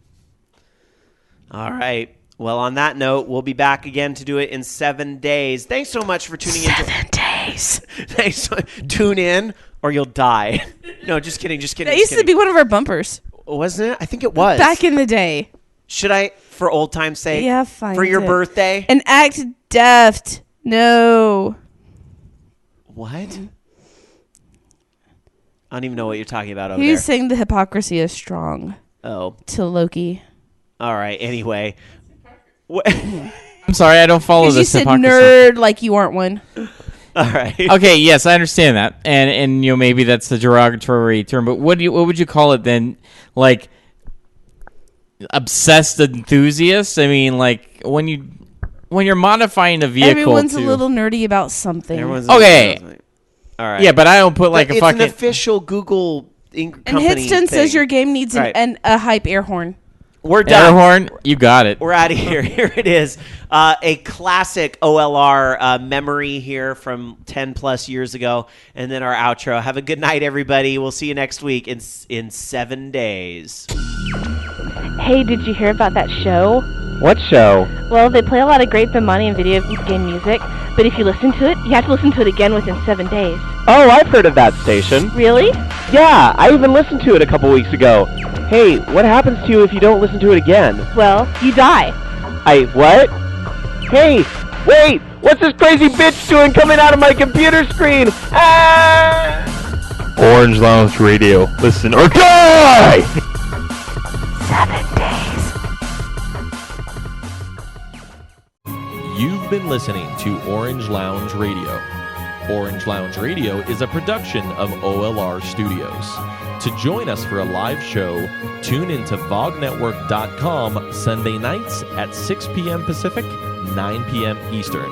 All right. Well, on that note, we'll be back again to do it in 7 days. Thanks so much for tuning in. 7 days. Thanks. Tune in or you'll die. No, just kidding. That used to be one of our bumpers. Wasn't it? I think it was. Back in the day. Should I, for old time's sake? Yeah, fine. For your birthday? And act deft. No. What? I don't even know what you're talking about over there. He's saying the hypocrisy is strong. Oh. To Loki. All right. Anyway. I'm sorry, I don't follow this hypocrisy. You said nerd like you aren't one. All right. Okay, yes, I understand that. And maybe that's the derogatory term, but what would you call it then? Like obsessed enthusiast? I mean, like when you're modifying a vehicle. Everyone's a little nerdy about something. Okay. All right. Yeah, but I don't put like it's a fucking an official Google company. And Hitston says your game needs right. a hype air horn. We're done. Air horn, you got it. We're out of here. Here it is. A classic OLR memory here from 10 plus years ago. And then our outro. Have a good night, everybody. We'll see you next week in 7 days. Hey, did you hear about that show? What show? Well, they play a lot of great Bimani and video game music, but if you listen to it, you have to listen to it again within 7 days. Oh, I've heard of that station. Really? Yeah, I even listened to it a couple weeks ago. Hey, what happens to you if you don't listen to it again? Well, you die. What? Hey, wait! What's this crazy bitch doing coming out of my computer screen? Ah! Orange Lounge Radio. Listen or die! 7 days. You've been listening to Orange Lounge Radio. Orange Lounge Radio is a production of OLR Studios. To join us for a live show, tune into vognetwork.com Sunday nights at 6 p.m. Pacific, 9 p.m. Eastern.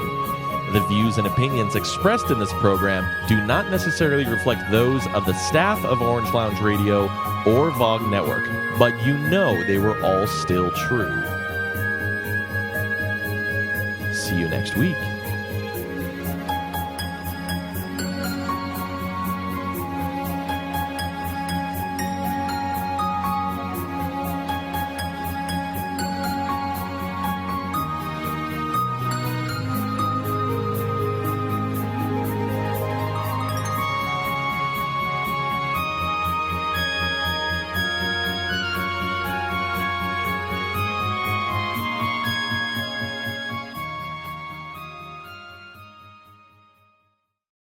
The views and opinions expressed in this program do not necessarily reflect those of the staff of Orange Lounge Radio or VOG Network, but you know they were all still true. See you next week.